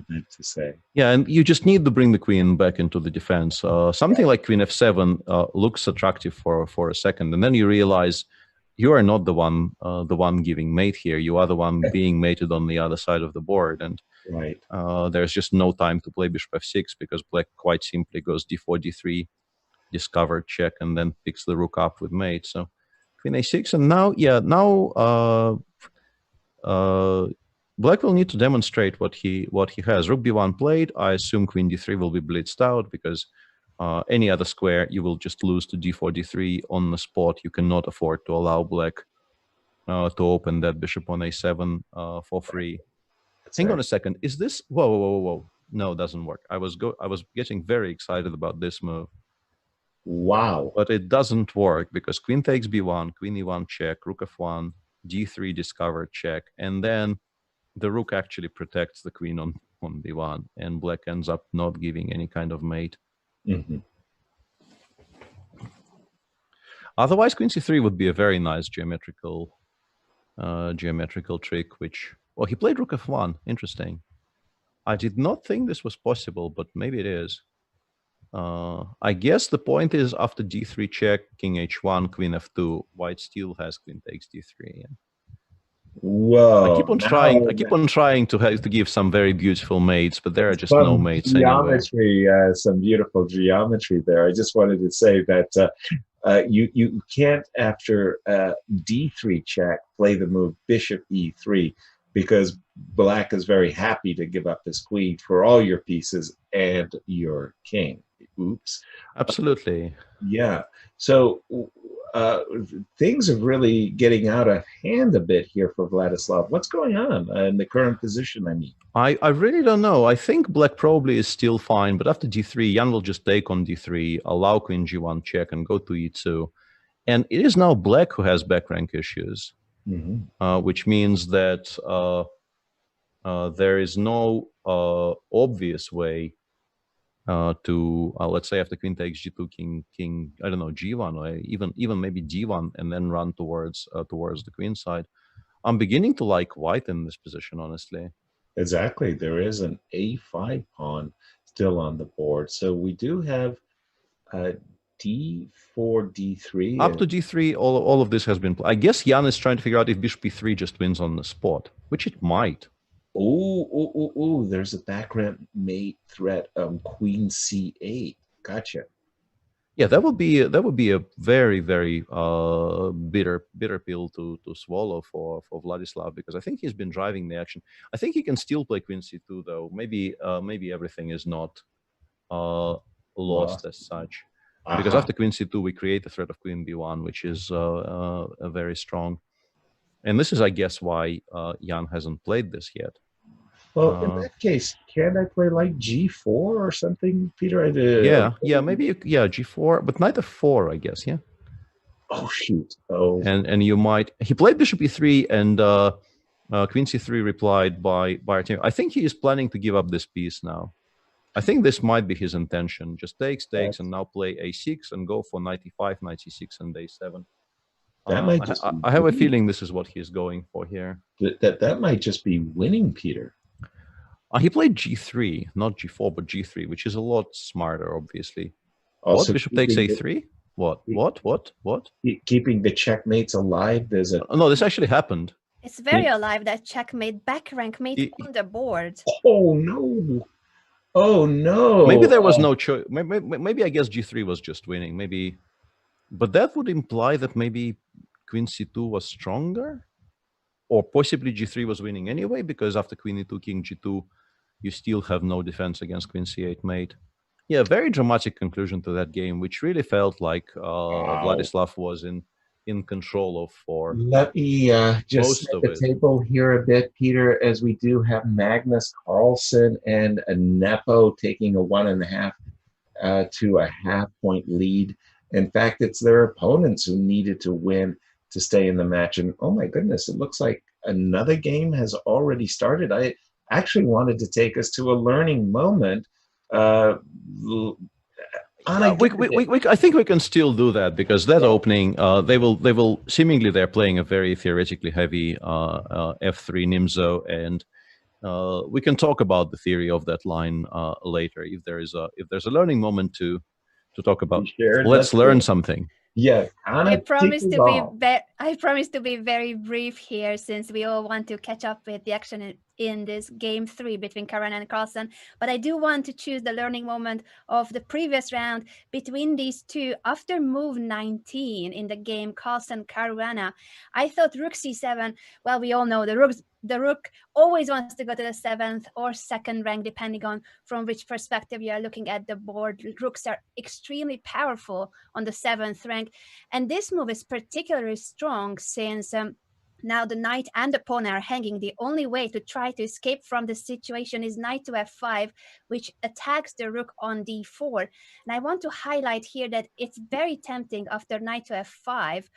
meant to say. Yeah, and you just need to bring the queen back into the defense. Something like queen f7 looks attractive for a second, and then you realize you are not the one giving mate here. You are the one being mated on the other side of the board, and there's just no time to play bishop f6, because Black quite simply goes d4, d3, discover, check, and then picks the rook up with mate. So queen a6, and now Black will need to demonstrate what he has. Rook b1 played. I assume queen d3 will be blitzed out, because any other square you will just lose to d4, d3 on the spot. You cannot afford to allow Black to open that bishop on a7 for free. Hang on a second. Is this whoa? No, it doesn't work. I was getting very excited about this move. Wow. But it doesn't work, because queen takes b1, queen e1 check, rook f1, d3 discover check, and then the rook actually protects the queen on b1, and Black ends up not giving any kind of mate. Otherwise, queen c3 would be a very nice geometrical trick, which, well, he played rook f1. Interesting. I did not think this was possible, but maybe it is. I guess the point is after d3 check, king h1, queen f2, white still has queen takes d3. Yeah. Whoa! I keep on trying to give some very beautiful mates, but there are just no mates anywhere. Some beautiful geometry there. I just wanted to say that you can't after d3 check play the move bishop e3 because black is very happy to give up his queen for all your pieces and your king. Oops. Absolutely. Yeah. So things are really getting out of hand a bit here for Vladislav. What's going on in the current position, I mean? I really don't know. I think black probably is still fine, but after d3, Jan will just take on d3, allow queen g1 check, and go to e2. And it is now black who has back rank issues, which means that there is no obvious way to let's say after queen takes g2, king I don't know, g1 or even maybe d1 and then run towards the queen side. I'm beginning to like white in this position, honestly. Exactly. There is an a5 pawn still on the board. So we do have d4, d3. Up to d3, all of this has been. I guess Jan is trying to figure out if bishop e3 just wins on the spot, which it might. Oh, there's a background mate threat queen c8. Gotcha. Yeah, that would be a very, very bitter pill to swallow for Vladislav, because I think he's been driving the action. I think he can still play queen c2 though. Maybe everything is not lost as such, because after queen c2 we create the threat of queen b1, which is very strong. And this is, I guess, why Jan hasn't played this yet. Well, in that case, can I play like g4 or something, Peter? Maybe g4, but knight f4, I guess. Yeah. Oh shoot! Oh. And you might. He played bishop e3 and queen c3 replied by I think he is planning to give up this piece now. I think this might be his intention. Just takes, and now play a6 and go for knight e5, knight c6, and a7. That might I have a feeling this is what he's going for here. That might just be winning, Peter. He played g3, not g4, but g3, which is a lot smarter, obviously. Also, what? Bishop takes a3? What? Keeping the checkmates alive. There's a no. This actually happened. It's very alive that checkmate, back rank mate on the board. Oh no! Oh no! Maybe there was no choice. Maybe I guess g3 was just winning. Maybe, but that would imply that maybe queen c2 was stronger, or possibly g3 was winning anyway, because after queen e2, king g2, you still have no defense against queen c8 mate. Yeah, very dramatic conclusion to that game, which really felt like Vladislav was in control of for Let me just set the table here a bit, Peter, as we do have Magnus Carlsen and Nepo taking a 1.5 to a half-point lead. In fact, it's their opponents who needed to win to stay in the match. And oh my goodness, it looks like another game has already started. I actually wanted to take us to a learning moment. I think we can still do that, because that opening, they will seemingly they're playing a very theoretically heavy f3 Nimzo, and we can talk about the theory of that line later if there's a learning moment to talk about. Let's learn something. Yeah, I promise to be very brief here, since we all want to catch up with the action in this game 3 between Caruana and Carlsen. But I do want to choose the learning moment of the previous round between these two. After move 19 in the game Carlsen-Caruana, I thought rook c7. Well, we all know the rook always wants to go to the 7th or 2nd rank, depending on from which perspective you are looking at the board. Rooks are extremely powerful on the 7th rank. And this move is particularly strong since now the knight and the pawn are hanging. The only way to try to escape from the situation is knight to f5, which attacks the rook on d4. And I want to highlight here that it's very tempting after knight to f5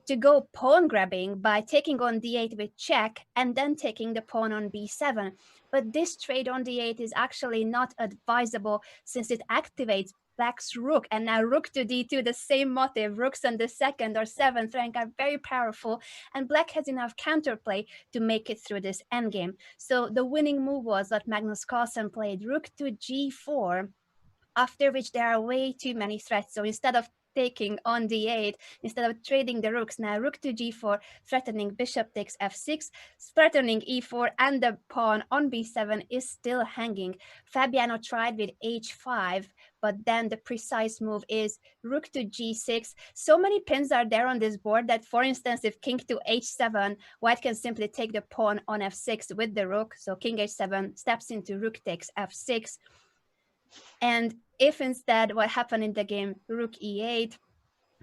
to go pawn grabbing by taking on d8 with check and then taking the pawn on b7. But this trade on d8 is actually not advisable, since it activates Black's rook, and now rook to d2, the same motive. Rooks on the 2nd or 7th rank are very powerful, and Black has enough counterplay to make it through this endgame. So the winning move was that Magnus Carlsen played rook to g4 after which there are way too many threats. So instead of taking on d8, instead of trading the rooks, now rook to g4, threatening bishop takes f6, threatening e4, and the pawn on b7 is still hanging. Fabiano tried with h5, but then the precise move is rook to g6. So many pins are there on this board that, for instance, if king to h7, white can simply take the pawn on f6 with the rook. So king h7 steps into rook takes f6. And if instead what happened in the game, rook e8,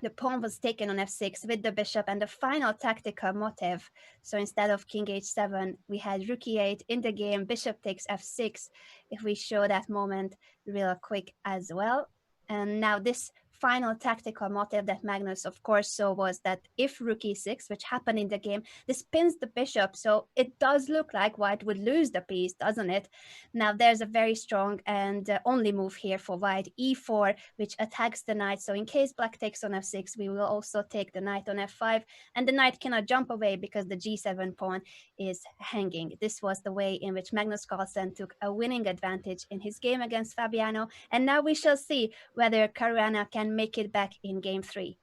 the pawn was taken on f6 with the bishop and the final tactical motive. So instead of king h7, we had rook e8 in the game, bishop takes f6. If we show that moment real quick as well. And now this final tactical motive that Magnus, of course, saw was that if rook e6, which happened in the game, this pins the bishop. So it does look like white would lose the piece, doesn't it? Now there's a very strong and only move here for white, e4, which attacks the knight. So in case black takes on f6, we will also take the knight on f5, and the knight cannot jump away because the g7 pawn is hanging. This was the way in which Magnus Carlsen took a winning advantage in his game against Fabiano, and now we shall see whether Caruana can make it back in game 3.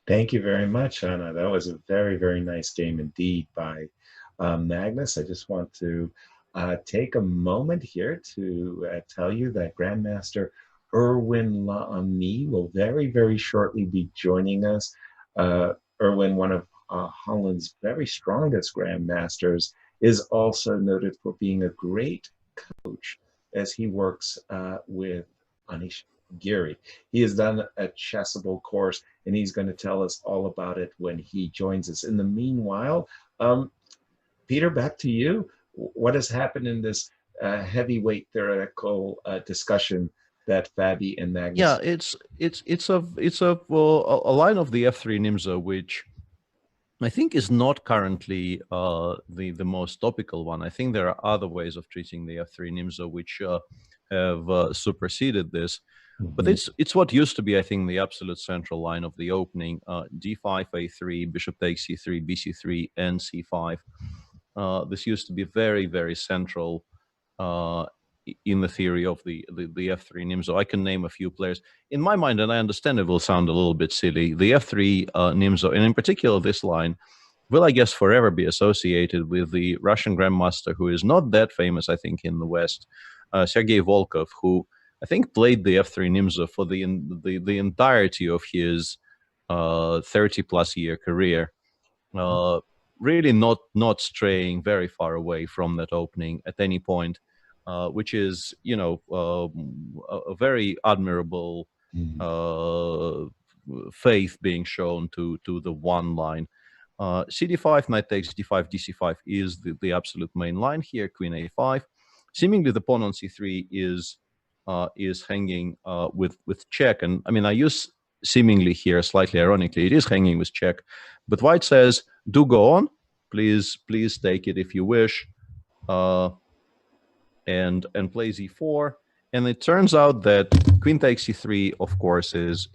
Thank you very much, Anna. That was a very, very nice game indeed by Magnus. I just want to take a moment here to tell you that Grandmaster Erwin Laami will very, very shortly be joining us. Erwin, one of Holland's very strongest Grandmasters, is also noted for being a great coach as he works with Anish Giri. He has done a Chessable course, and he's going to tell us all about it when he joins us. In the meanwhile, Peter, back to you. What has happened in this heavyweight theoretical discussion that Fabi and Magnus? Yeah, it's a line of the F3 Nimzo, which I think is not currently the most topical one. I think there are other ways of treating the F3 Nimzo which have superseded this. But it's what used to be, I think, the absolute central line of the opening: d5, a3, bishop takes c3, bc3, and c5. This used to be very, very central in the theory of the F3 Nimzo. I can name a few players. In my mind, and I understand it will sound a little bit silly, the F3 Nimzo, and in particular this line, will, I guess, forever be associated with the Russian Grandmaster, who is not that famous, I think, in the West, Sergei Volkov, who I think played the F3 Nimzo for the entirety of his 30-plus year career, really not straying very far away from that opening at any point, which is, you know, a very admirable faith being shown to the one line. CD5, knight takes d5, dc5 is the absolute main line here. Queen a5. Seemingly the pawn on c3 is hanging with check, and I mean, I use seemingly here slightly ironically. It is hanging with check, but white says, "Do go on, please take it if you wish," and plays e4. And it turns out that queen takes c3, of course, is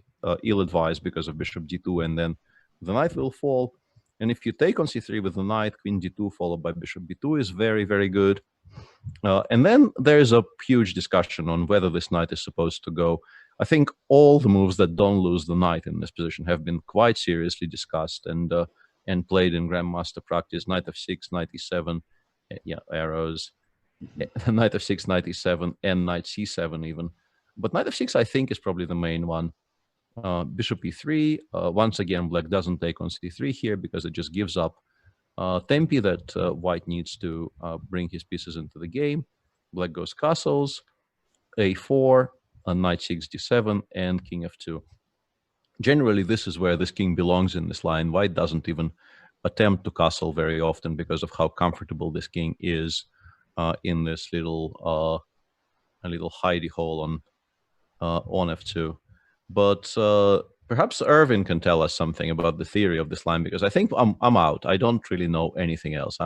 ill-advised because of bishop d2, and then the knight will fall. And if you take on c3 with the knight, queen d2 followed by bishop b2 is very, very good. And then there's a huge discussion on whether this knight is supposed to go. I think all the moves that don't lose the knight in this position have been quite seriously discussed and played in Grandmaster practice. Knight f6, knight e7, yeah, arrows, knight f6, knight e7, and knight c7 even. But knight f6, I think, is probably the main one. Bishop e3. Once again, black doesn't take on c3 here because it just gives up tempi that white needs to bring his pieces into the game. Black goes castles, a4, knight 6 d7, and king f2. Generally, this is where this king belongs in this line. White doesn't even attempt to castle very often because of how comfortable this king is in this little hidey hole on f2. But perhaps Irvin can tell us something about the theory of this line, because I think I'm out. I don't really know anything else.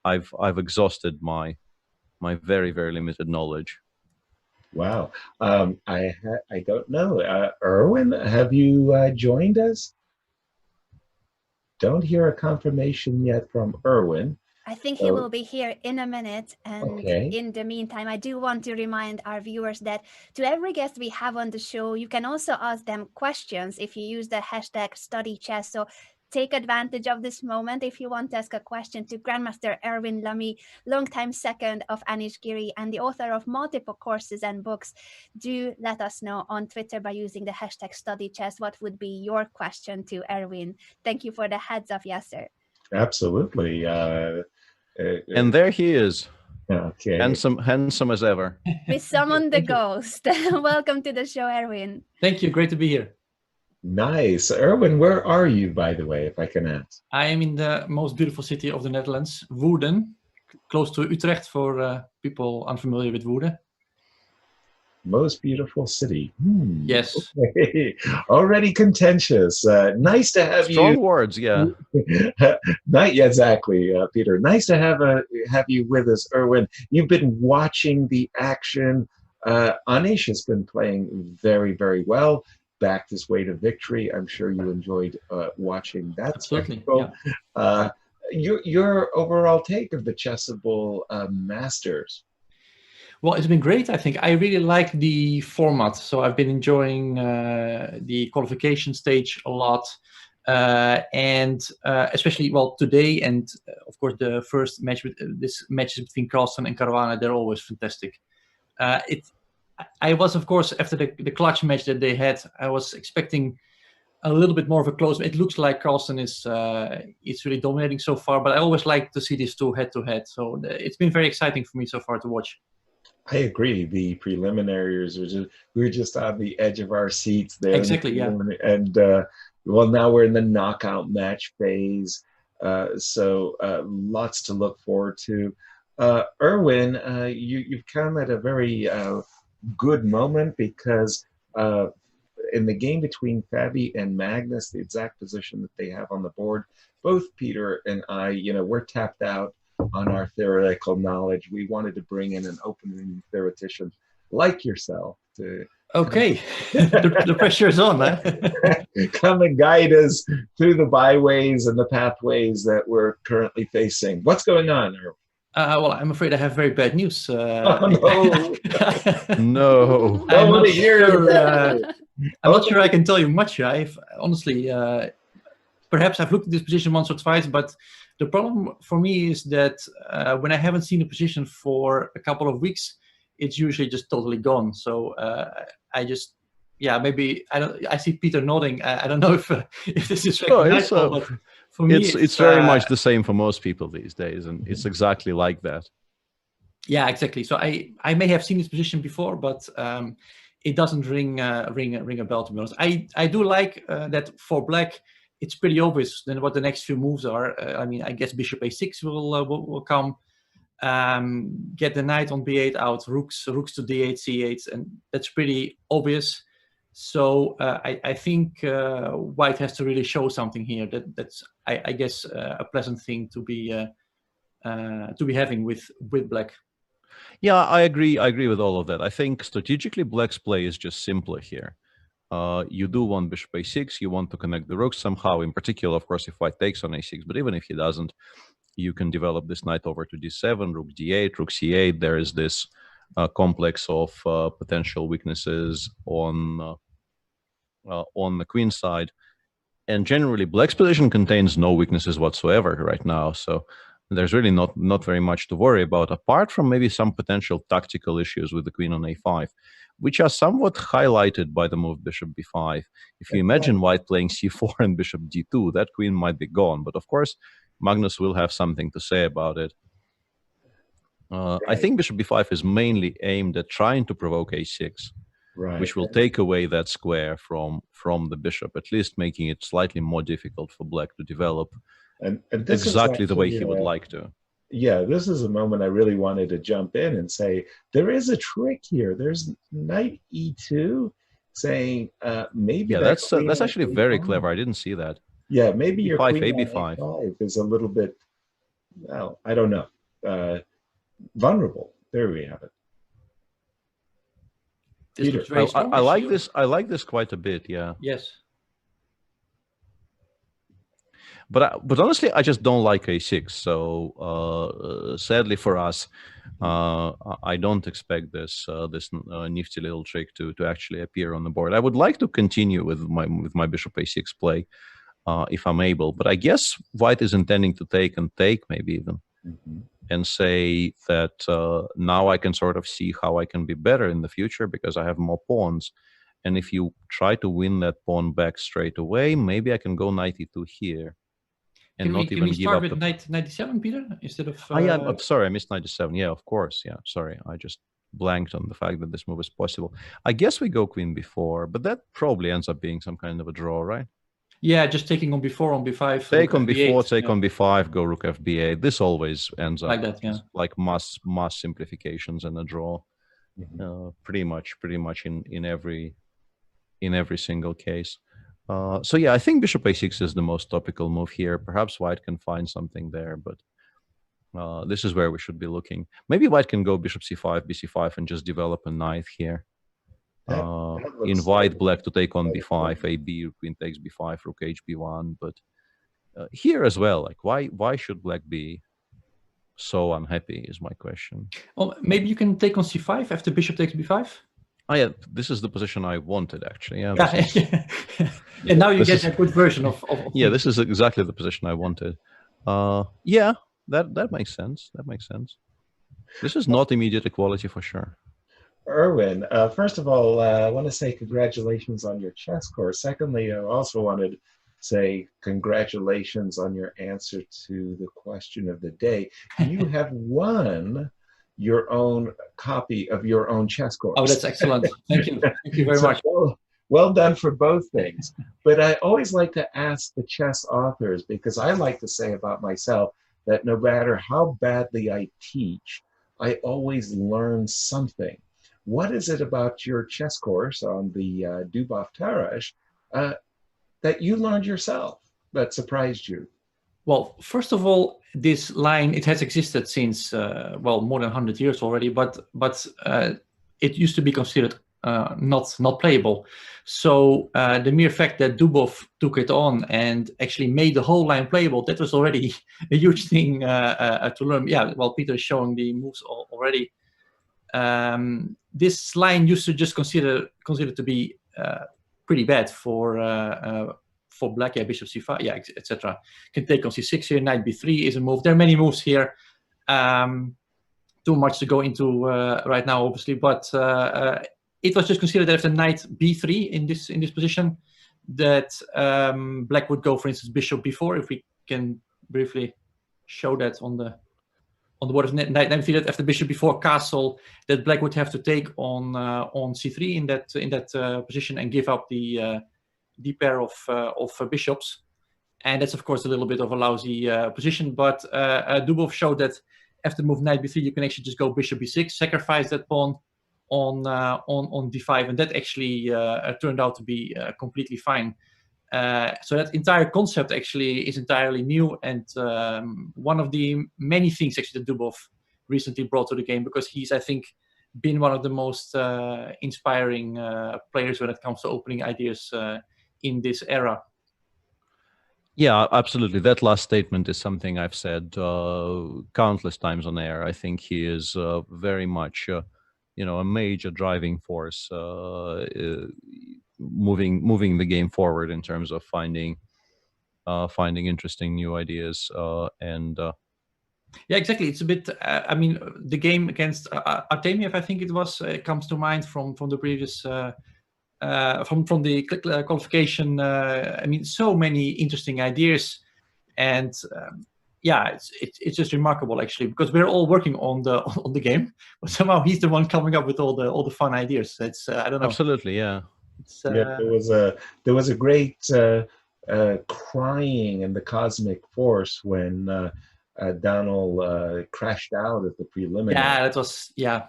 I've exhausted my very, very limited knowledge. Wow. I don't know. Erwin, have you joined us? Don't hear a confirmation yet from Erwin. I think he will be here in a minute. And Okay. in the meantime, I do want to remind our viewers that to every guest we have on the show, you can also ask them questions if you use the hashtag #StudyChess. So take advantage of this moment if you want to ask a question to Grandmaster Erwin Lamy, longtime second of Anish Giri and the author of multiple courses and books. Do let us know on Twitter by using the hashtag #StudyChess what would be your question to Erwin. Thank you for the heads up, Yasser. Absolutely. And there he is. Okay. Handsome as ever. We summoned the ghost. Welcome to the show, Erwin. Thank you. Great to be here. Nice. Erwin, where are you, by the way, if I can ask? I am in the most beautiful city of the Netherlands, Woerden, close to Utrecht for people unfamiliar with Woerden. Most beautiful city. Yes. Okay. Already contentious. Nice to have Strong you. words, yeah. Yeah, exactly, Peter. Nice to have you with us, Erwin. You've been watching the action. Anish has been playing very, very well. Backed his way to victory. I'm sure you enjoyed watching that. Absolutely. spectacle. Yeah. Your overall take of the Chessable Masters? Well, it's been great. I think I really like the format. So I've been enjoying the qualification stage a lot. And especially, well, today and of course the first match with this matches between Carlsen and Caruana, they're always fantastic. I was, of course, after the clutch match that they had, I was expecting a little bit more of a close. It looks like Carlsen is really dominating so far, but I always like to see these two head-to-head. So it's been very exciting for me so far to watch. I agree. The preliminaries we're just on the edge of our seats there. Exactly, yeah. And well, now we're in the knockout match phase, so lots to look forward to. Erwin, you've come at a very good moment because in the game between Fabi and Magnus, the exact position that they have on the board, both Peter and I, we're tapped out on our theoretical knowledge. We wanted to bring in an opening theoretician like yourself to okay. The pressure is on, huh? come and guide us through the byways and the pathways that we're currently facing. What's going on, Erwin? Well, I'm afraid I have very bad news. Oh, no. No. I'm not sure I can tell you much. I've honestly, perhaps I've looked at this position once or twice, but the problem for me is that when I haven't seen a position for a couple of weeks, it's usually just totally gone. So maybe I see Peter nodding. I don't know if this is recognizable, but for me, it's very much the same for most people these days, and it's exactly like that. Yeah, exactly. So I may have seen this position before, but it doesn't ring a bell, to be honest. I do like that for black. It's pretty obvious then what the next few moves are. I guess bishop a6 will come. Get the knight on b8 out, rooks to d8, c8, and that's pretty obvious. So I think white has to really show something here. That's I guess a pleasant thing to be having with black. Yeah, I agree. I agree with all of that. I think strategically, black's play is just simpler here. You do want bishop a6. You want to connect the rooks somehow. In particular, of course, if white takes on a6. But even if he doesn't, you can develop this knight over to d7, rook d8, rook c8. There is this complex of potential weaknesses on the queen side. And generally, black's position contains no weaknesses whatsoever right now. So there's really not very much to worry about, apart from maybe some potential tactical issues with the queen on a5, which are somewhat highlighted by the move bishop b5. If you imagine white playing c4 and bishop d2, that queen might be gone. But of course, Magnus will have something to say about it. I think bishop b5 is mainly aimed at trying to provoke a6, which will take away that square from the bishop, at least making it slightly more difficult for black to develop and this exactly is the way he would like to. Yeah, this is a moment I really wanted to jump in and say, there is a trick here. There's knight e2 saying maybe... Yeah, that's actually very clever. I didn't see that. Yeah, maybe your b5, queen ab5 a5 is a little bit, well, I don't know, vulnerable. There we have it. Peter, I like this. I like this quite a bit. Yeah. Yes. But honestly, I just don't like a6. So sadly for us, I don't expect this nifty little trick to actually appear on the board. I would like to continue with my bishop a6 play if I'm able, but I guess white is intending to take and take, maybe even, and say that now I can sort of see how I can be better in the future because I have more pawns. And if you try to win that pawn back straight away, maybe I can go knight e2 here. And can we start with knight 97, Peter, instead of... yeah, I'm sorry, I missed 97. Yeah, of course. Yeah, sorry. I just blanked on the fact that this move is possible. I guess we go queen b4, but that probably ends up being some kind of a draw, right? Yeah, just taking on b4, on b5. Take on b4, take on b5, go rook fb8. This always ends up like that, yeah. Like mass simplifications and a draw. Pretty much in every single case. So yeah, I think bishop a6 is the most topical move here. Perhaps white can find something there, but this is where we should be looking. Maybe white can go bishop c5, bc5, and just develop a knight here. Invite black to take on b5, ab, queen takes b5, rook hb1. But here as well, like why should black be so unhappy is my question. Well, maybe you can take on c5 after bishop takes b5. Oh yeah, this is the position I wanted actually. Yeah, and now you get a good version of yeah, this is exactly the position I wanted. Yeah, that makes sense. That makes sense. This is not immediate equality for sure. Erwin, first of all, I want to say congratulations on your chess course. Secondly, I also wanted to say congratulations on your answer to the question of the day. You have won your own copy of your own chess course. Oh, that's excellent. Thank you. Thank you very much. Well done for both things. But I always like to ask the chess authors, because I like to say about myself that no matter how badly I teach, I always learn something. What is it about your chess course on the Dubov Tarrasch that you learned yourself that surprised you? Well, first of all, this line, it has existed since, well, more than 100 years already, but it used to be considered not playable. So the mere fact that Dubov took it on and actually made the whole line playable, that was already a huge thing to learn. Yeah, well, Peter is showing the moves already. This line used to just considered to be pretty bad for black. Yeah, bishop c5, yeah, etc. Can take on c6 here. Knight b3 is a move. There are many moves here. Too much to go into right now, obviously, but it was just considered that after knight b3 in this position, that black would go, for instance, bishop b4. If we can briefly show that on the board of knight b3, that after bishop b4 castle, that black would have to take on c3 in that position and give up the pair of bishops. And that's of course a little bit of a lousy position, but Dubov showed that after move knight b3, you can actually just go bishop b6, sacrifice that pawn on d5, and that actually turned out to be completely fine. So that entire concept actually is entirely new, and one of the many things actually that Dubov recently brought to the game, because he's, I think, been one of the most inspiring players when it comes to opening ideas in this era. Yeah, absolutely. That last statement is something I've said countless times on air. I think he is very much, a major driving force, moving the game forward in terms of finding interesting new ideas and. Yeah, exactly. It's a bit. I mean, the game against Artemiev, I think it was, comes to mind from the previous. From the qualification, I mean, so many interesting ideas, and yeah, it's just remarkable actually, because we're all working on the game, but somehow he's the one coming up with all the fun ideas. It's I don't know. Absolutely, yeah. Yeah, there was a great crying in the Cosmic Force when Donald crashed out at the preliminary. Yeah, that was yeah.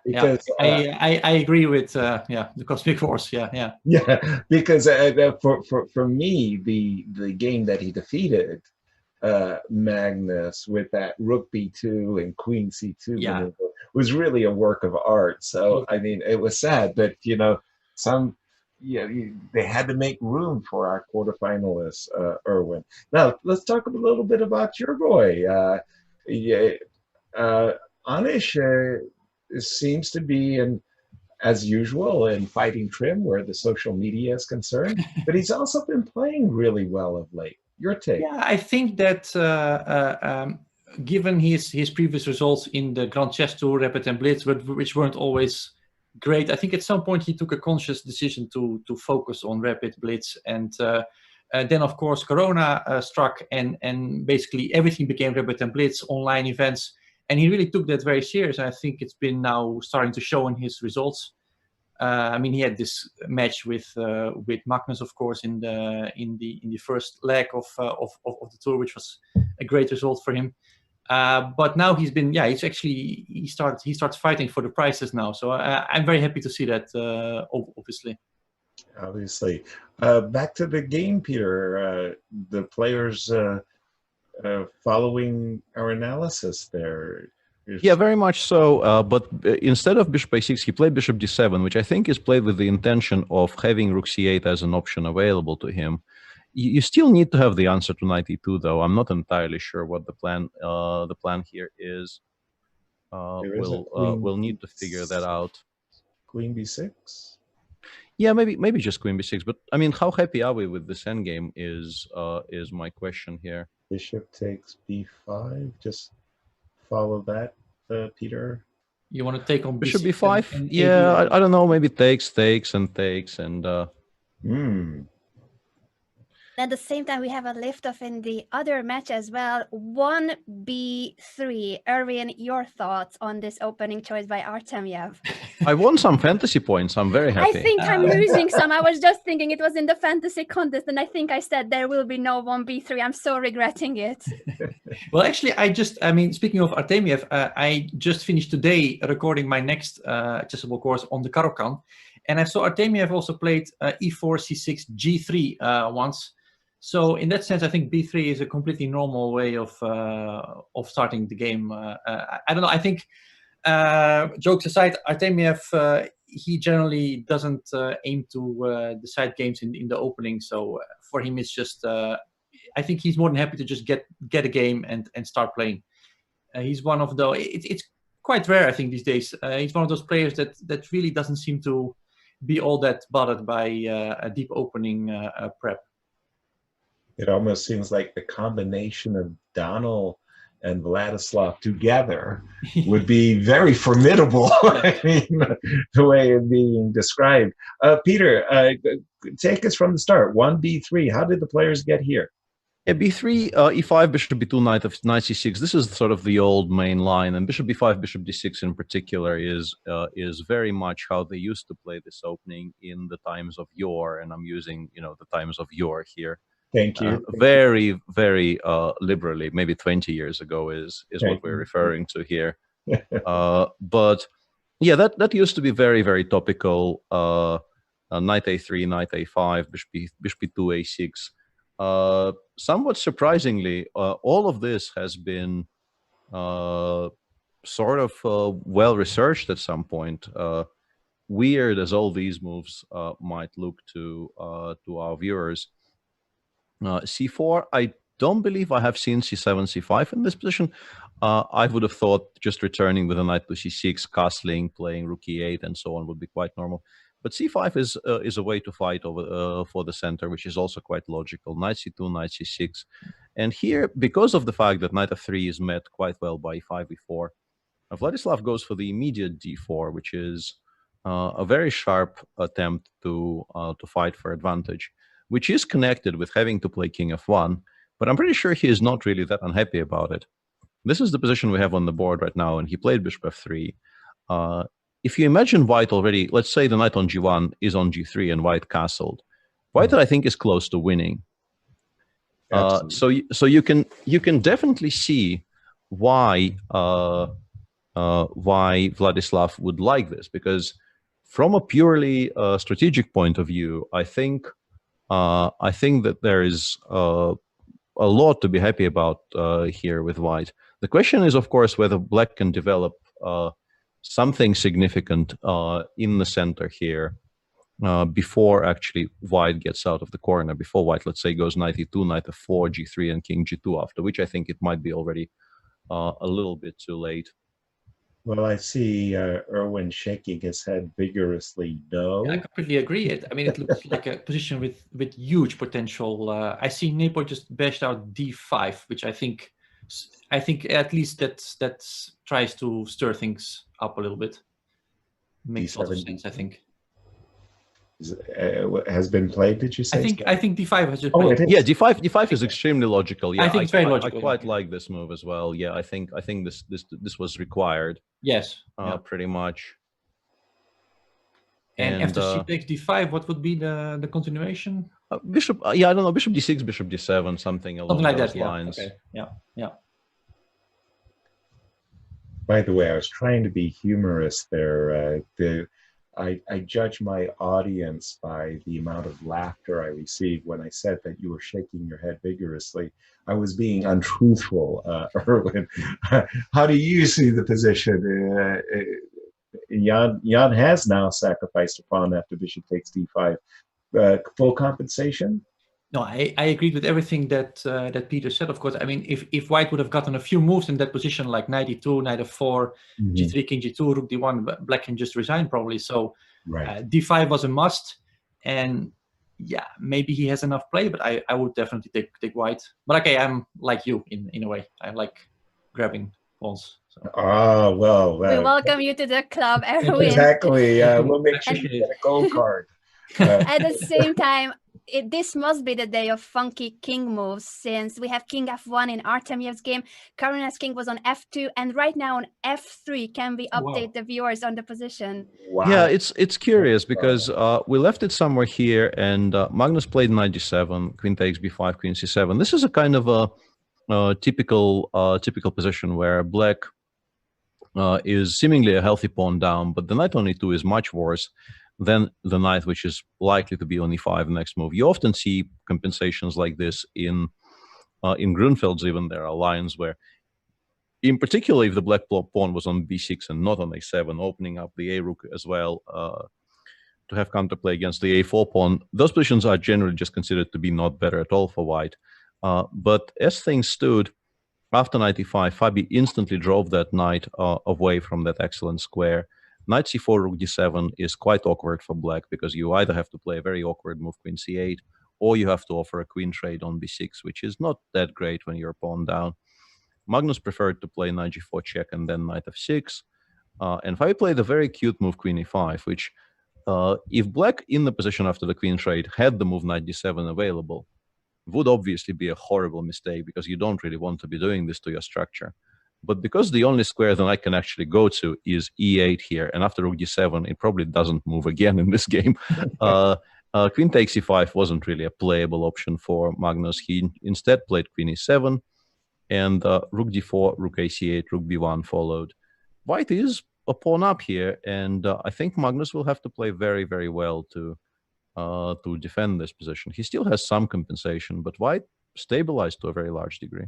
Because I agree with the Cosmic Force. Yeah. Because for me, the game that he defeated Magnus with that rook b2 and queen c2 maneuver was really a work of art. So I mean, it was sad that some they had to make room for our quarterfinalists, Erwin. Now, let's talk a little bit about your boy. Anish seems to be, as usual, in fighting trim where the social media is concerned, but he's also been playing really well of late. Your take? Yeah, I think that given his previous results in the Grand Chess Tour, Rapid and Blitz, which weren't always great, I think at some point he took a conscious decision to focus on Rapid, Blitz, and then of course Corona struck, and basically everything became Rapid and Blitz, online events, and he really took that very serious. I think it's been now starting to show in his results. I mean, he had this match with Magnus, of course, in the first leg of the tour, which was a great result for him. But now he starts fighting for the prizes now. So I'm very happy to see that. Obviously, back to the game, Peter. The players following our analysis there. Yeah, very much so. But instead of bishop a6, he played bishop d7, which I think is played with the intention of having rook c8 as an option available to him. You still need to have the answer to knight e2, though. I'm not entirely sure what the plan here is. We'll need to figure that out. Queen b6. Yeah, maybe just queen b6. But I mean, how happy are we with this endgame? Is my question here. Bishop takes b5. Just follow that, Peter. You want to take on bishop b5? And yeah, I don't know. Maybe takes, and. At the same time, we have a lift-off in the other match as well. 1b3. Erwin, your thoughts on this opening choice by Artemiev? I won some fantasy points. I'm very happy. I think I'm losing some. I was just thinking it was in the fantasy contest, and I think I said there will be no 1b3. I'm so regretting it. Well, actually, speaking of Artemiev, I just finished today recording my next Chessable course on the Caro-Kann, and I saw Artemiev also played e4, c6, g3 once. So in that sense, I think b3 is a completely normal way of starting the game. I don't know. I think jokes aside, Artemiev he generally doesn't aim to decide games in the opening. So for him, it's just I think he's more than happy to just get a game and start playing. He's one of the. It's quite rare, I think, these days. He's one of those players that really doesn't seem to be all that bothered by a deep opening prep. It almost seems like the combination of Donald and Vladislav together would be very formidable. I mean, the way it's being described. Peter, take us from the start. 1b3. How did the players get here? Yeah, b3, e5, bishop b2, knight c6. This is sort of the old main line, and bishop b5, bishop d6 in particular is very much how they used to play this opening in the times of yore, and I'm using the times of yore here. Thank you. Very, very liberally. Maybe 20 years ago is what we're referring to here. But yeah, that used to be very, very topical. Knight a3, knight a5, bishop b2, a6. Somewhat surprisingly, all of this has been sort of well researched at some point. Weird as all these moves might look to our viewers. c4, I don't believe I have seen c7, c5 in this position. I would have thought just returning with a knight to c6, castling, playing rook e8, and so on would be quite normal. But c5 is a way to fight over for the center, which is also quite logical. Knight c2, knight c6. And here, because of the fact that knight f3 is met quite well by e5, e4, Vladislav goes for the immediate d4, which is a very sharp attempt to fight for advantage, which is connected with having to play king f1, but I'm pretty sure he is not really that unhappy about it. This is the position we have on the board right now, and he played bishop f3. If you imagine white already, let's say the knight on g1 is on g3 and white castled. White, I think, is close to winning. So you can definitely see why Vladislav would like this, because from a purely strategic point of view, I think that there is a lot to be happy about here with white. The question is, of course, whether black can develop something significant in the center here before actually white gets out of the corner, before white, let's say, goes knight e2, knight f4, g3, and king g2 after, which I think it might be already a little bit too late. Well, I see Erwin shaking his head vigorously no. Yeah, I completely agree. I mean, it looks like a position with huge potential. I see Nepo just bashed out d5, which I think at least that tries to stir things up a little bit. Makes a lot of sense, I think. Has been played, did you say? I think d5 has just played. It is. Yeah, d5 is extremely logical. Yeah, I think it's very logical. I quite like this move as well. Yeah, I think this was required. Yes. Pretty much. And after c takes d5, what would be the continuation? Bishop. Yeah, I don't know. Bishop d6, bishop d7, something along like those that. lines. Okay. Yeah. By the way, I was trying to be humorous there. I judge my audience by the amount of laughter I received when I said that you were shaking your head vigorously. I was being untruthful, Erwin. How do you see the position? Jan has now sacrificed a pawn after bishop takes d5. Full compensation? No, I agreed with everything that Peter said. Of course, I mean, if white would have gotten a few moves in that position, like knight e2, knight f4, g3, king g2, rook d1, black can just resign probably. So d5 was a must, and yeah, maybe he has enough play, but I would definitely take white. But okay, I'm like you in a way. I like grabbing pawns. So. Well. We welcome you to the club, Erwin. Exactly. We'll make sure you get a gold card. At the same time, this must be the day of funky king moves, since we have king f1 in Artemyev's game, Karuna's king was on f2, and right now on f3. Can we update the viewers on the position? Wow. Yeah, it's curious because we left it somewhere here, and Magnus played knight d7, queen takes b5, queen c7. This is a kind of a typical position where black is seemingly a healthy pawn down, but the knight on e2 is much worse than the knight, which is likely to be on e5 next move. You often see compensations like this in Grunfeld's. Even there are lines where, in particular, if the black pawn was on b6 and not on a7, opening up the a rook as well to have counterplay against the a4 pawn, those positions are generally just considered to be not better at all for white. But as things stood, after knight e5, Fabi instantly drove that knight away from that excellent square. Knight c4, rook d7 is quite awkward for black because you either have to play a very awkward move, queen c8, or you have to offer a queen trade on b6, which is not that great when you're pawn down. Magnus preferred to play knight g4 check and then knight f6. And Fabi played a very cute move, queen e5, which if black in the position after the queen trade had the move knight d7 available, would obviously be a horrible mistake because you don't really want to be doing this to your structure. But because the only square that I can actually go to is e8 here, and after rook d7, it probably doesn't move again in this game, queen takes e5 wasn't really a playable option for Magnus. He instead played queen e7, and rook d4, rook ac8, rook b1 followed. White is a pawn up here, and I think Magnus will have to play very, very well to defend this position. He still has some compensation, but white stabilized to a very large degree.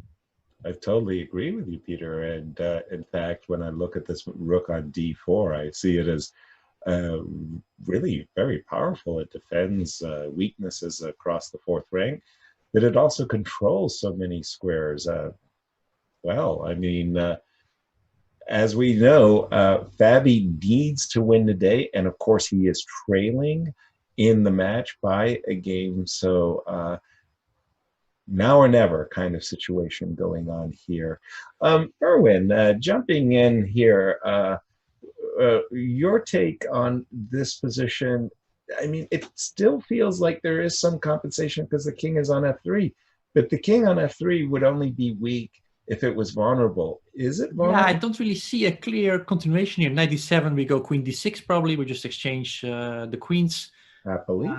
I totally agree with you, Peter. And in fact, when I look at this rook on d4, I see it as really very powerful. It defends weaknesses across the fourth rank, but it also controls so many squares. Well, I mean, as we know, Fabi needs to win the day. And of course, he is trailing in the match by a game. So now or never kind of situation going on here. Erwin, jumping in here, your take on this position. I mean, it still feels like there is some compensation because the king is on f3, but the king on f3 would only be weak if it was vulnerable. Is it vulnerable? Yeah, I don't really see a clear continuation here. Knight d7, we go queen d6 probably. We just exchange the queens. Happily.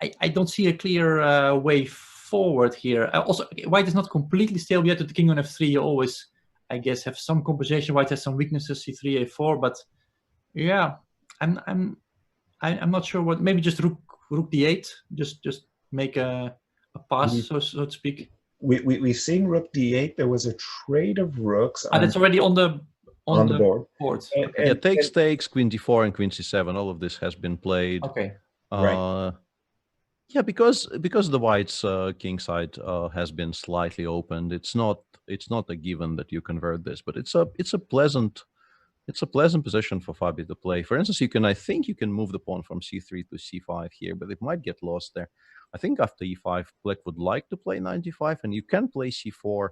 I don't see a clear way forward here. Also, white is not completely stable yet. With the king on f3, you always, I guess, have some compensation. White has some weaknesses, c3, a4, but yeah, I'm not sure what. Maybe just rook d8, just make a pass, so to speak. We've seen rook d8. There was a trade of rooks. That's already on the board. Yeah, takes, queen d4, and queen c7. All of this has been played. Okay. Right. Yeah, because the white's kingside has been slightly opened. It's not a given that you convert this, but it's a pleasant position for Fabi to play. For instance, I think you can move the pawn from c3 to c5 here, but it might get lost there. I think after e5, Black would like to play 95, and you can play c4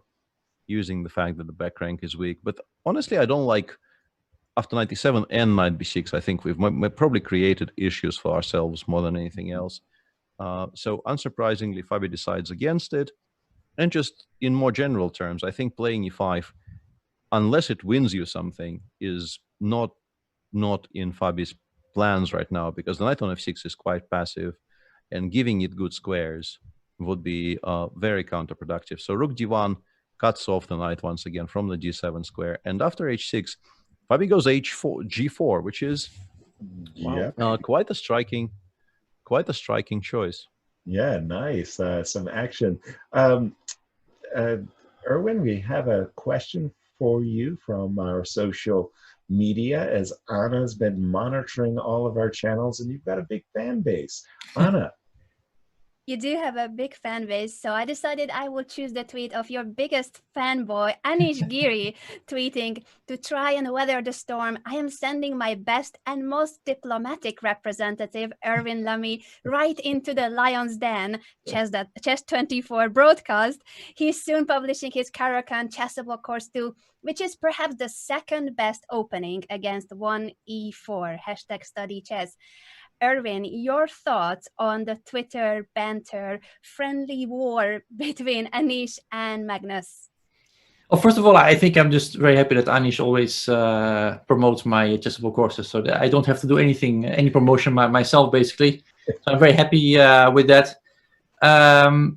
using the fact that the back rank is weak. But honestly, I don't like after 97 and knight b6. I think we've probably created issues for ourselves more than anything else. So unsurprisingly, Fabi decides against it. And just in more general terms, I think playing e5, unless it wins you something, is not in Fabi's plans right now, because the knight on f6 is quite passive, and giving it good squares would be very counterproductive. So rook d1 cuts off the knight once again from the d7 square, and after h6, Fabi goes g4, which is quite a striking choice. Yeah, nice. Some action. Erwin, we have a question for you from our social media, as Anna's been monitoring all of our channels, and you've got a big fan base. Anna. You do have a big fan base, so I decided I would choose the tweet of your biggest fanboy, Anish Giri, tweeting, "To try and weather the storm, I am sending my best and most diplomatic representative, Erwin Lamy, right into the Lion's Den Chess24 broadcast. He's soon publishing his Caro-Kann Chessable Course 2, which is perhaps the second best opening against 1e4, #StudyChess. Erwin, your thoughts on the Twitter banter, friendly war between Anish and Magnus? Well, first of all, I think I'm just very happy that Anish always promotes my Chessable courses, so that I don't have to do any promotion myself, basically. So I'm very happy with that.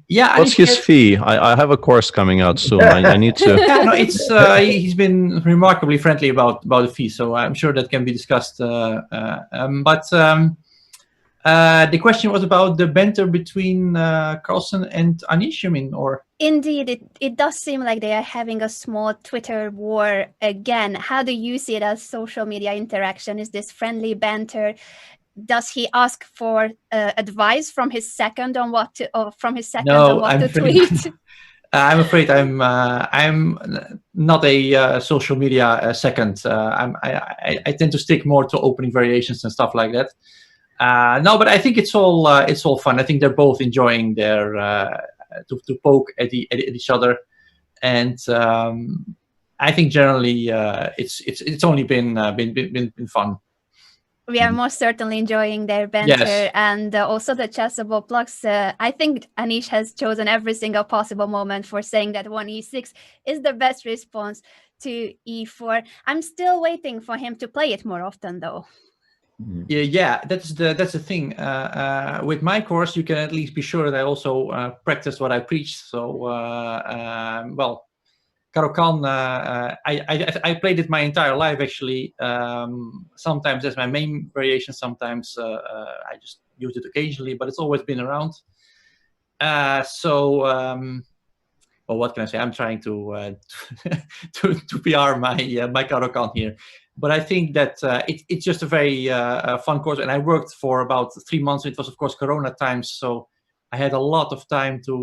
Yeah. What's his fee? I have a course coming out soon. I need to. Yeah, no, it's he's been remarkably friendly about the fee, so I'm sure that can be discussed. The question was about the banter between Carlsen and Anish, you mean, or? Indeed, it does seem like they are having a small Twitter war again. How do you see it as social media interaction? Is this friendly banter? Does he ask for advice from his second on what to tweet? I'm afraid I'm not a social media second. I tend to stick more to opening variations and stuff like that. No, but I think it's all fun. I think they're both enjoying their to poke at each other, and I think generally it's only been fun. We are most certainly enjoying their banter, yes. And also the Chessable blocks. I think Anish has chosen every single possible moment for saying that 1e6 is the best response to e4. I'm still waiting for him to play it more often, though. Yeah, that's the thing. With my course, you can at least be sure that I also practice what I preach. So, well, Caro-Kann, I played it my entire life, actually. Sometimes as my main variation, sometimes I just use it occasionally, but it's always been around. Well, what can I say? I'm trying to to PR my Caro-Kann here. But I think that it's just a very fun course, and I worked for about 3 months. It was, of course, Corona times, so I had a lot of time to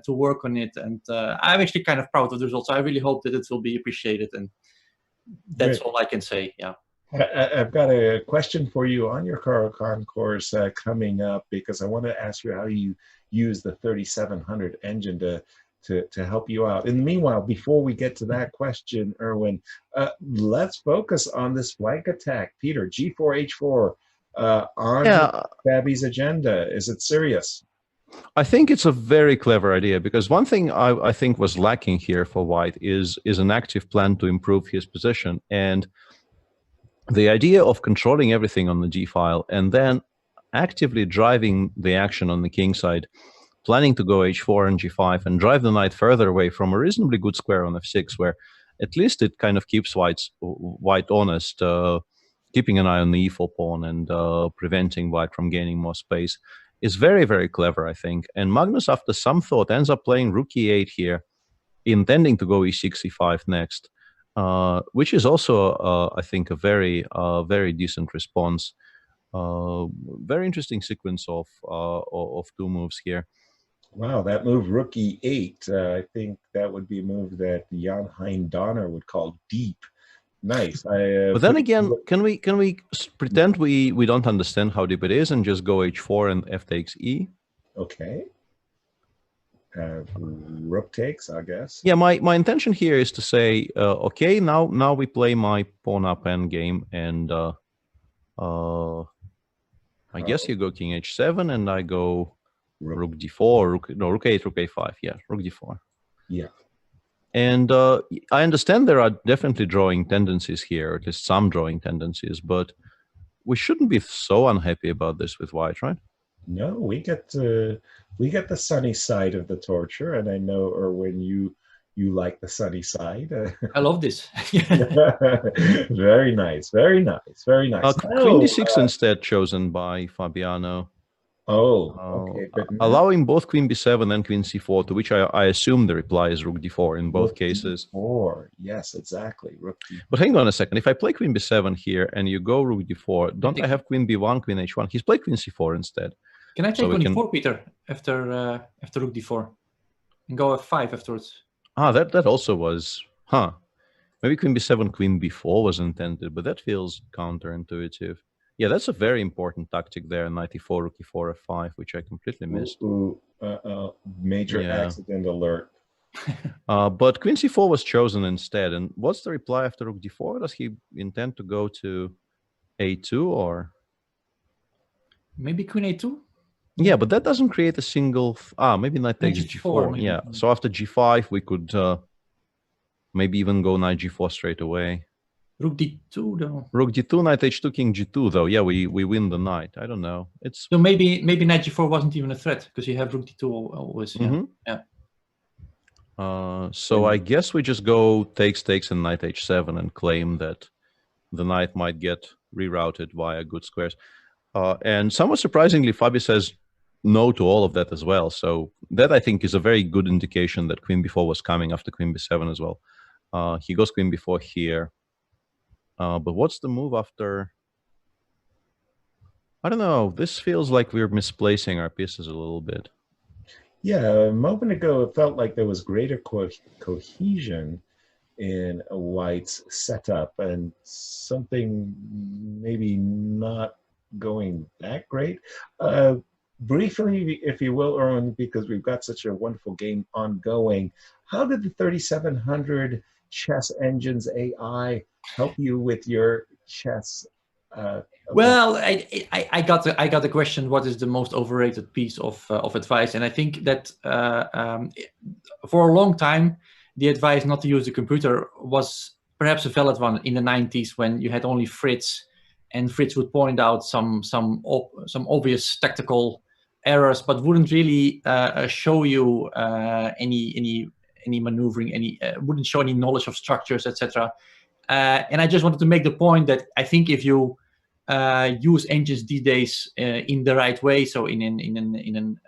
work on it, and I'm actually kind of proud of the results. I really hope that it will be appreciated, and that's all I can say. Yeah. I've got a question for you on your Caro-Kann course coming up, because I want to ask you how you use the 3700 engine to help you out. In the meanwhile, before we get to that question, Erwin, let's focus on this flank attack. Peter, G4, H4 on Fabi's agenda. Is it serious? I think it's a very clever idea, because one thing I think was lacking here for White is an active plan to improve his position. And the idea of controlling everything on the G file and then actively driving the action on the king side, planning to go H4 and G5 and drive the knight further away from a reasonably good square on F6, where at least it kind of keeps White honest, keeping an eye on the E4 pawn and preventing White from gaining more space, is very, very clever, I think. And Magnus, after some thought, ends up playing rook E8 here, intending to go E6, E5 next, which is also, I think, a very decent response. Very interesting sequence of two moves here. Wow, that move, rook e8, I think that would be a move that Jan Hein Donner would call deep. Nice. But then again, can we pretend we don't understand how deep it is and just go h4 and f takes e? Okay. Rook takes, I guess. Yeah, my intention here is to say, okay, now we play my pawn up endgame, and I guess you go king h7, and I go rook d4, rook a8, rook a5. Yeah, rook d4. Yeah. And I understand there are definitely drawing tendencies here, at least some drawing tendencies, but we shouldn't be so unhappy about this with white, right? No, we get the sunny side of the torture, and I know, Erwin, you like the sunny side. I love this. Very nice, very nice, very nice. Queen d6 instead chosen by Fabiano. Oh, okay. But allowing both queen b7 and queen c4, to which I assume the reply is rook d4 in both cases. D4, yes, exactly. Rook d4. But hang on a second. If I play queen b7 here and you go rook d4, don't I have queen b1, queen h1? He's played queen c4 instead. Can I take queen e4, Peter, after rook d4, and go f5 afterwards? Ah, that also was, maybe queen b7, queen b4 was intended, but that feels counterintuitive. Yeah, that's a very important tactic there, knight e4, rook e4, f5, which I completely missed. Major accident alert. But queen c4 was chosen instead. And what's the reply after rook d4? Does he intend to go to a2 or? Maybe queen a2? Yeah, but that doesn't create a single... maybe knight takes g4. Maybe. Yeah, so after g5, we could maybe even go knight g4 straight away. Rook d2, though. Rook d2, knight h2, king g2, though. Yeah, we win the knight. I don't know. It's so maybe knight g4 wasn't even a threat because you have rook d2 always. Yeah. So I guess we just go takes and knight h7 and claim that the knight might get rerouted via good squares. And somewhat surprisingly, Fabi says no to all of that as well. So that, I think, is a very good indication that queen b4 was coming after queen b7 as well. He goes queen b4 here. But what's the move after? I don't know. This feels like we're misplacing our pieces a little bit. Yeah, a moment ago, it felt like there was greater cohesion in a white's setup and something maybe not going that great. Briefly, if you will, Erwin, because we've got such a wonderful game ongoing, how did the 3700 Chess Engines AI help you with your chess? Well, I got the question: what is the most overrated piece of advice? And I think that for a long time, the advice not to use the computer was perhaps a valid one in the 90s when you had only Fritz, and Fritz would point out some obvious tactical errors, but wouldn't really show you any maneuvering, wouldn't show any knowledge of structures, etc. And I just wanted to make the point that I think if you use engines these days in the right way, so in an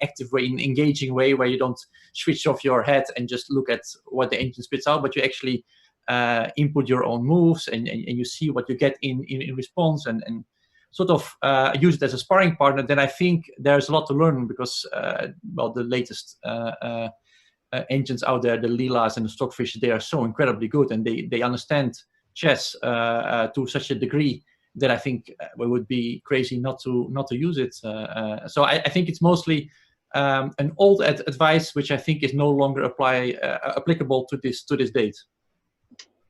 active way, in an engaging way, where you don't switch off your head and just look at what the engine spits out, but you actually input your own moves and you see what you get in response and sort of use it as a sparring partner, then I think there's a lot to learn because, well, the latest engines out there, the Leelas and the Stockfish, they are so incredibly good and they understand chess to such a degree that I think we would be crazy not to use it. So I think it's mostly an old advice, which I think is no longer applicable to this date.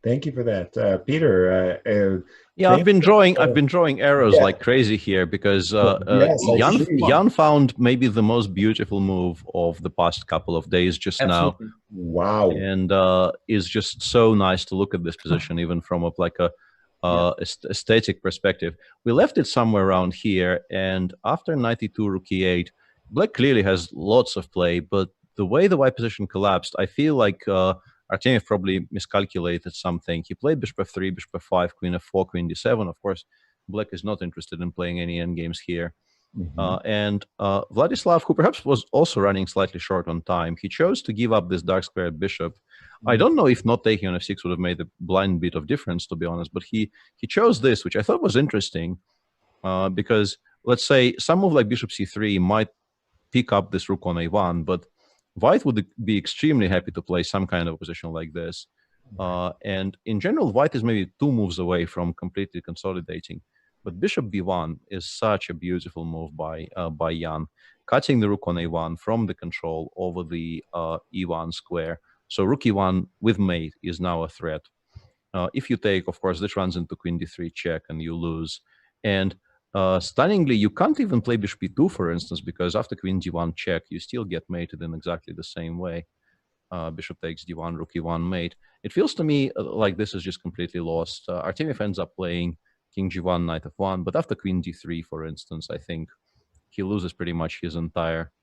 Thank you for that, Peter. Yeah, I've been drawing arrows like crazy here because Jan found maybe the most beautiful move of the past couple of days just now. Wow! And is just so nice to look at this position, even from a aesthetic perspective. We left it somewhere around here, and after 92 rook e8, Black clearly has lots of play, but the way the white position collapsed, I feel like Artemiev probably miscalculated something. He played bishop f3, bishop f5, queen f4, queen d7. Of course, Black is not interested in playing any endgames here. And Vladislav, who perhaps was also running slightly short on time, he chose to give up this dark squared bishop. I don't know if not taking on f6 would have made a blind bit of difference, to be honest, but he chose this, which I thought was interesting, because let's say some move like bishop c3 might pick up this rook on a1, but White would be extremely happy to play some kind of position like this. And in general, White is maybe 2 moves away from completely consolidating. But bishop b1 is such a beautiful move by Jan, cutting the rook on a1 from the control over the e1 square. So rook e1 with mate is now a threat. If you take, of course, this runs into queen d3 check and you lose. And stunningly, you can't even play bishop e2, for instance, because after queen d1 check, you still get mated in exactly the same way. Bishop takes d1, rook e1 mate. It feels to me like this is just completely lost. Artemiev ends up playing king g1, knight f1, but after queen d3, for instance, I think he loses pretty much his entire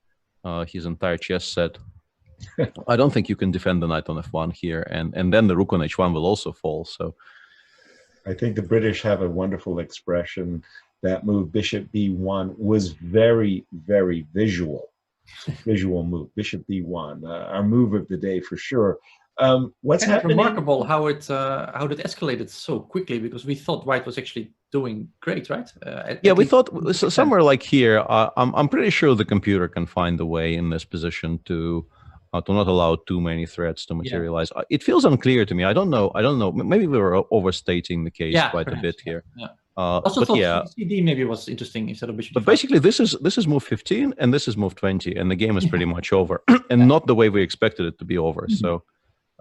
chess set. I don't think you can defend the knight on f1 here, and then the rook on h1 will also fall. So I think the British have a wonderful expression. That move, bishop b1, was very, very visual move. Bishop b1, our move of the day for sure. What's happening? Remarkable how it escalated so quickly, because we thought White was actually doing great, right? Yeah, we thought somewhere like here. I'm pretty sure the computer can find a way in this position to not allow too many threats to materialize. Yeah. It feels unclear to me. I don't know. Maybe we were overstating the case quite perhaps, a bit here. Yeah. Also thought CD maybe was interesting instead of bishop. But basically, this is move 15 and this is move 20, and the game is pretty much over, and not the way we expected it to be over. So.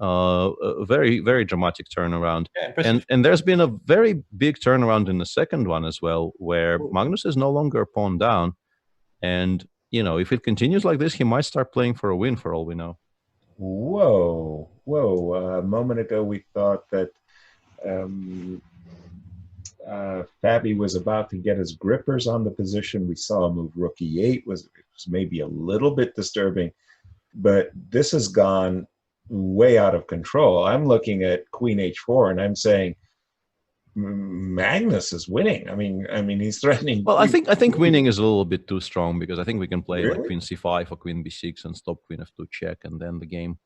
A very, very dramatic turnaround. Yeah, and there's been a very big turnaround in the second one as well, where Magnus is no longer pawn down. And, if it continues like this, he might start playing for a win for all we know. Whoa. A moment ago, we thought that Fabi was about to get his grippers on the position. We saw a move rook e8 was maybe a little bit disturbing, but this has gone way out of control. I'm looking at queen h4 and I'm saying Magnus is winning. I mean he's threatening. Well, I think winning is a little bit too strong, because I think we can play like queen c5 or queen b6 and stop queen f2 check, and then the game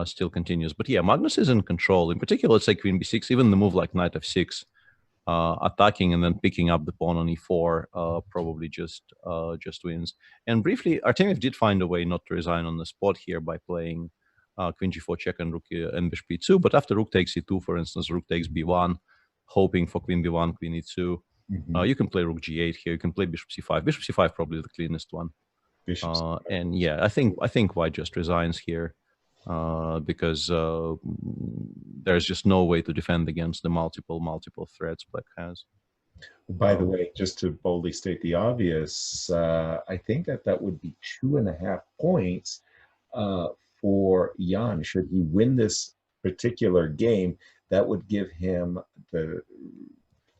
still continues. But yeah, Magnus is in control. In particular, let's say queen b6, even the move like knight f6, attacking and then picking up the pawn on e4 probably just wins. And briefly, Artemiev did find a way not to resign on the spot here by playing queen g4 check and rook and bishop e2, but after rook takes e2, for instance, rook takes b1, hoping for queen b1, queen e2. You can play rook g8 here. You can play bishop c5. Bishop c5 probably the cleanest one. And yeah, I think White just resigns here because there's just no way to defend against the multiple threats Black has. By the way, just to boldly state the obvious, I think that would be 2.5 points for Jan. Should he win this particular game, that would give him the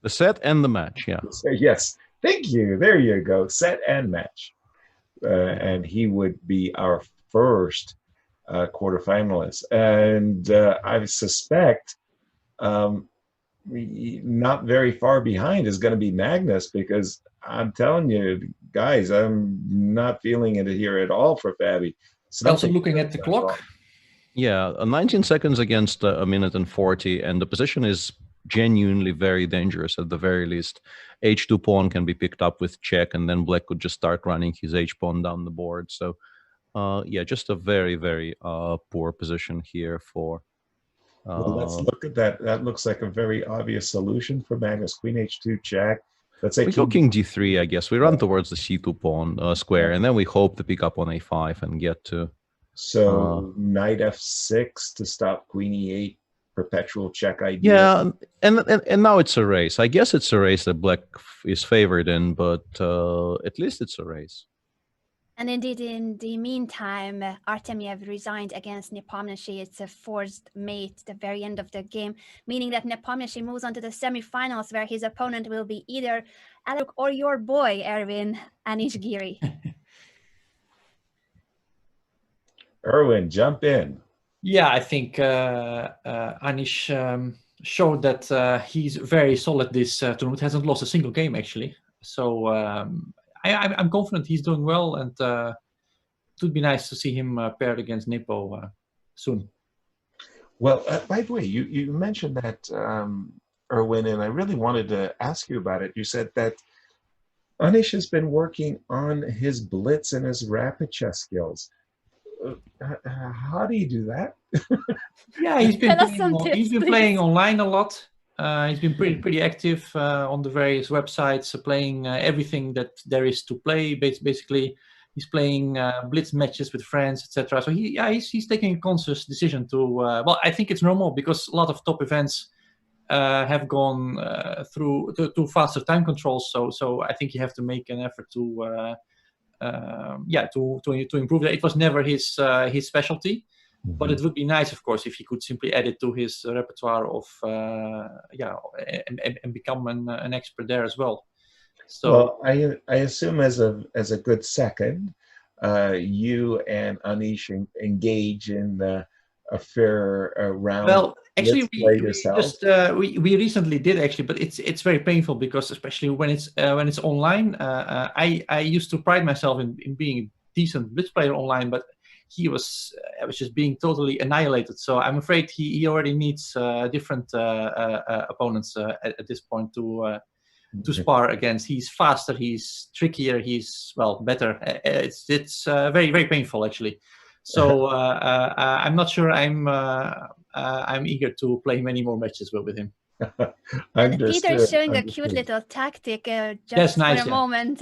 set and the match. Yeah. Yes. Thank you. There you go. Set and match. And he would be our first quarterfinalist. And I suspect not very far behind is going to be Magnus, because I'm telling you, guys, I'm not feeling it here at all for Fabi. Also looking at the clock. Yeah, 19 seconds against a minute and 40, and the position is genuinely very dangerous at the very least. H2 pawn can be picked up with check, and then Black could just start running his H pawn down the board. So, yeah, just a very, very poor position here for... well, let's look at that. That looks like a very obvious solution for Magnus. Queen H2 check. Let's say we go king d3, I guess. We run towards the c2 pawn square, and then we hope to pick up on a5 and get to... So knight f6 to stop queen e8, perpetual check idea. Yeah, and now it's a race. I guess it's a race that Black is favored in, but at least it's a race. And indeed, in the meantime, Artemiev resigned against Nepomniachtchi. It's a forced mate at the very end of the game, meaning that Nepomniachtchi moves on to the semifinals, where his opponent will be either Alec or your boy, Erwin Anishgiri. Erwin, jump in. Yeah, I think Anish showed that he's very solid this tournament. Hasn't lost a single game, actually. So I'm confident he's doing well, and it would be nice to see him paired against Nepo soon. Well, by the way, you mentioned that, Erwin, and I really wanted to ask you about it. You said that Anish has been working on his blitz and his rapid chess skills. How do you do that? Yeah, he's been playing online a lot. He's been pretty active on the various websites, playing everything that there is to play. Basically, he's playing blitz matches with friends, etc. So he's taking a conscious decision to. Well, I think it's normal because a lot of top events have gone through to faster time controls. So I think you have to make an effort to improve that. It was never his specialty. But it would be nice, of course, if he could simply add it to his repertoire of and become an expert there as well. So, well, I assume as a good second, you and Anish engage in a fair round. Well, actually, we recently did actually, but it's very painful because especially when it's online, I used to pride myself in being a decent blitz player online, but I was just being totally annihilated. So I'm afraid he already needs different opponents at this point to spar against. He's faster, he's trickier, he's better. It's very, very painful actually. So I'm not sure I'm eager to play many more matches with him. Peter's showing a cute little tactic. Just nice, for a moment,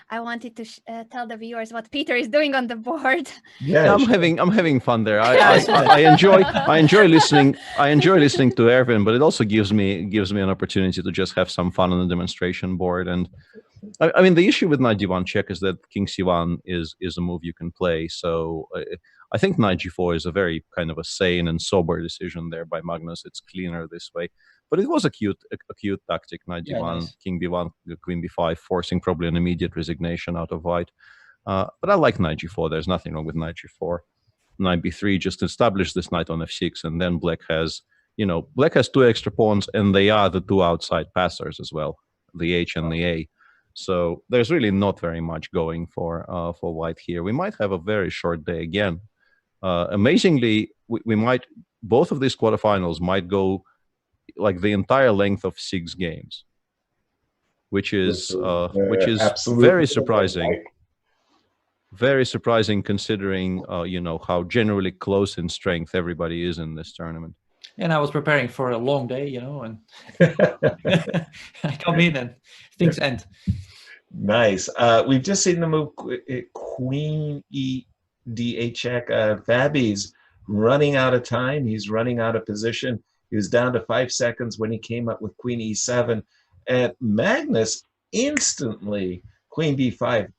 I wanted to tell the viewers what Peter is doing on the board. Yeah, I'm having fun there. I enjoy listening. I enjoy listening to Erwin, but it also gives me an opportunity to just have some fun on the demonstration board. And I mean, the issue with knight d1 check is that king c1 is a move you can play. So I think knight g4 is a very kind of a sane and sober decision there by Magnus. It's cleaner this way. But it was a cute tactic, knight d1, nice. King b1, queen b5, forcing probably an immediate resignation out of white. But I like knight g4. There's nothing wrong with knight g4. Knight b3, just establish this knight on f6, and then black has two extra pawns, and they are the two outside passers as well, the h and the a. So there's really not very much going for white here. We might have a very short day again. Amazingly, we might, both of these quarterfinals might go like the entire length of 6 games, which is very surprising. Very surprising considering how generally close in strength everybody is in this tournament. And I was preparing for a long day, and I come in and things end. Nice. We've just seen the move Queen E8 check. Fabi's running out of time. He's running out of position. He was down to 5 seconds when he came up with Queen E7. And Magnus instantly, Queen B5,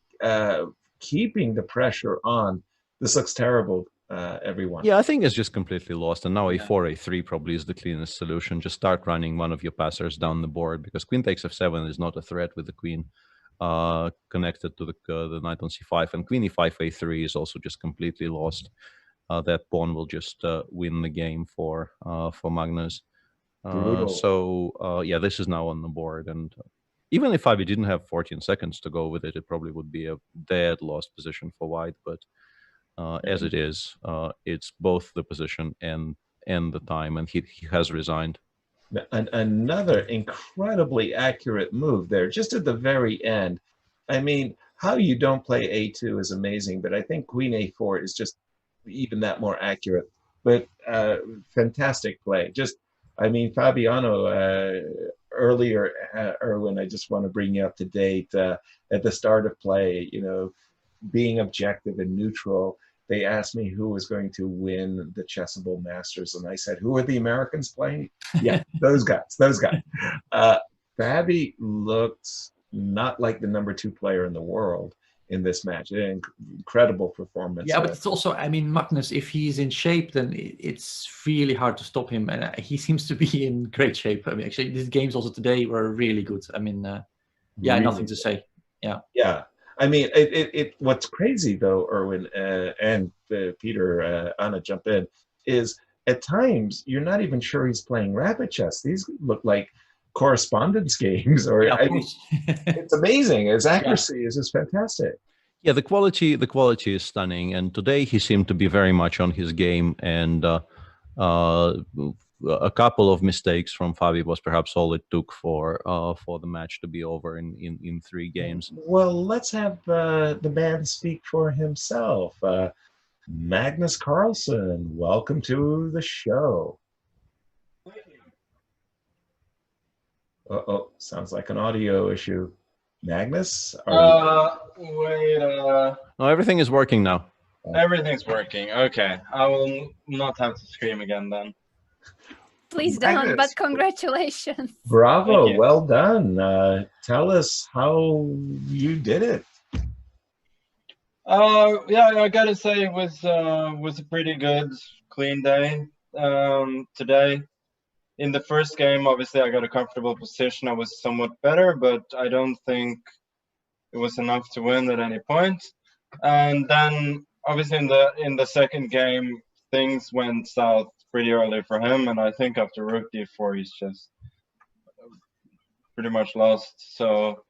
keeping the pressure on. This looks terrible, everyone. Yeah, I think it's just completely lost. And now A4, A3 probably is the cleanest solution. Just start running one of your passers down the board, because queen takes F7 is not a threat with the queen connected to the knight on C5. And queen E5, A3 is also just completely lost. That pawn will just win the game for Magnus. Yeah, this is now on the board. And even if Fabi didn't have 14 seconds to go with it, it probably would be a dead lost position for white. But as it is, it's both the position and the time, and he has resigned. Another incredibly accurate move there, just at the very end. I mean, how you don't play A2 is amazing, but I think Queen A4 is just even that more accurate. But fantastic play. Fabiano, earlier, Erwin, I just want to bring you up to date. At the start of play, being objective and neutral, they asked me who was going to win the Chessable Masters, and I said, who are the Americans playing? Yeah, those guys. Fabi looks not like the #2 player in the world in this match. Incredible performance. Yeah, but it's also, Magnus, if he's in shape, then it's really hard to stop him, and he seems to be in great shape. Actually, these games also today were really good. Really nothing to say. Yeah. What's crazy though, Erwin and Peter, Anna, jump in, is at times you're not even sure he's playing rapid chess. These look like correspondence games. Or Yeah, I mean, it's amazing. His accuracy is just fantastic. Yeah, the quality is stunning, and today he seemed to be very much on his game, and a couple of mistakes from Fabi was perhaps all it took for the match to be over in 3 games. Well, let's have the man speak for himself. Magnus Carlsen, welcome to the show. Uh-oh, sounds like an audio issue. Magnus? Wait, No, everything is working now. everything's working. Okay, I will not have to scream again then. Please don't, Magnus. but congratulations. Bravo, Thank you. well done. Tell us how you did it. Yeah, I gotta say it was a pretty good, clean day today. In the first game, obviously, I got a comfortable position. I was somewhat better, but I don't think it was enough to win at any point. And then, obviously, in the second game, things went south pretty early for him. And I think after Rook D4, he's just pretty much lost. So,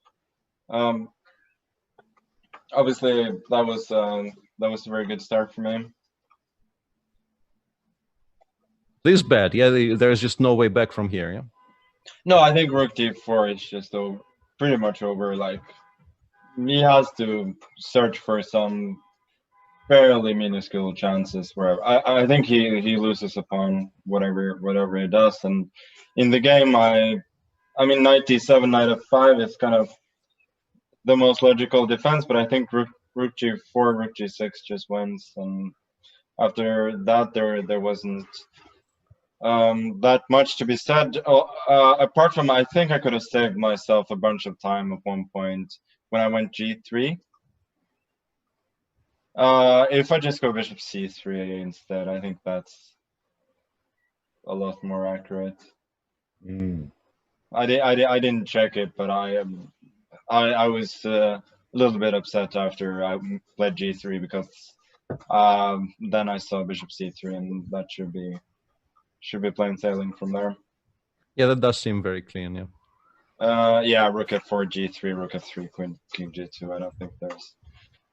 obviously, that was a very good start for me. This is bad. Yeah, there's just no way back from here. Yeah. No, I think Rook D4 is just pretty much over. Like, he has to search for some fairly minuscule chances where I think he loses upon whatever he does. And in the game, I mean, knight d7, knight f5 is kind of the most logical defense, but I think rook g4, rook g6 just wins. And after that, there wasn't that much to be said. Apart from, I think I could have saved myself a bunch of time at one point when I went g3. If I just go bishop c3 instead, I think that's a lot more accurate. I didn't check it, but I was a little bit upset after I played g3 because then I saw bishop c3, and that should be plain sailing from there. Yeah, that does seem very clean. Yeah. Yeah, rook f4, g3, rook f3, queen, king g2. I don't think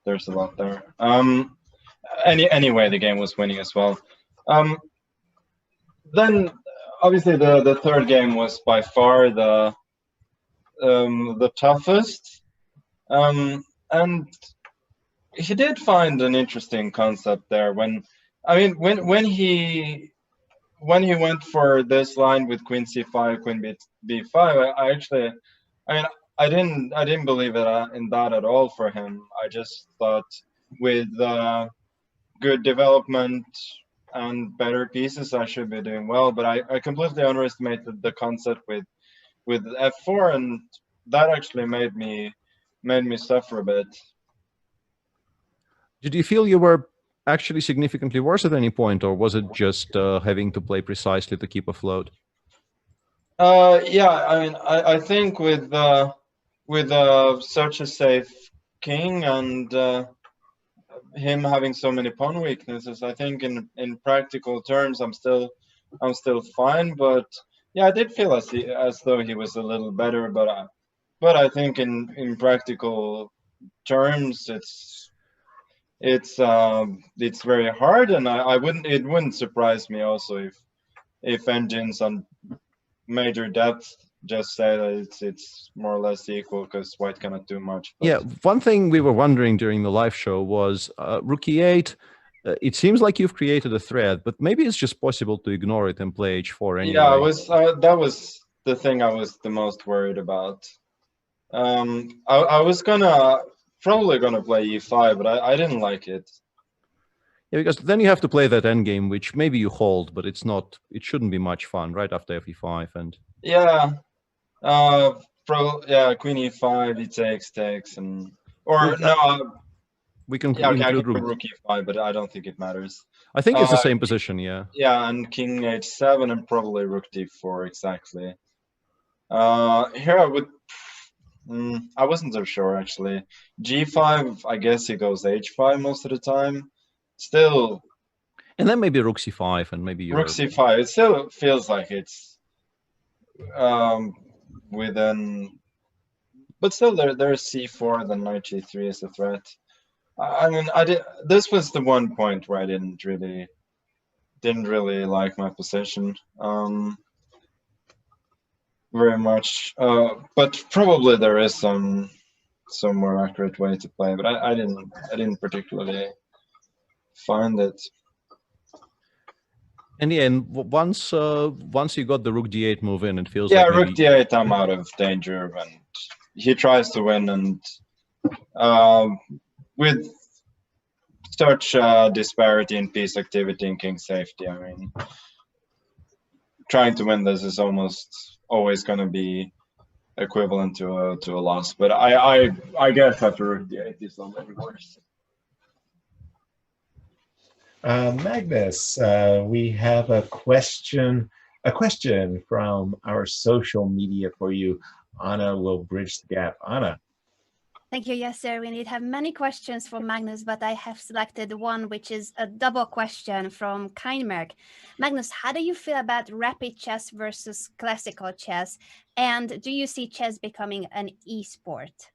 there's a lot there. Anyway, the game was winning as well. Then obviously the third game was by far the toughest, and he did find an interesting concept there. When he went for this line with queen c5, queen b5, I didn't believe in that at all for him. I just thought with good development and better pieces, I should be doing well. But I completely underestimated the concept with f4, and that actually made me suffer a bit. Did you feel you were actually significantly worse at any point, or was it just having to play precisely to keep afloat? Yeah, I mean, I think with such a safe king and him having so many pawn weaknesses, I think in practical terms I'm still fine. But yeah, I did feel as though he was a little better. But I think in practical terms it's very hard, and it wouldn't surprise me also if engines on major depth just say that it's more or less equal because white cannot do much. But... Yeah, one thing we were wondering during the live show was rook e8. It seems like you've created a threat, but maybe it's just possible to ignore it and play h4 anyway. Yeah, that was the thing I was the most worried about. I was probably gonna play e5, but I didn't like it. Yeah, because then you have to play that endgame, which maybe you hold, but it's not. It shouldn't be much fun right after fe5 and. Yeah, queen e5, he takes, and we can include rook e5, but I don't think it matters. I think it's the same position, yeah. Yeah, and king h7 and probably rook d4 exactly. Here I would. I wasn't so sure actually. G5, I guess he goes h5 most of the time. Still. And then maybe rook c5 and maybe rook c5. It still feels like it's within, but still there's c4, then knight g3 is a threat. I mean, this was the one point where I didn't really like my position very much. But probably there is some more accurate way to play, but I didn't particularly find it. And yeah, and once you got the rook d8 move in, it feels yeah, like rook d8, I'm out of danger, and he tries to win, and with such disparity in piece activity and king safety, I mean, trying to win this is almost always going to be equivalent to a loss. But I guess after rook d8 is a little worse. Magnus, we have a question from our social media for you. Anna will bridge the gap. Anna. Thank you, Yasser. We did have many questions for Magnus, but I have selected one which is a double question from Kindmerk. Magnus, how do you feel about rapid chess versus classical chess? And do you see chess becoming an e-sport?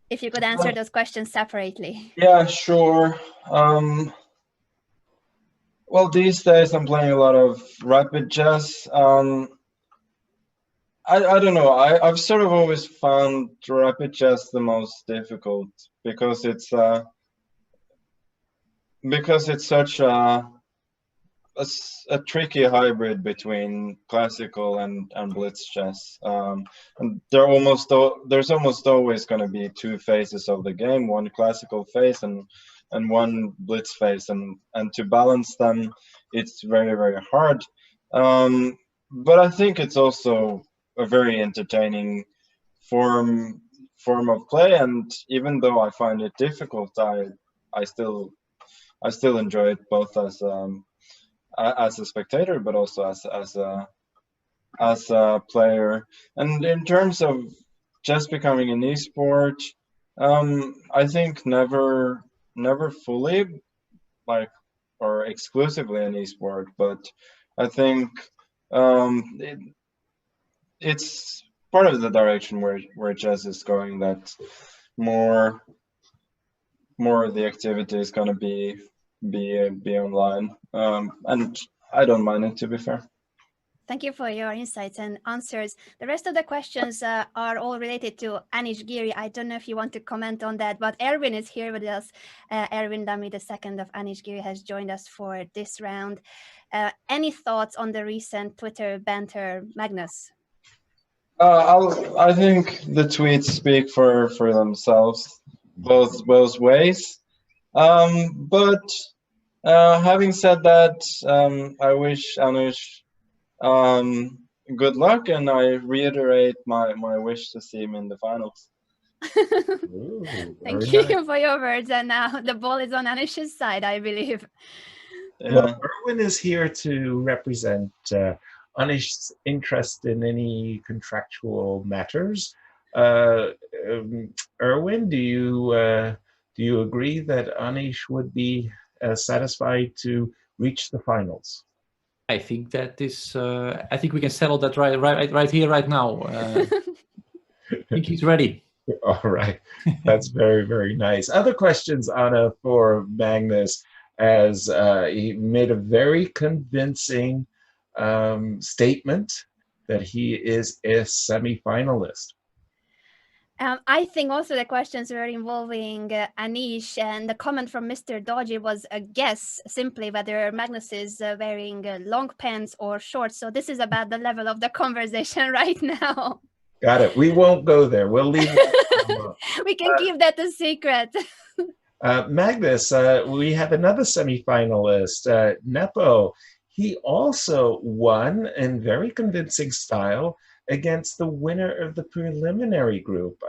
If you could answer those questions separately. Yeah, sure. Well, these days I'm playing a lot of rapid chess. I don't know. I've sort of always found rapid chess the most difficult because it's such a tricky hybrid between classical and blitz chess. And there's almost always going to be two phases of the game, one classical phase and one blitz phase, and to balance them, it's very, very hard. But I think it's also a very entertaining form of play, and even though I find it difficult, I still enjoy it both as a spectator, but also as a player. And in terms of chess becoming an esport, I think never fully, or exclusively an esport, but I think it's part of the direction where chess is going, that more of the activity is going to be online, and I don't mind it, to be fair. Thank you for your insights and answers. The rest of the questions are all related to Anish Giri. I don't know if you want to comment on that, but Erwin is here with us. Erwin Dami II of Anish Giri has joined us for this round. Any thoughts on the recent Twitter banter, Magnus? I think the tweets speak for themselves both ways. But having said that, I wish Anish good luck, and I reiterate my wish to see him in the finals. Ooh, Thank you for your words, and now the ball is on Anish's side, I believe. Yeah. Well, Erwin is here to represent Anish's interest in any contractual matters. Erwin, do you agree that Anish would be satisfied to reach the finals? I think that is. I think we can settle that right here, right now. I think he's ready. All right, that's very, very nice. Other questions, Anna, for Magnus, as he made a very convincing statement that he is a semi-finalist. I think also the questions were involving Anish, and the comment from Mr. Dodgy was a guess, simply whether Magnus is wearing long pants or shorts. So this is about the level of the conversation right now. Got it. We won't go there. We'll leave it. We can keep that a secret. Magnus, we have another semi-finalist, Nepo. He also won in very convincing style against the winner of the preliminary group.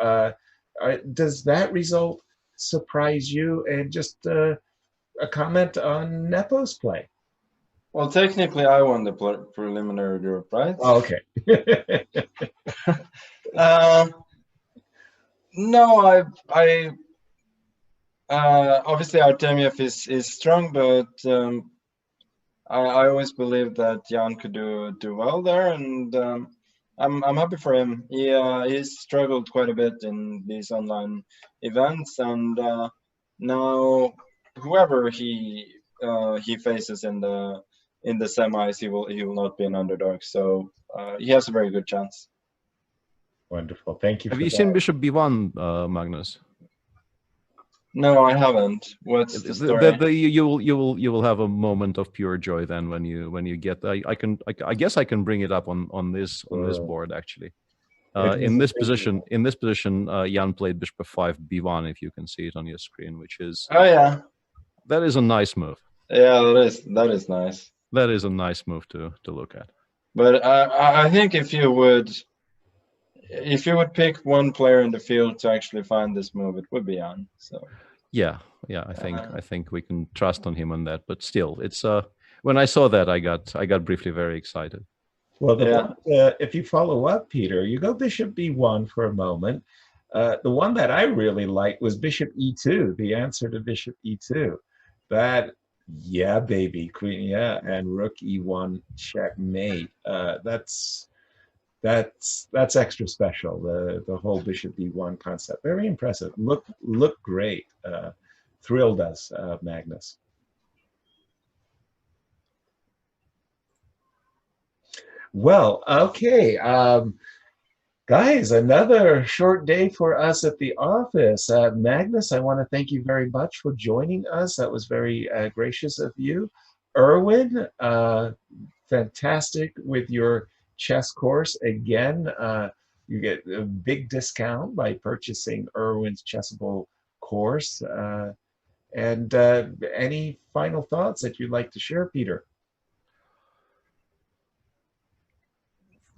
Does that result surprise you? And just a comment on Nepo's play. Well, technically, I won the preliminary group, right? Oh, okay. No, I obviously Artemiev is strong, but I always believed that Jan could do well there, and I'm happy for him. He's struggled quite a bit in these online events, and now whoever he faces in the semis, he will not be an underdog. So he has a very good chance. Wonderful. Thank you. Have for you that. seen Bishop B1, Magnus? No, I haven't. What's the story? You will have a moment of pure joy then when you get. I guess I can bring it up on this board actually. In this position, Jan played Bishop F5 B1. If you can see it on your screen, which is that is a nice move. Yeah, that is nice. That is a nice move to look at. But I think if you would pick one player in the field to actually find this move, it would be Jan. So yeah, I think we can trust on him on that. But still, it's when I saw that, I got briefly very excited. Well, if you follow up, Peter, you go Bishop B1 for a moment. The one that I really liked was Bishop E2, the answer to Bishop E2. That, yeah, baby, Queen, yeah, and Rook E1 checkmate. That's extra special. The whole Bishop E1 concept, very impressive. Look great. Thrilled us, Magnus. Well, okay, guys, another short day for us at the office. Magnus, I want to thank you very much for joining us. That was very gracious of you. Erwin, fantastic with your chess course. Again, you get a big discount by purchasing Erwin's Chessable course. And any final thoughts that you'd like to share, Peter?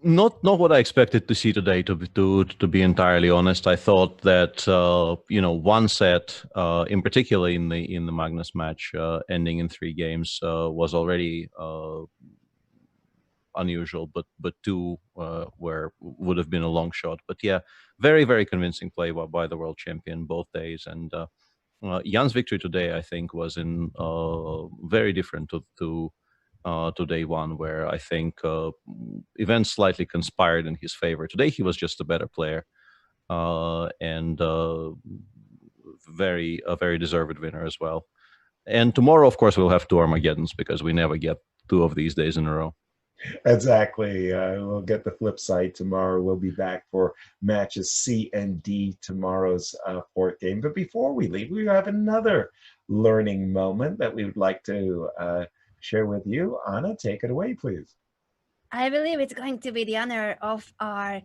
Not what I expected to see today. To be entirely honest, I thought that one set, in particular in the Magnus match, ending in 3 games, was already unusual. But 2 would have been a long shot. But yeah, very, very convincing play by the world champion both days. And Jan's victory today, I think, was in very different to day 1, where I think events slightly conspired in his favor. Today he was just a better player, and a very deserved winner as well. And tomorrow, of course, we'll have 2 Armageddons, because we never get 2 of these days in a row. Exactly. We'll get the flip side tomorrow. We'll be back for matches C and D, tomorrow's 4th game. But before we leave, we have another learning moment that we would like to share with you. Anna, take it away, please. I believe it's going to be the honor of our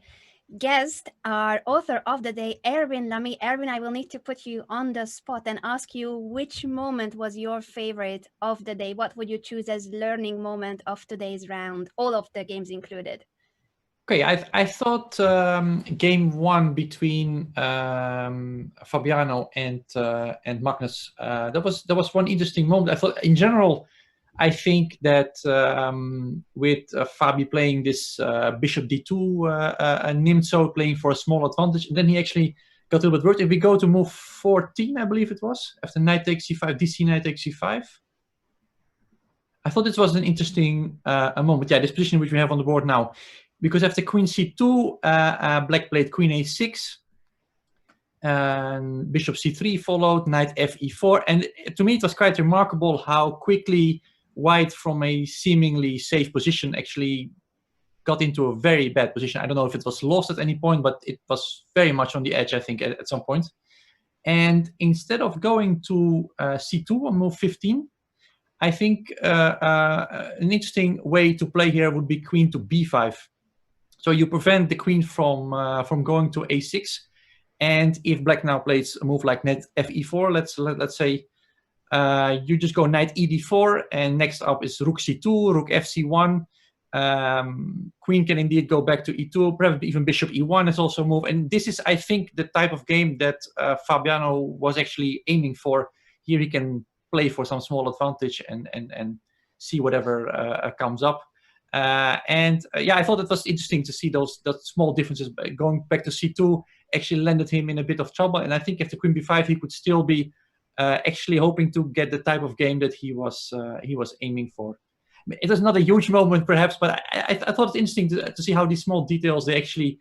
guest, our author of the day, Erwin Lamy. Erwin, I will need to put you on the spot and ask you which moment was your favorite of the day. What would you choose as learning moment of today's round, all of the games included? Okay, I thought game 1 between Fabiano and Magnus, that was one interesting moment. I thought in general, I think that with Fabi playing this Bishop D2, Nimzo playing for a small advantage, and then he actually got a little bit worse. If we go to move 14, I believe it was, after knight takes c5, DC knight takes c5. I thought this was an interesting moment. Yeah, this position which we have on the board now. Because after queen c2, black played queen a6, and bishop c3 followed, knight fe4. And to me, it was quite remarkable how quickly white, from a seemingly safe position, actually got into a very bad position. I don't know if it was lost at any point, but it was very much on the edge, I think, at some point. And instead of going to c2 on move 15, I think an interesting way to play here would be queen to b5. So you prevent the queen from going to a6. And if black now plays a move like knight fe4, let's say, you just go knight ed4, and next up is rook c2, rook fc1. Queen can indeed go back to e2, perhaps even bishop e1 is also a move. And this is, I think, the type of game that Fabiano was actually aiming for. Here he can play for some small advantage and see whatever comes up. Yeah, I thought it was interesting to see those small differences. Going back to c2 actually landed him in a bit of trouble. And I think after queen b5, he could still be actually hoping to get the type of game that he was aiming for. it was not a huge moment perhaps, but I thought it's interesting to see how these small details, they actually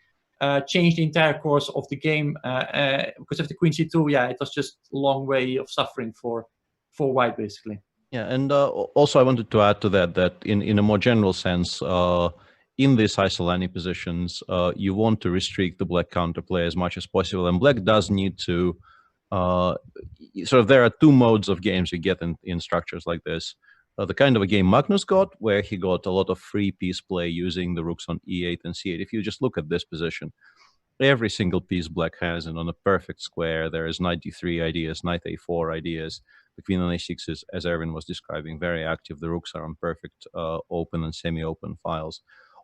change the entire course of the game. Because of the queen c2, yeah, it was just a long way of suffering for white basically. Yeah, and also I wanted to add to that in a more general sense, in these isolani positions, you want to restrict the black counterplay as much as possible, and black does need to sort of, there are two modes of games you get in structures like this. The kind of a game Magnus got, where he got a lot of free piece play using the rooks on e8 and c8. If you just look at this position, every single piece black has, and on a perfect square, there is knight d3 ideas, knight a4 ideas. The queen on a6 is, as Erwin was describing, very active. The rooks are on perfect open and semi-open files.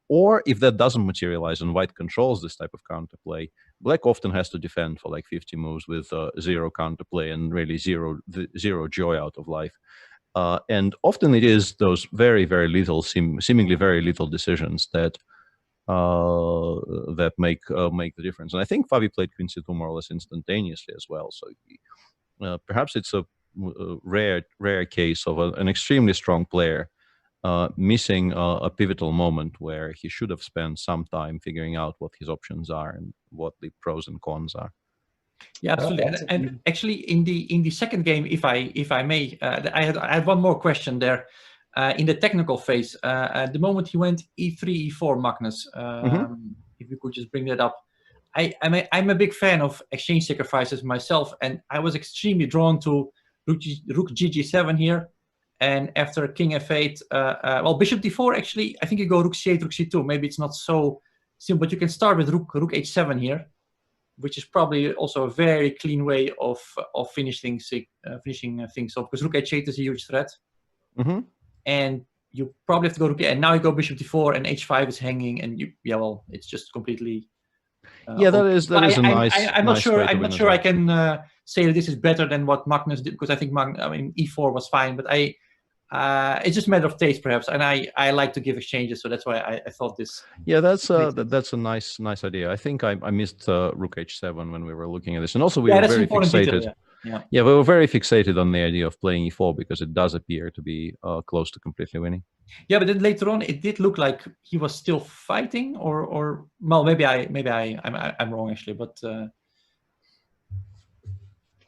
Or if that doesn't materialize and white controls this type of counterplay, black often has to defend for like 50 moves with zero counterplay and really zero joy out of life. And often it is those very, very little, seemingly very little decisions that that make the difference. And I think Fabi played queen c2 more or less instantaneously as well. So perhaps it's a rare case of an extremely strong player missing a pivotal moment where he should have spent some time figuring out what his options are and what the pros and cons are. Yeah, absolutely. And actually, in the second game, if I may, I had one more question there. In the technical phase, at the moment he went e3, e4, Magnus. If you could just bring that up. I'm a big fan of exchange sacrifices myself, and I was extremely drawn to rook gg7 here. And after king f8, well, bishop d4, actually, I think you go rook c8, rook c2. Maybe it's not so simple, but you can start with rook h7 here, which is probably also a very clean way of finishing things off, because rook h8 is a huge threat. And you probably have to go rook, and now you go bishop d4, and h5 is hanging, and well, it's just completely. Yeah, that is a nice. I'm not sure. I'm not sure I can say that this is better than what Magnus did, because I think e4 was fine, but it's just a matter of taste perhaps, and I like to give exchanges, so that's why I thought this. Yeah, that's a nice idea. I think I missed rook h7 when we were looking at this, and also we were very fixated. Detail, yeah, we were very fixated on the idea of playing e4 because it does appear to be close to completely winning. Yeah, but then later on it did look like he was still fighting, or well, maybe I'm wrong actually, but.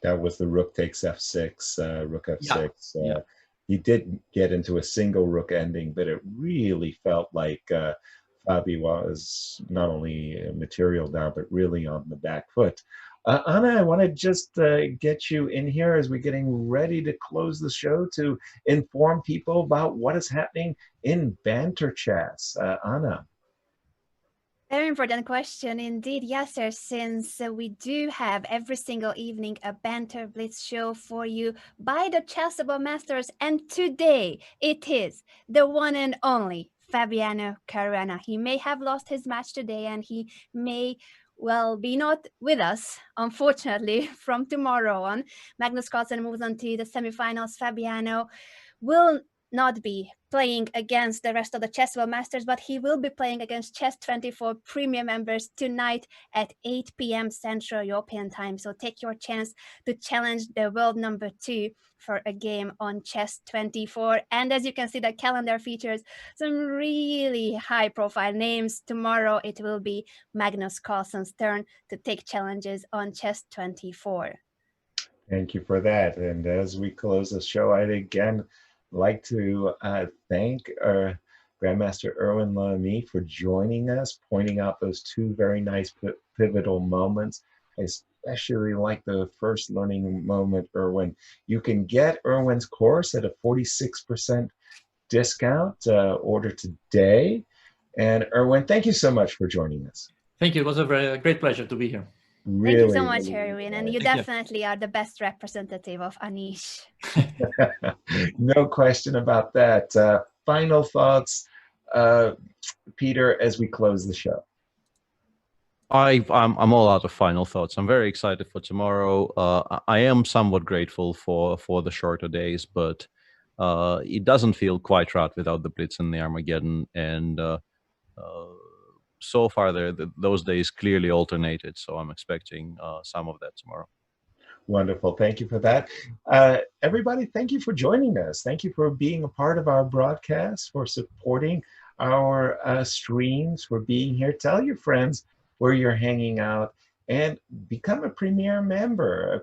That was the rook takes f6, rook f6. Yeah. He did get into a single rook ending, but it really felt like Fabi was not only material down, but really on the back foot. Anna, I want to just get you in here as we're getting ready to close the show to inform people about what is happening in banter chess. Anna. Very important question indeed, Yasser, since we do have every single evening a banter blitz show for you by the Chessable Masters, and today it is the one and only Fabiano Caruana. He may have lost his match today, and he may be not with us, unfortunately, from tomorrow on. Magnus Carlsen moves on to the semifinals. Fabiano will not be playing against the rest of the Chessable Masters, but he will be playing against Chess24 premium members tonight at 8 p.m. Central European time. So take your chance to challenge the world number 2 for a game on Chess24. And as you can see, the calendar features some really high-profile names. Tomorrow it will be Magnus Carlsen's turn to take challenges on Chess24. Thank you for that. And as we close the show, I'd again like to thank Grandmaster Erwin Lamy for joining us, pointing out those two very nice pivotal moments. I especially like the first learning moment, Erwin. You can get Erwin's course at a 46% discount. Order today. And Erwin, thank you so much for joining us. Thank you. It was a great pleasure to be here. Thank you so much, Erwin, and you definitely are the best representative of Anish. No question about that. Final thoughts, Peter, as we close the show. I'm all out of final thoughts. I'm very excited for tomorrow. I am somewhat grateful for the shorter days, but it doesn't feel quite right without the Blitz and the Armageddon, and so far those days clearly alternated, so I'm expecting some of that tomorrow. Wonderful. Thank you for that. Everybody, thank you for joining us. Thank you for being a part of our broadcast, for supporting our streams, for being here. Tell your friends where you're hanging out and become a premium member.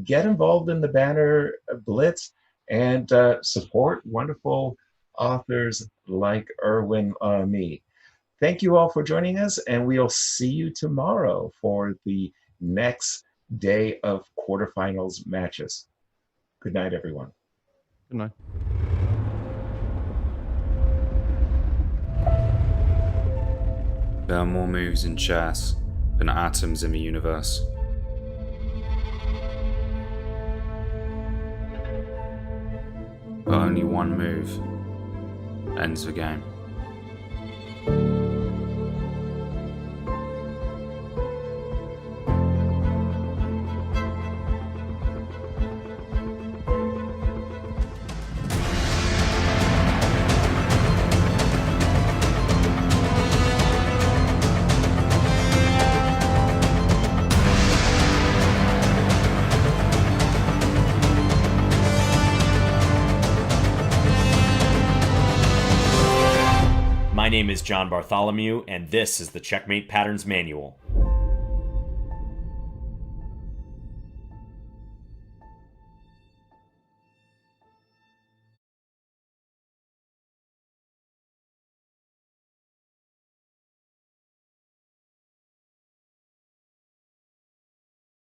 Get involved in the banner Blitz and support wonderful authors like Erwin Me. Thank you all for joining us, and we'll see you tomorrow for the next day of quarterfinals matches. Good night, everyone. Good night. There are more moves in chess than atoms in the universe. But only one move ends the game. My name is John Bartholomew, and this is the Checkmate Patterns Manual.